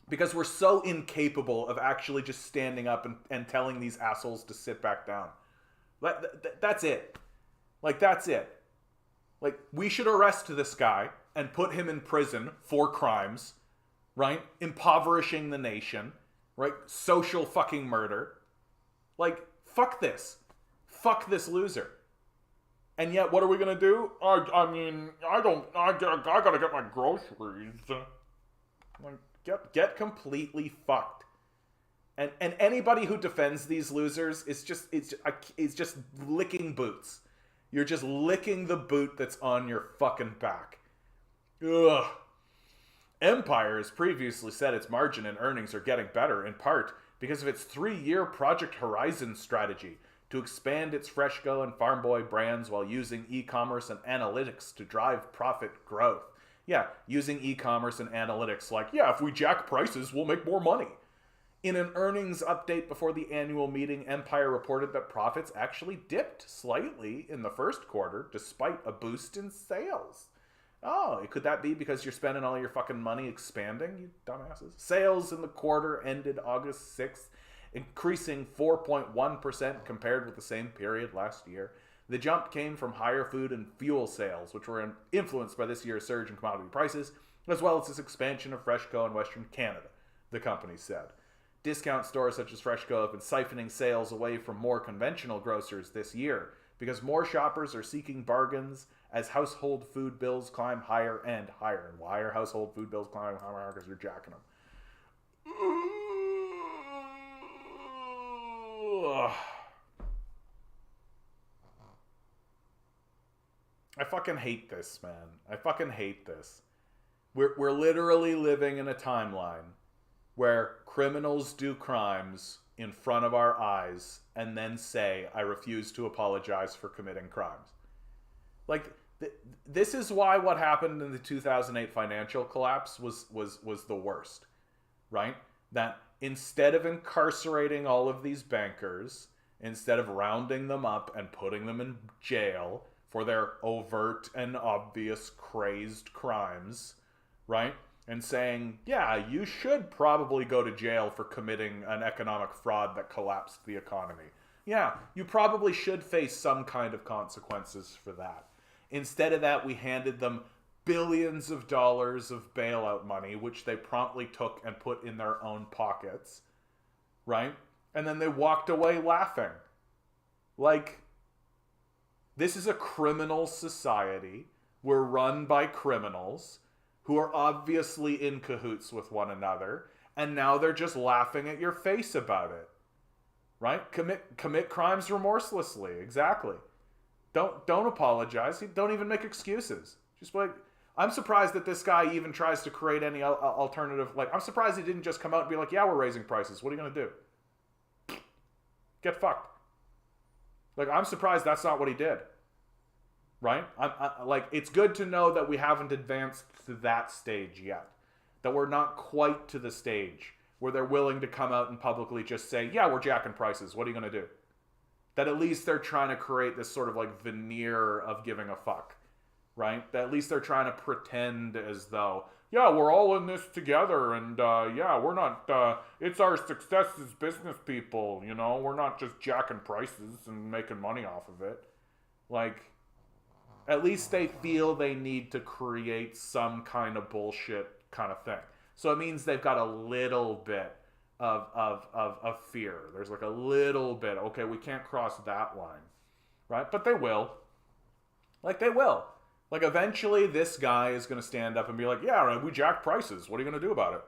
Because we're so incapable of actually just standing up and telling these assholes to sit back down. That's it. Like, that's it. Like, we should arrest this guy and put him in prison for crimes, right? Impoverishing the nation, right? Social fucking murder. Like, fuck this. Fuck this loser. And yet, what are we gonna do? I gotta get my groceries. Like, get completely fucked. And anybody who defends these losers is just licking boots. You're just licking the boot that's on your fucking back. Ugh. Empire has previously said its margin and earnings are getting better, in part because of its 3-year Project Horizon strategy to expand its Freshco and Farm Boy brands while using e-commerce and analytics to drive profit growth. Yeah, using e-commerce and analytics like, yeah, if we jack prices, we'll make more money. In an earnings update before the annual meeting, Empire reported that profits actually dipped slightly in the first quarter, despite a boost in sales. Oh, could that be because you're spending all your fucking money expanding, you dumbasses? Sales in the quarter ended August 6th, increasing 4.1% compared with the same period last year. The jump came from higher food and fuel sales, which were influenced by this year's surge in commodity prices, as well as this expansion of Freshco in Western Canada, the company said. Discount stores such as Freshco have been siphoning sales away from more conventional grocers this year because more shoppers are seeking bargains as household food bills climb higher and higher. And why are household food bills climbing higher? Because you're jacking them. I fucking hate this, man. I fucking hate this. We're literally living in a timeline where criminals do crimes in front of our eyes and then say, I refuse to apologize for committing crimes. Like, this is why what happened in the 2008 financial collapse was the worst, right? That instead of incarcerating all of these bankers, instead of rounding them up and putting them in jail for their overt and obvious crazed crimes, right? And saying, yeah, you should probably go to jail for committing an economic fraud that collapsed the economy. Yeah, you probably should face some kind of consequences for that. Instead of that, we handed them billions of dollars of bailout money, which they promptly took and put in their own pockets, right? And then they walked away laughing. Like, this is a criminal society. We're run by criminals who are obviously in cahoots with one another, and now they're just laughing at your face about it. Right? Commit crimes remorselessly. Exactly. Don't apologize. Don't even make excuses. Just like, I'm surprised that this guy even tries to create any alternative. Like, I'm surprised he didn't just come out and be like, yeah, we're raising prices. What are you going to do? Get fucked. Like, I'm surprised that's not what he did. Right? Like, it's good to know that we haven't advanced to that stage yet. That we're not quite to the stage where they're willing to come out and publicly just say, yeah, we're jacking prices. What are you going to do? That at least they're trying to create this sort of like veneer of giving a fuck. Right? That at least they're trying to pretend as though, yeah, we're all in this together, and yeah, we're not, it's our success as business people, you know? We're not just jacking prices and making money off of it. Like, at least they feel they need to create some kind of bullshit kind of thing. So it means they've got a little bit of fear. There's like a little bit, okay, we can't cross that line, right? But they will. Like, they will. Like, eventually this guy is going to stand up and be like, yeah, we jacked prices. What are you going to do about it?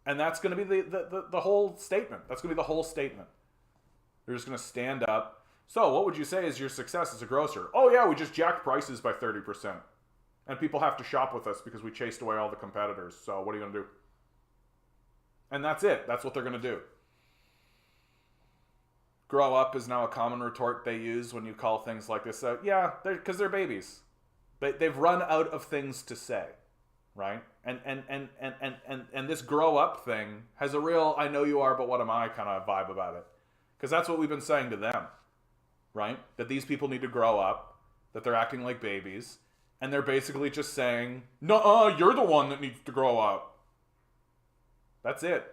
And that's going to be the whole statement. That's going to be the whole statement. They're just going to stand up. So what would you say is your success as a grocer? Oh, yeah, we just jacked prices by 30%. And people have to shop with us because we chased away all the competitors. So what are you going to do? And that's it. That's what they're going to do. Grow up is now a common retort they use when you call things like this out. Yeah, because they're babies. They've run out of things to say, right? And this grow up thing has a real I know you are, but what am I kind of vibe about it. Because that's what we've been saying to them, right? That these people need to grow up, that they're acting like babies, and they're basically just saying, "No, you're the one that needs to grow up." That's it.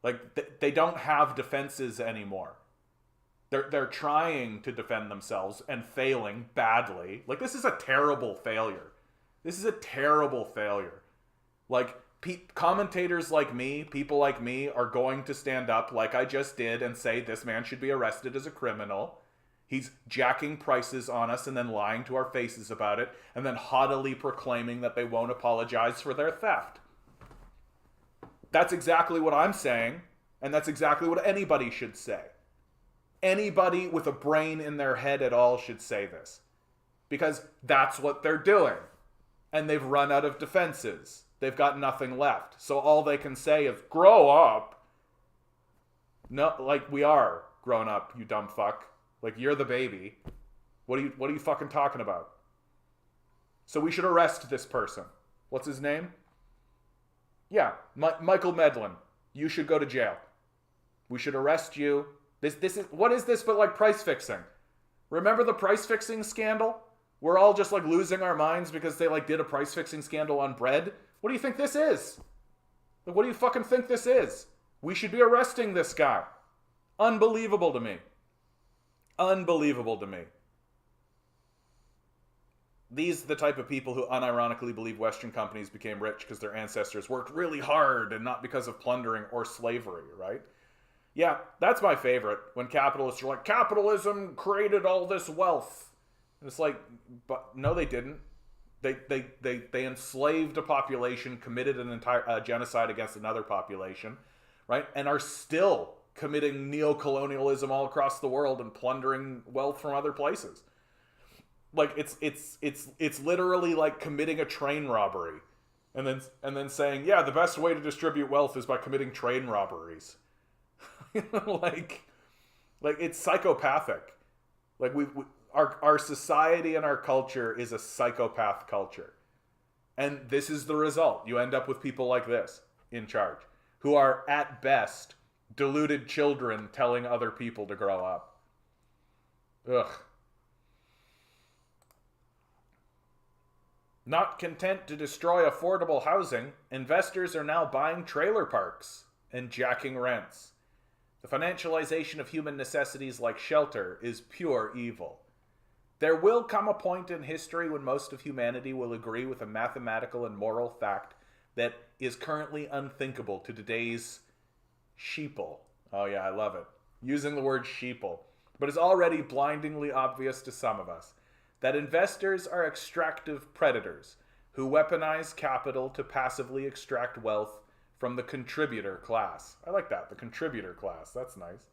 Like, they don't have defenses anymore. They're trying to defend themselves and failing badly. Like, this is a terrible failure. This is a terrible failure. Like, commentators like me, people like me, are going to stand up like I just did and say this man should be arrested as a criminal. He's jacking prices on us and then lying to our faces about it and then haughtily proclaiming that they won't apologize for their theft. That's exactly what I'm saying, and that's exactly what anybody should say. Anybody with a brain in their head at all should say this. Because that's what they're doing. And they've run out of defenses. They've got nothing left. So all they can say is, grow up. No, like, we are grown up, you dumb fuck. Like, you're the baby. What are you fucking talking about? So we should arrest this person. What's his name? Yeah, Michael Medlin. You should go to jail. We should arrest you. This is, what is this but like price fixing? Remember the price fixing scandal? We're all just like losing our minds because they like did a price fixing scandal on bread. What do you think this is? Like, what do you fucking think this is? We should be arresting this guy. Unbelievable to me. Unbelievable to me. These are the type of people who unironically believe Western companies became rich because their ancestors worked really hard and not because of plundering or slavery, right? Yeah, that's my favorite. When capitalists are like, capitalism created all this wealth. And it's like, but no, they didn't. They enslaved a population, committed an entire genocide against another population, right? And are still committing neo-colonialism all across the world and plundering wealth from other places. Like, it's literally like committing a train robbery and then saying, yeah, the best way to distribute wealth is by committing train robberies. like it's psychopathic. Like, our society and our culture is a psychopath culture. And this is the result. You end up with people like this in charge, who are at best deluded children telling other people to grow up. Ugh. Not content to destroy affordable housing, investors are now buying trailer parks and jacking rents. The financialization of human necessities like shelter is pure evil. There will come a point in history when most of humanity will agree with a mathematical and moral fact that is currently unthinkable to today's sheeple. Oh yeah, I love it. Using the word sheeple. But it's already blindingly obvious to some of us that investors are extractive predators who weaponize capital to passively extract wealth from the contributor class. I like that, the contributor class. That's nice.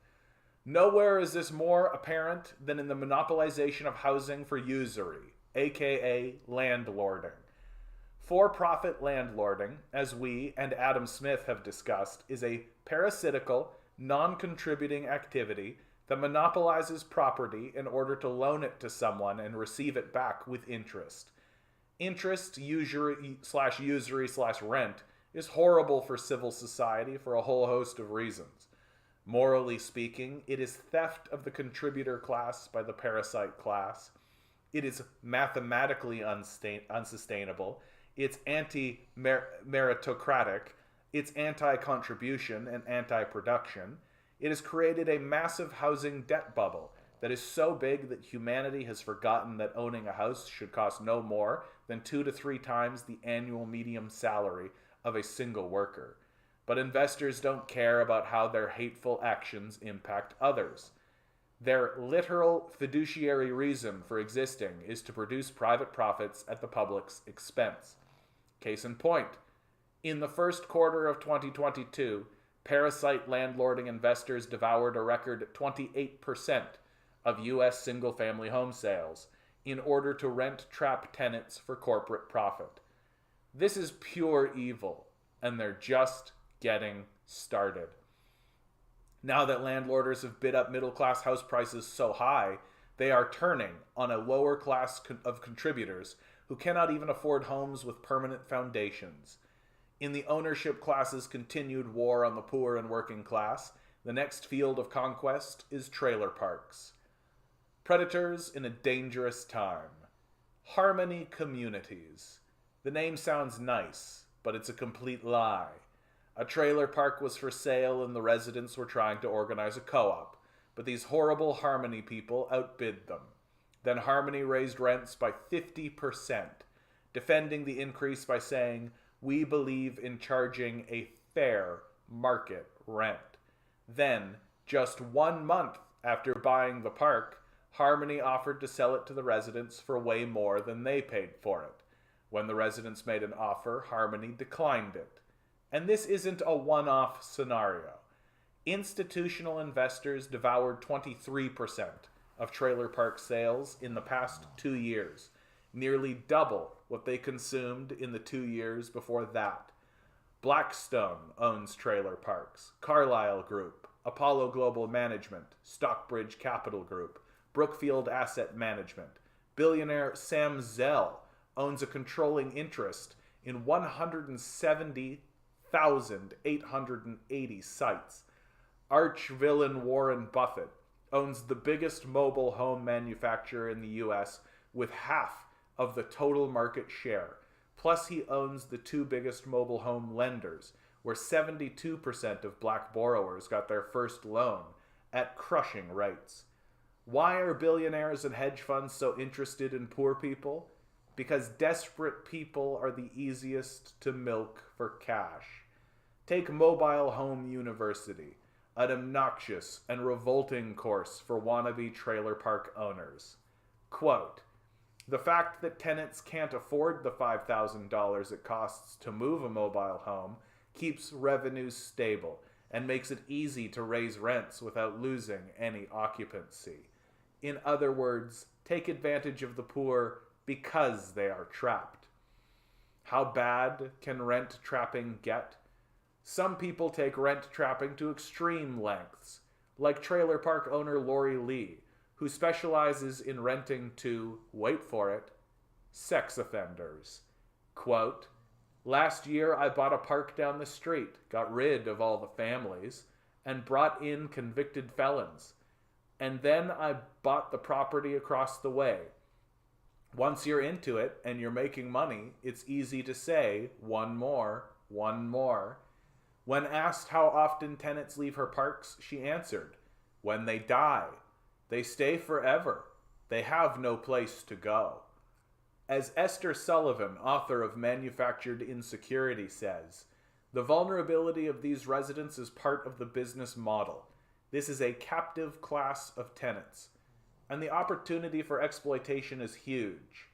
Nowhere is this more apparent than in the monopolization of housing for usury, aka landlording. For-profit landlording, as we and Adam Smith have discussed, is a parasitical, non-contributing activity that monopolizes property in order to loan it to someone and receive it back with interest. Interest, usury slash rent, is horrible for civil society for a whole host of reasons. Morally speaking, it is theft of the contributor class by the parasite class. It is mathematically unsustainable. It's anti-meritocratic. It's anti-contribution and anti-production. It has created a massive housing debt bubble that is so big that humanity has forgotten that owning a house should cost no more than 2 to 3 times the annual median salary of a single worker. But investors don't care about how their hateful actions impact others. Their literal fiduciary reason for existing is to produce private profits at the public's expense. Case in point, in the first quarter of 2022, parasite landlording investors devoured a record 28% of U.S. single-family home sales in order to rent-trap tenants for corporate profit. This is pure evil, and they're just getting started. Now that landlords have bid up middle-class house prices so high, they are turning on a lower class of contributors who cannot even afford homes with permanent foundations. In the ownership class's continued war on the poor and working class, the next field of conquest is trailer parks. Predators in a dangerous time. Harmony communities. The name sounds nice, but it's a complete lie. A trailer park was for sale and the residents were trying to organize a co-op, but these horrible Harmony people outbid them. Then Harmony raised rents by 50%, defending the increase by saying, "We believe in charging a fair market rent." Then, just 1 month after buying the park, Harmony offered to sell it to the residents for way more than they paid for it. When the residents made an offer, Harmony declined it. And this isn't a one-off scenario. Institutional investors devoured 23% of trailer park sales in the past 2 years, nearly double what they consumed in the 2 years before that. Blackstone owns trailer parks, Carlyle Group, Apollo Global Management, Stockbridge Capital Group, Brookfield Asset Management. Billionaire Sam Zell owns a controlling interest in 170,880 sites. Arch-villain Warren Buffett owns the biggest mobile home manufacturer in the U.S. with half of the total market share. Plus, he owns the 2 biggest mobile home lenders, where 72% of black borrowers got their first loan at crushing rates. Why are billionaires and hedge funds so interested in poor people? Because desperate people are the easiest to milk for cash. Take Mobile Home University, an obnoxious and revolting course for wannabe trailer park owners. Quote, "The fact that tenants can't afford the $5,000 it costs to move a mobile home keeps revenues stable and makes it easy to raise rents without losing any occupancy. In other words, take advantage of the poor because they are trapped." How bad can rent trapping get? Some people take rent trapping to extreme lengths, like trailer park owner Lori Lee, who specializes in renting to, wait for it, sex offenders. Quote, "Last year I bought a park down the street, got rid of all the families, and brought in convicted felons. And then I bought the property across the way. Once you're into it and you're making money, it's easy to say, one more, one more." When asked how often tenants leave her parks, she answered, "When they die. They stay forever. They have no place to go." As Esther Sullivan, author of Manufactured Insecurity, says, The vulnerability of these residents is part of the business model. This is a captive class of tenants, and the opportunity for exploitation is huge.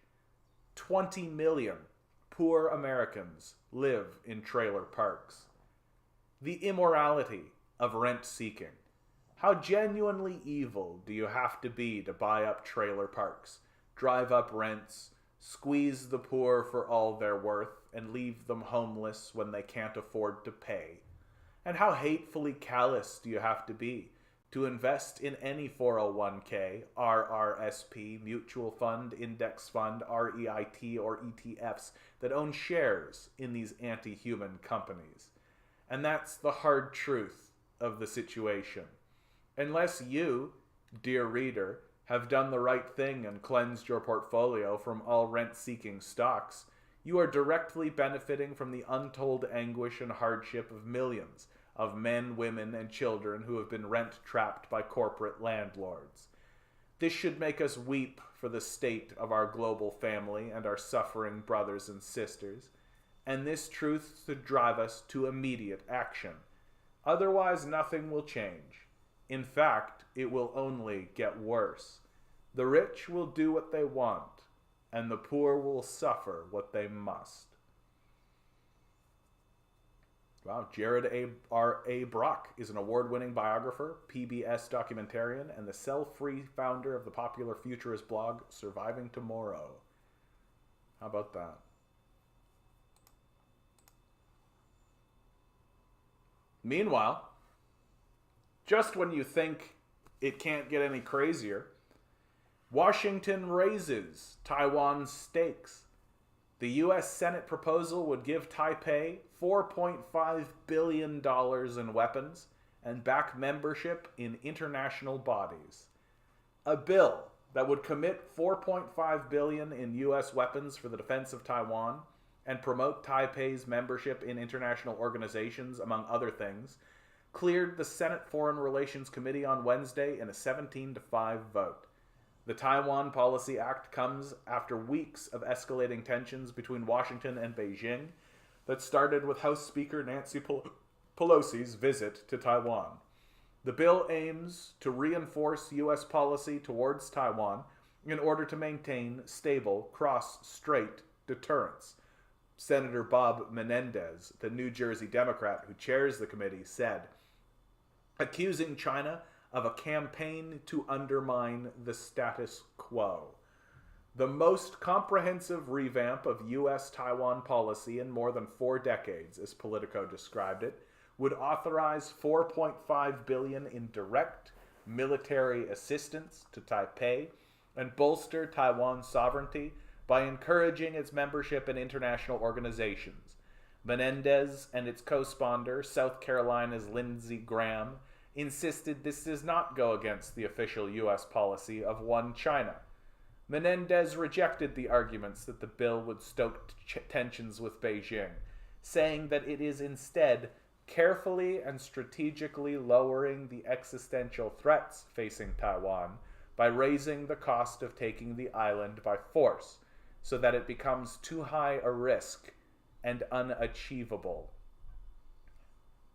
20 million poor Americans live in trailer parks. The immorality of rent seeking. How genuinely evil do you have to be to buy up trailer parks, drive up rents, squeeze the poor for all they're worth, and leave them homeless when they can't afford to pay? And how hatefully callous do you have to be to invest in any 401k, RRSP, mutual fund, index fund, REIT, or ETFs that own shares in these anti-human companies? And that's the hard truth of the situation. Unless you, dear reader, have done the right thing and cleansed your portfolio from all rent-seeking stocks, you are directly benefiting from the untold anguish and hardship of millions of men, women, and children who have been rent-trapped by corporate landlords. This should make us weep for the state of our global family and our suffering brothers and sisters, and this truth should drive us to immediate action. Otherwise, nothing will change. In fact, it will only get worse. The rich will do what they want, and the poor will suffer what they must. Wow, Jared A. Brock is an award-winning biographer, PBS documentarian, and the cell-free founder of the popular futurist blog, Surviving Tomorrow. How about that? Meanwhile, just when you think it can't get any crazier, Washington raises Taiwan's stakes. The U.S. Senate proposal would give Taipei $4.5 billion in weapons and back membership in international bodies. A bill that would commit $4.5 billion in U.S. weapons for the defense of Taiwan and promote Taipei's membership in international organizations, among other things, cleared the Senate Foreign Relations Committee on Wednesday in a 17-5 vote. The Taiwan Policy Act comes after weeks of escalating tensions between Washington and Beijing that started with House Speaker Nancy Pelosi's visit to Taiwan. The bill aims to reinforce U.S. policy towards Taiwan in order to maintain stable cross-strait deterrence. Senator Bob Menendez, the New Jersey Democrat who chairs the committee, said, accusing China of a campaign to undermine the status quo. The most comprehensive revamp of U.S. Taiwan policy in more than 4 decades, as Politico described it, would authorize $4.5 billion in direct military assistance to Taipei and bolster Taiwan's sovereignty by encouraging its membership in international organizations. Menendez and its co-sponsor, South Carolina's Lindsey Graham, insisted this does not go against the official U.S. policy of one China. Menendez rejected the arguments that the bill would stoke tensions with Beijing, saying that it is instead carefully and strategically lowering the existential threats facing Taiwan by raising the cost of taking the island by force, so that it becomes too high a risk and unachievable.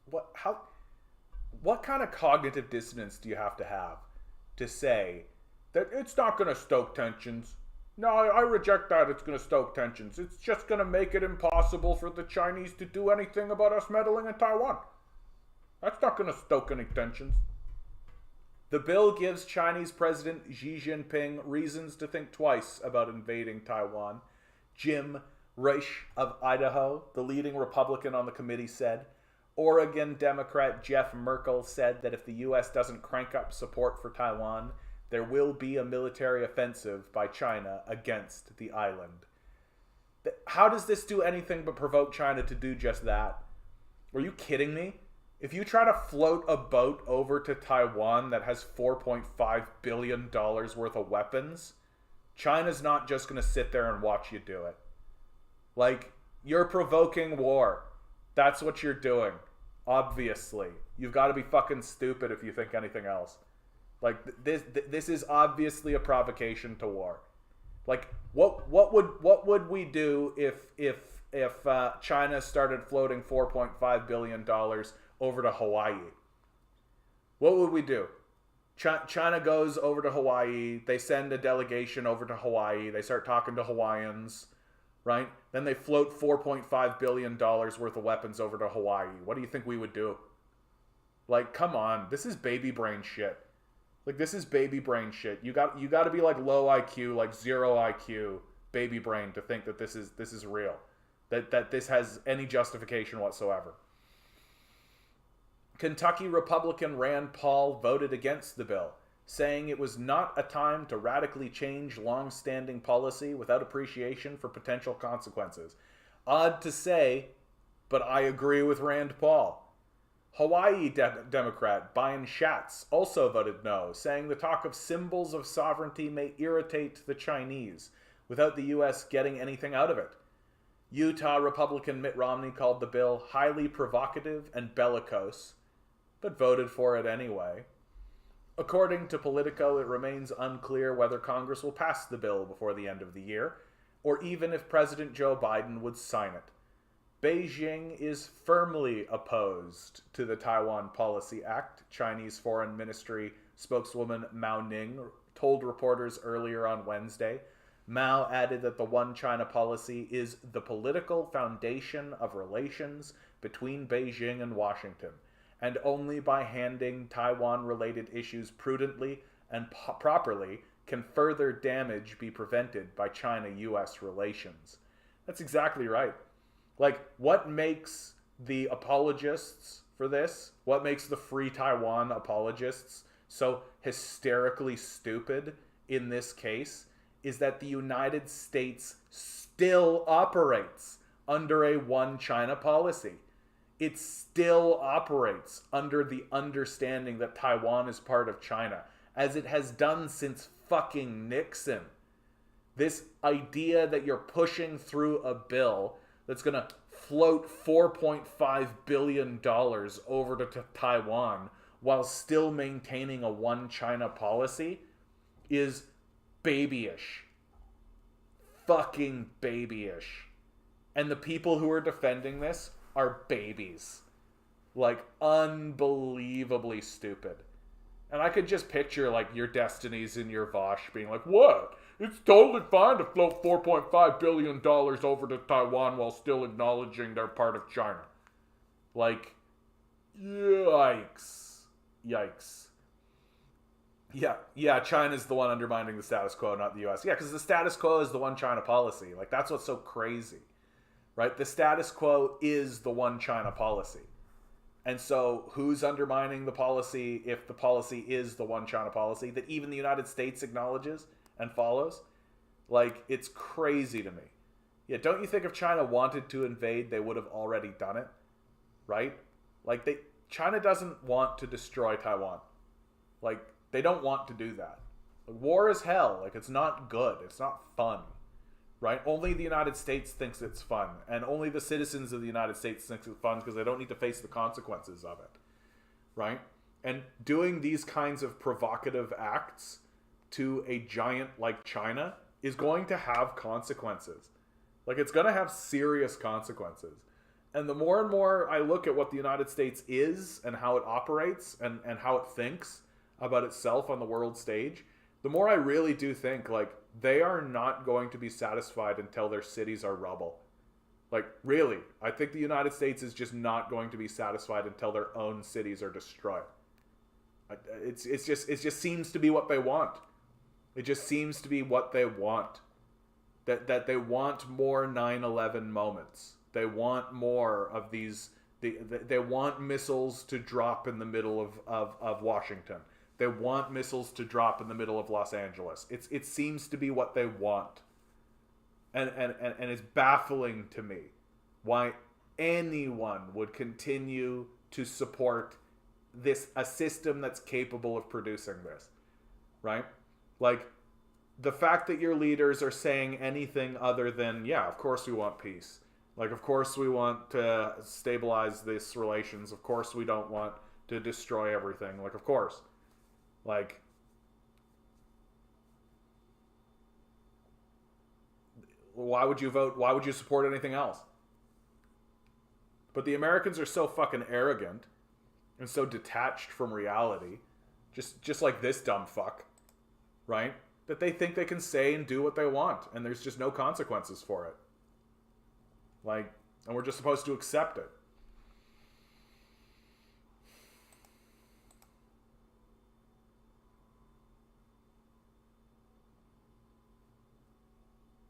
What kind of cognitive dissonance do you have to say that it's not going to stoke tensions? No, I reject that it's going to stoke tensions. It's just going to make it impossible for the Chinese to do anything about us meddling in Taiwan. That's not going to stoke any tensions. The bill gives Chinese President Xi Jinping reasons to think twice about invading Taiwan. Jim Risch of Idaho, the leading Republican on the committee, said. Oregon Democrat Jeff Merkel said that if the U.S. doesn't crank up support for Taiwan, there will be a military offensive by China against the island. How does this do anything but provoke China to do just that? Are you kidding me? If you try to float a boat over to Taiwan that has $4.5 billion worth of weapons, China's not just going to sit there and watch you do it. Like, you're provoking war. That's what you're doing. Obviously. You've got to be fucking stupid if you think anything else. Like, this is obviously a provocation to war. Like, what would we do if China started floating $4.5 billion over to Hawaii? What would we do? China goes over to Hawaii. They send a delegation over to Hawaii. They start talking to Hawaiians, right? Then they float $4.5 billion worth of weapons over to Hawaii. What do you think we would do? Like, come on. This is baby brain shit. Like, this is baby brain shit. You got to be like low IQ, like 0 IQ, baby brain to think that this is real. That this has any justification whatsoever. Kentucky Republican Rand Paul voted against the bill, saying it was not a time to radically change long-standing policy without appreciation for potential consequences. Odd to say, but I agree with Rand Paul. Hawaii Democrat Brian Schatz also voted no, saying the talk of symbols of sovereignty may irritate the Chinese without the U.S. getting anything out of it. Utah Republican Mitt Romney called the bill highly provocative and bellicose, but voted for it anyway. According to Politico, it remains unclear whether Congress will pass the bill before the end of the year, or even if President Joe Biden would sign it. Beijing is firmly opposed to the Taiwan Policy Act, Chinese Foreign Ministry spokeswoman Mao Ning told reporters earlier on Wednesday. Mao added that the One China policy is the political foundation of relations between Beijing and Washington, and only by handling Taiwan-related issues prudently and properly can further damage be prevented by China-U.S. relations. That's exactly right. Like, what makes the apologists for this, what makes the Free Taiwan apologists so hysterically stupid in this case, is that the United States still operates under a One China policy. It still operates under the understanding that Taiwan is part of China, as it has done since fucking Nixon. This idea that you're pushing through a bill that's going to float $4.5 billion over to Taiwan while still maintaining a One China policy is babyish. Fucking babyish. And the people who are defending this are babies. Like, unbelievably stupid. And I could just picture, like, your Destinies and your Vosh being like, what? It's totally fine to float $4.5 billion over to Taiwan while still acknowledging they're part of China. Like, yikes. Yikes. Yeah, China's the one undermining the status quo, not the U.S. Yeah, because the status quo is the One China policy. Like, that's what's so crazy. Right? The status quo is the One China policy. And so who's undermining the policy if the policy is the One China policy that even the United States acknowledges and follows? Like, it's crazy to me. Yeah, don't you think if China wanted to invade, they would have already done it? Right? Like, China doesn't want to destroy Taiwan. Like, they don't want to do that. Like, war is hell. Like, it's not good. It's not fun. Right? Only the United States thinks it's fun. And only the citizens of the United States thinks it's fun because they don't need to face the consequences of it. Right? And doing these kinds of provocative acts to a giant like China is going to have consequences. Like, it's going to have serious consequences. And the more and more I look at what the United States is and how it operates and how it thinks about itself on the world stage, the more I really do think, like, they are not going to be satisfied until their cities are rubble. Like, really, I think the United States is just not going to be satisfied until their own cities are destroyed. It just seems to be what they want. It just seems to be what they want. That they want more 9/11 moments. They want more of these. They want missiles to drop in the middle of Washington. They want missiles to drop in the middle of Los Angeles. It seems to be what they want. And it's baffling to me why anyone would continue to support a system that's capable of producing this. Right? Like, the fact that your leaders are saying anything other than, yeah, of course we want peace. Like, of course we want to stabilize these relations. Of course we don't want to destroy everything. Like, of course. Like, why would you vote? Why would you support anything else? But the Americans are so fucking arrogant and so detached from reality, just like this dumb fuck, right? That they think they can say and do what they want, and there's just no consequences for it. Like, and we're just supposed to accept it.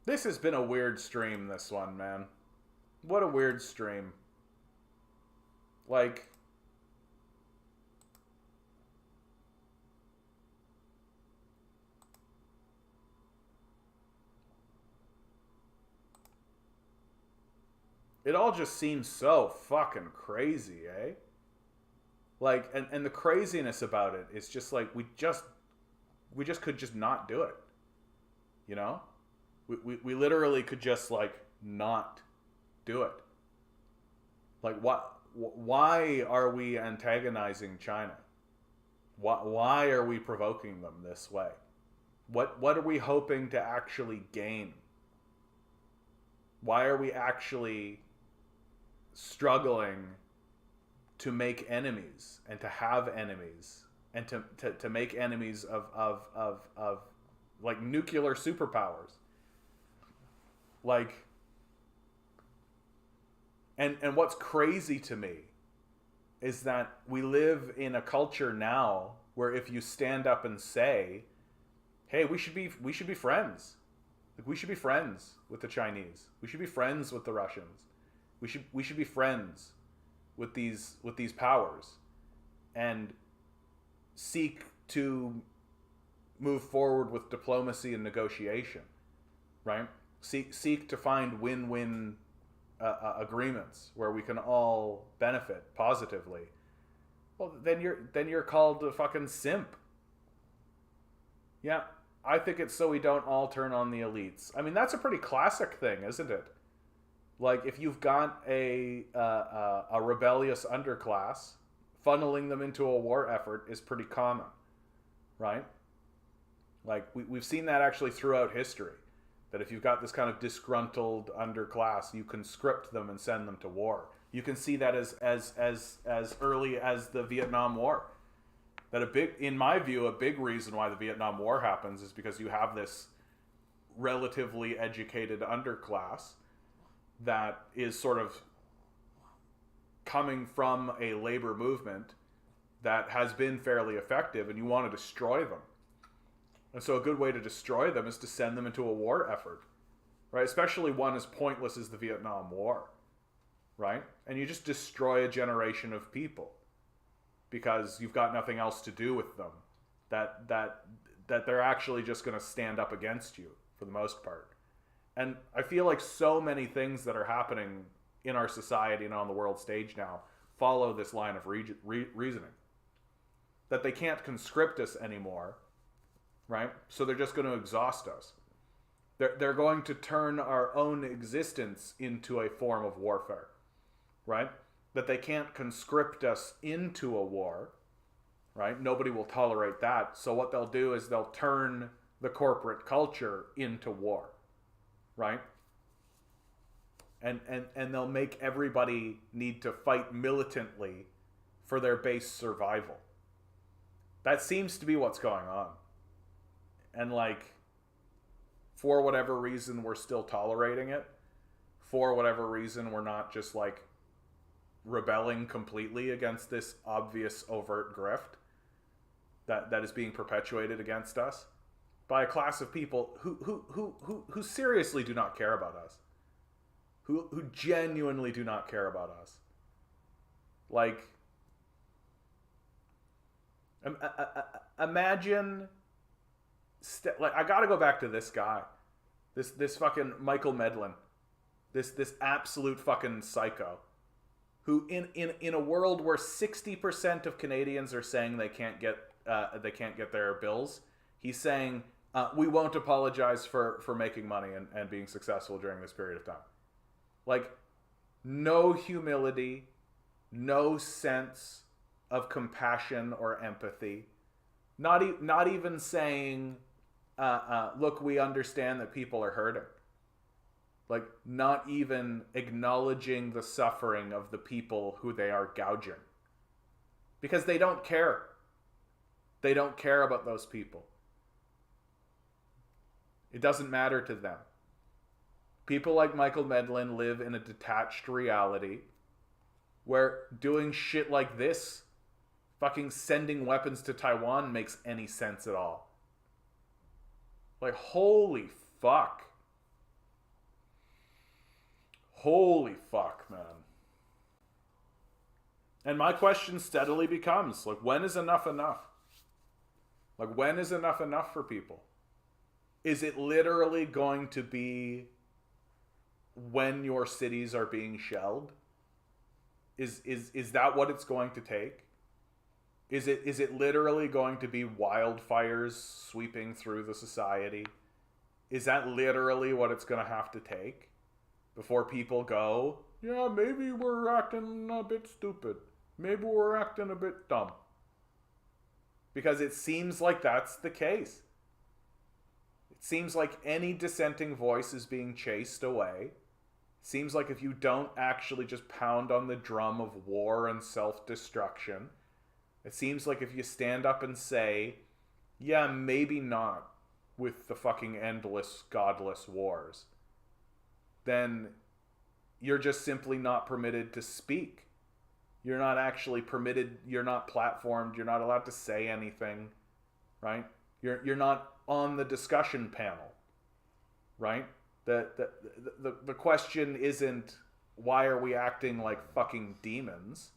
This has been a weird stream, this one, man. What a weird stream. Like, it all just seems so fucking crazy, eh? Like, and the craziness about it is just like, we just could just not do it. You know? We literally could just, like, not do it. Like, why are we antagonizing China? Why are we provoking them this way? What are we hoping to actually gain? Why are we actually struggling to make enemies and to have enemies and to make enemies of like nuclear superpowers? Like, and what's crazy to me is that we live in a culture now where if you stand up and say, hey, we should be friends. Like, we should be friends with the Chinese. We should be friends with the Russians. We should be friends with these powers and seek to move forward with diplomacy and negotiation, right? Seek to find win-win agreements where we can all benefit positively. Well, then you're called a fucking simp. Yeah, I think it's so we don't all turn on the elites. I mean, that's a pretty classic thing, isn't it? Like, if you've got a rebellious underclass, funneling them into a war effort is pretty common, right? Like, we've seen that actually throughout history. That if you've got this kind of disgruntled underclass, you conscript them and send them to war. You can see that as early as the Vietnam War. That in my view, a big reason why the Vietnam War happens is because you have this relatively educated underclass that is sort of coming from a labor movement that has been fairly effective, and you want to destroy them. And so a good way to destroy them is to send them into a war effort, right? Especially one as pointless as the Vietnam War, right? And you just destroy a generation of people because you've got nothing else to do with them. That they're actually just going to stand up against you for the most part. And I feel like so many things that are happening in our society and on the world stage now follow this line of reasoning. That they can't conscript us anymore, right? So they're just going to exhaust us. They're going to turn our own existence into a form of warfare, right? That they can't conscript us into a war, right? Nobody will tolerate that. So what they'll do is they'll turn the corporate culture into war, right? And they'll make everybody need to fight militantly for their base survival. That seems to be what's going on. And like, for whatever reason, we're still tolerating it. For whatever reason, we're not just like rebelling completely against this obvious overt grift that is being perpetuated against us by a class of people who seriously do not care about us. Who genuinely do not care about us. Like, imagine, like, I gotta go back to this guy, this fucking Michael Medlin, this absolute fucking psycho, who in a world where 60% of Canadians are saying they can't get their bills, he's saying we won't apologize for making money and being successful during this period of time. Like, no humility, no sense of compassion or empathy. Not even saying, look, we understand that people are hurting. Like, not even acknowledging the suffering of the people who they are gouging. Because they don't care. They don't care about those people. It doesn't matter to them. People like Michael Medlin live in a detached reality where doing shit like this, fucking sending weapons to Taiwan, makes any sense at all. Like, holy fuck. Holy fuck, man. And my question steadily becomes, like, when is enough enough? Like, when is enough enough for people? Is it literally going to be when your cities are being shelled? Is that what it's going to take? Is it literally going to be wildfires sweeping through the society? Is that literally what it's going to have to take before people go, yeah, maybe we're acting a bit stupid. Maybe we're acting a bit dumb. Because it seems like that's the case. It seems like any dissenting voice is being chased away. It seems like if you don't actually just pound on the drum of war and self-destruction, it seems like if you stand up and say, yeah, maybe not with the fucking endless, godless wars, then you're just simply not permitted to speak. You're not actually permitted, you're not platformed, you're not allowed to say anything, right? You're not on the discussion panel, right? The question isn't, why are we acting like fucking demons?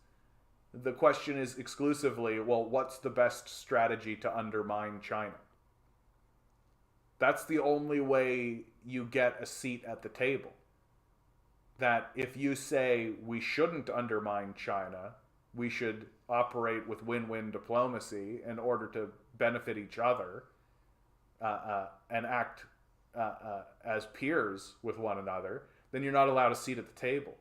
The question is exclusively, well, what's the best strategy to undermine China? That's the only way you get a seat at the table. That if you say we shouldn't undermine China, we should operate with win-win diplomacy in order to benefit each other and act as peers with one another, then you're not allowed a seat at the table.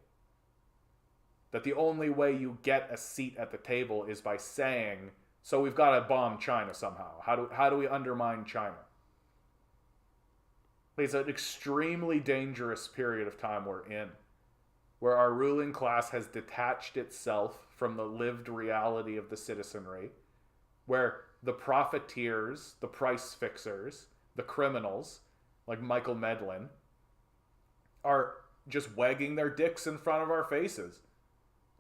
That the only way you get a seat at the table is by saying, so we've got to bomb China somehow. How do we undermine China? It's an extremely dangerous period of time we're in, where our ruling class has detached itself from the lived reality of the citizenry, where the profiteers, the price fixers, the criminals, like Michael Medlin, are just wagging their dicks in front of our faces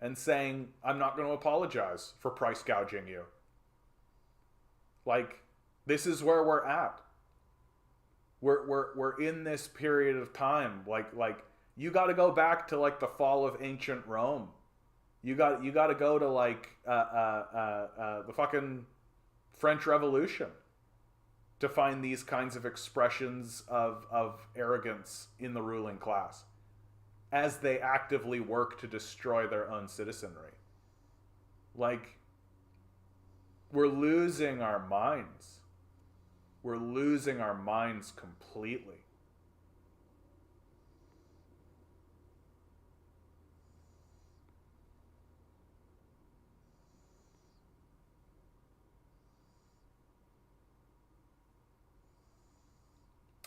and saying, I'm not going to apologize for price gouging you. Like, this is where we're at. We're in this period of time. Like you got to go back to like the fall of ancient Rome. You got to go to like the fucking French Revolution to find these kinds of expressions of arrogance in the ruling class as they actively work to destroy their own citizenry. Like, we're losing our minds. We're losing our minds completely.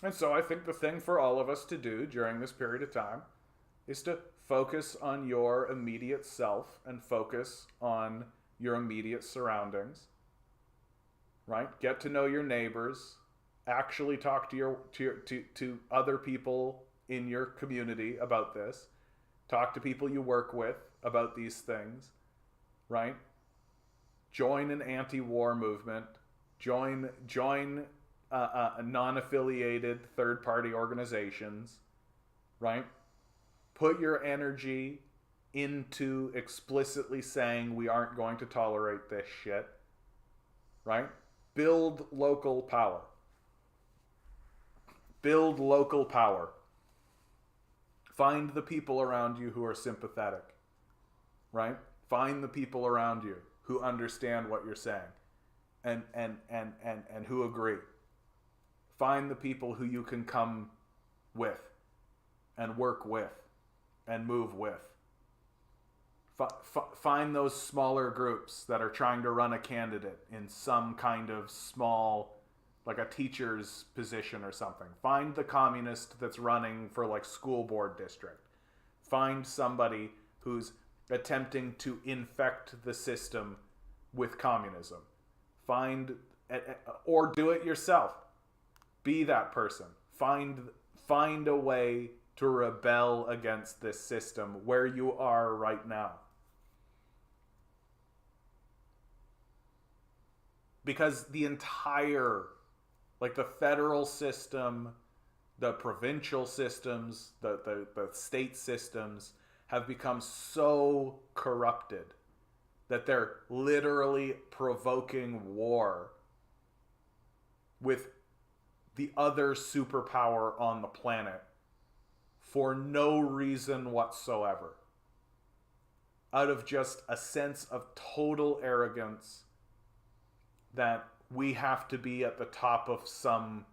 And so I think the thing for all of us to do during this period of time is to focus on your immediate self and focus on your immediate surroundings. Right? Get to know your neighbors. Actually talk to other people in your community about this. Talk to people you work with about these things. Right? Join an anti-war movement. Join non-affiliated third-party organizations. Right? Put your energy into explicitly saying we aren't going to tolerate this shit. Right? Build local power. Build local power. Find the people around you who are sympathetic. Right? Find the people around you who understand what you're saying and who agree. Find the people who you can come with and work with and move with. Find those smaller groups that are trying to run a candidate in some kind of small like a teacher's position or something. Find the communist that's running for like school board district. Find somebody who's attempting to infect the system with communism. Find, or do it yourself. Be that person. Find a way to rebel against this system where you are right now. Because the entire, like the federal system, the provincial systems, the state systems have become so corrupted that they're literally provoking war with the other superpower on the planet for no reason whatsoever. Out of just a sense of total arrogance that we have to be at the top of some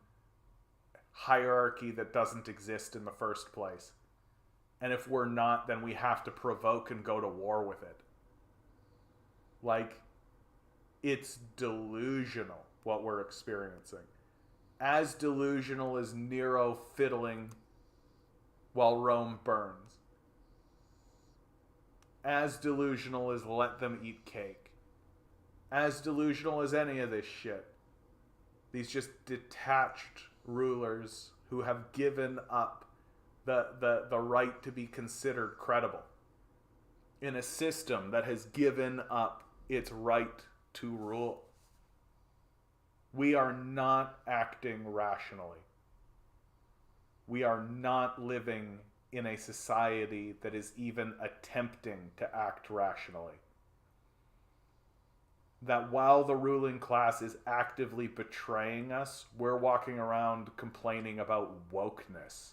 hierarchy that doesn't exist in the first place. And if we're not, then we have to provoke and go to war with it. Like, it's delusional what we're experiencing. As delusional as Nero fiddling while Rome burns. As delusional as let them eat cake. As delusional as any of this shit. These just detached rulers who have given up the right to be considered credible in a system that has given up its right to rule. We are not acting rationally. We are not living in a society that is even attempting to act rationally. That while the ruling class is actively betraying us, we're walking around complaining about wokeness.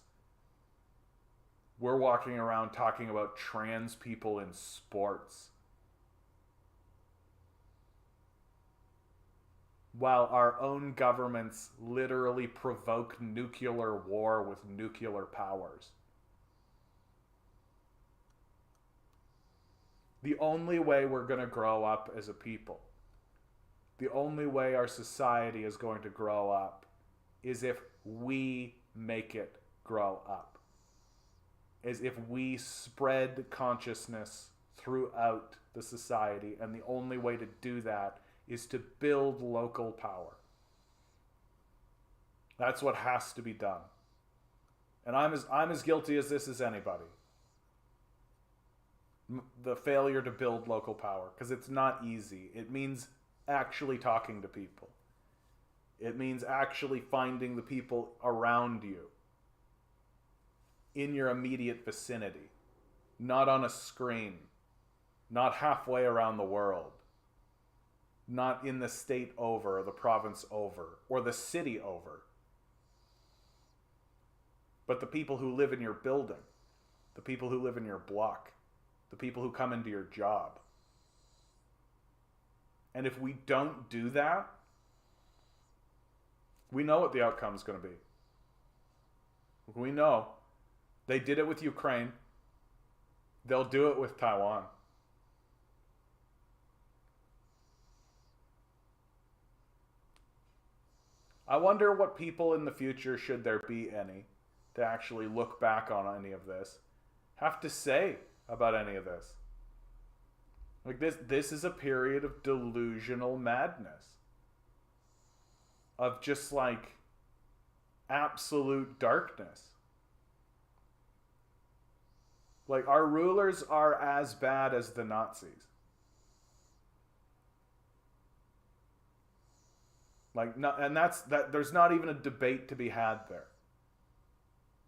We're walking around talking about trans people in sports. While our own governments literally provoke nuclear war with nuclear powers. The only way we're going to grow up as a people, the only way our society is going to grow up is if we make it grow up. Is if we spread consciousness throughout the society, and the only way to do that is to build local power. That's what has to be done. And I'm as guilty as this as anybody. The failure to build local power, because it's not easy. It means actually talking to people. It means actually finding the people around you, in your immediate vicinity, not on a screen, not halfway around the world, not in the state over, or the province over, or the city over, but the people who live in your building, the people who live in your block, the people who come into your job. And if we don't do that, we know what the outcome is going to be. We know. They did it with Ukraine. They'll do it with Taiwan. I wonder what people in the future, should there be any, to actually look back on any of this, have to say about any of this. Like this is a period of delusional madness. Of just like absolute darkness. Like, our rulers are as bad as the Nazis. Like, no, and there's not even a debate to be had there.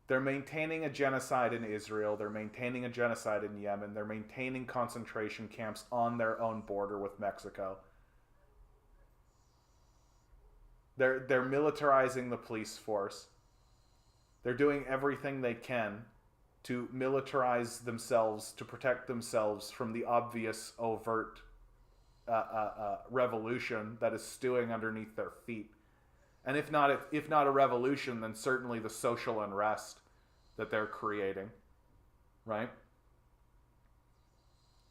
They're maintaining a genocide in Israel. They're maintaining a genocide in Yemen. They're maintaining concentration camps on their own border with Mexico. They're militarizing the police force. They're doing everything they can to militarize themselves, to protect themselves from the obvious, overt revolution that is stewing underneath their feet. And if not a revolution, then certainly the social unrest that they're creating, right?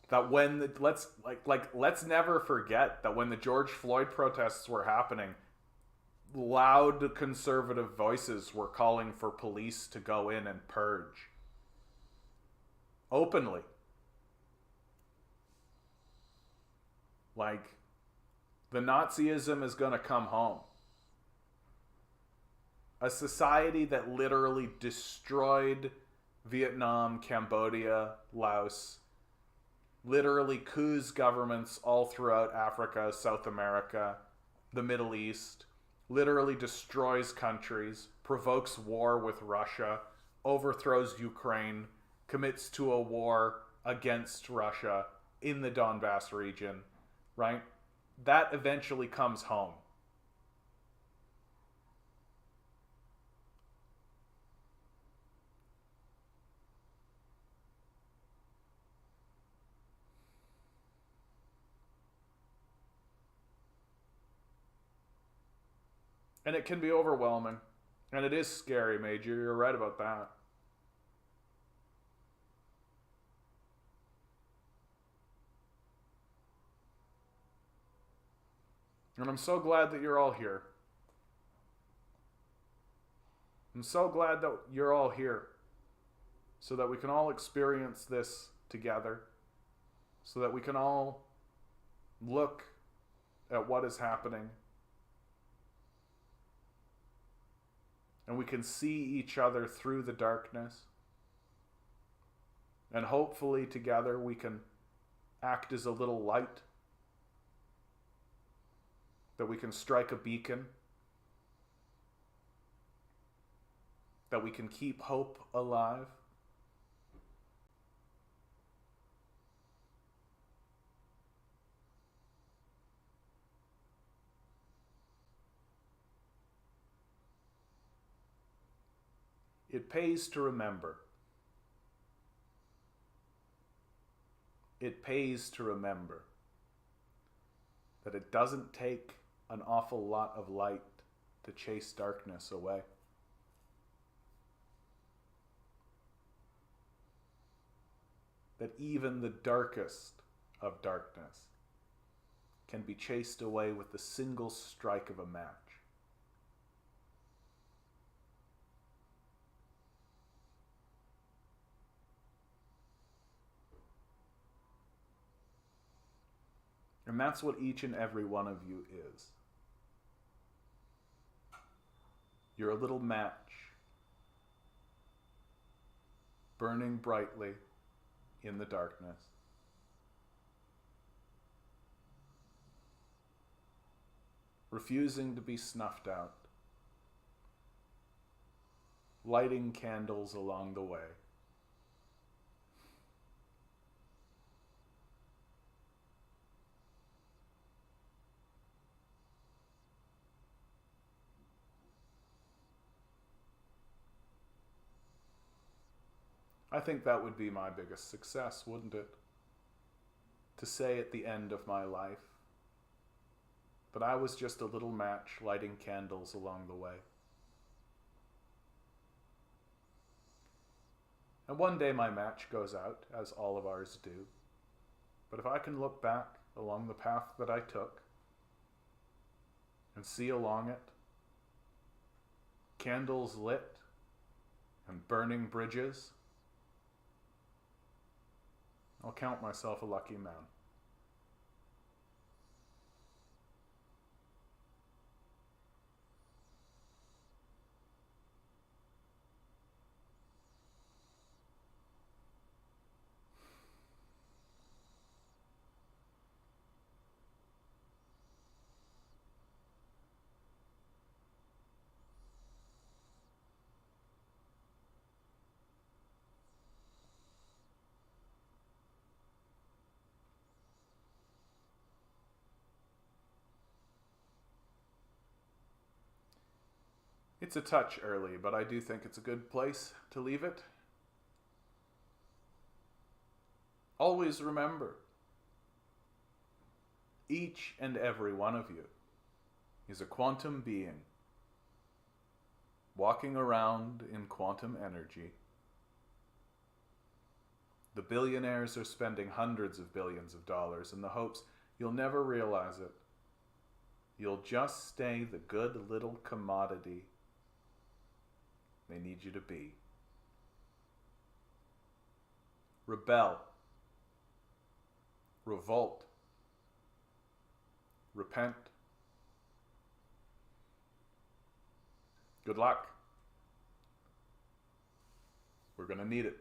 That when let's never forget that when the George Floyd protests were happening, loud conservative voices were calling for police to go in and purge. Openly. Like, the Nazism is going to come home. A society that literally destroyed Vietnam, Cambodia, Laos, literally coups governments all throughout Africa, South America, the Middle East, literally destroys countries, provokes war with Russia, overthrows Ukraine, commits to a war against Russia in the Donbass region, right? That eventually comes home. And it can be overwhelming. And it is scary, Major. You're right about that. And I'm so glad that you're all here. I'm so glad that you're all here so that we can all experience this together, so that we can all look at what is happening, and we can see each other through the darkness, and hopefully together we can act as a little light, that we can strike a beacon, that we can keep hope alive. It pays to remember. It pays to remember that it doesn't take an awful lot of light to chase darkness away. That even the darkest of darkness can be chased away with the single strike of a match. And that's what each and every one of you is. You're a little match, burning brightly in the darkness. Refusing to be snuffed out. Lighting candles along the way. I think that would be my biggest success, wouldn't it? To say at the end of my life that I was just a little match lighting candles along the way. And one day my match goes out, as all of ours do. But if I can look back along the path that I took and see along it candles lit and burning bridges, I'll count myself a lucky man. It's a touch early, but I do think it's a good place to leave it. Always remember, each and every one of you is a quantum being walking around in quantum energy. The billionaires are spending hundreds of billions of dollars in the hopes you'll never realize it. You'll just stay the good little commodity they need you to be. Rebel. Revolt. Repent. Good luck. We're going to need it.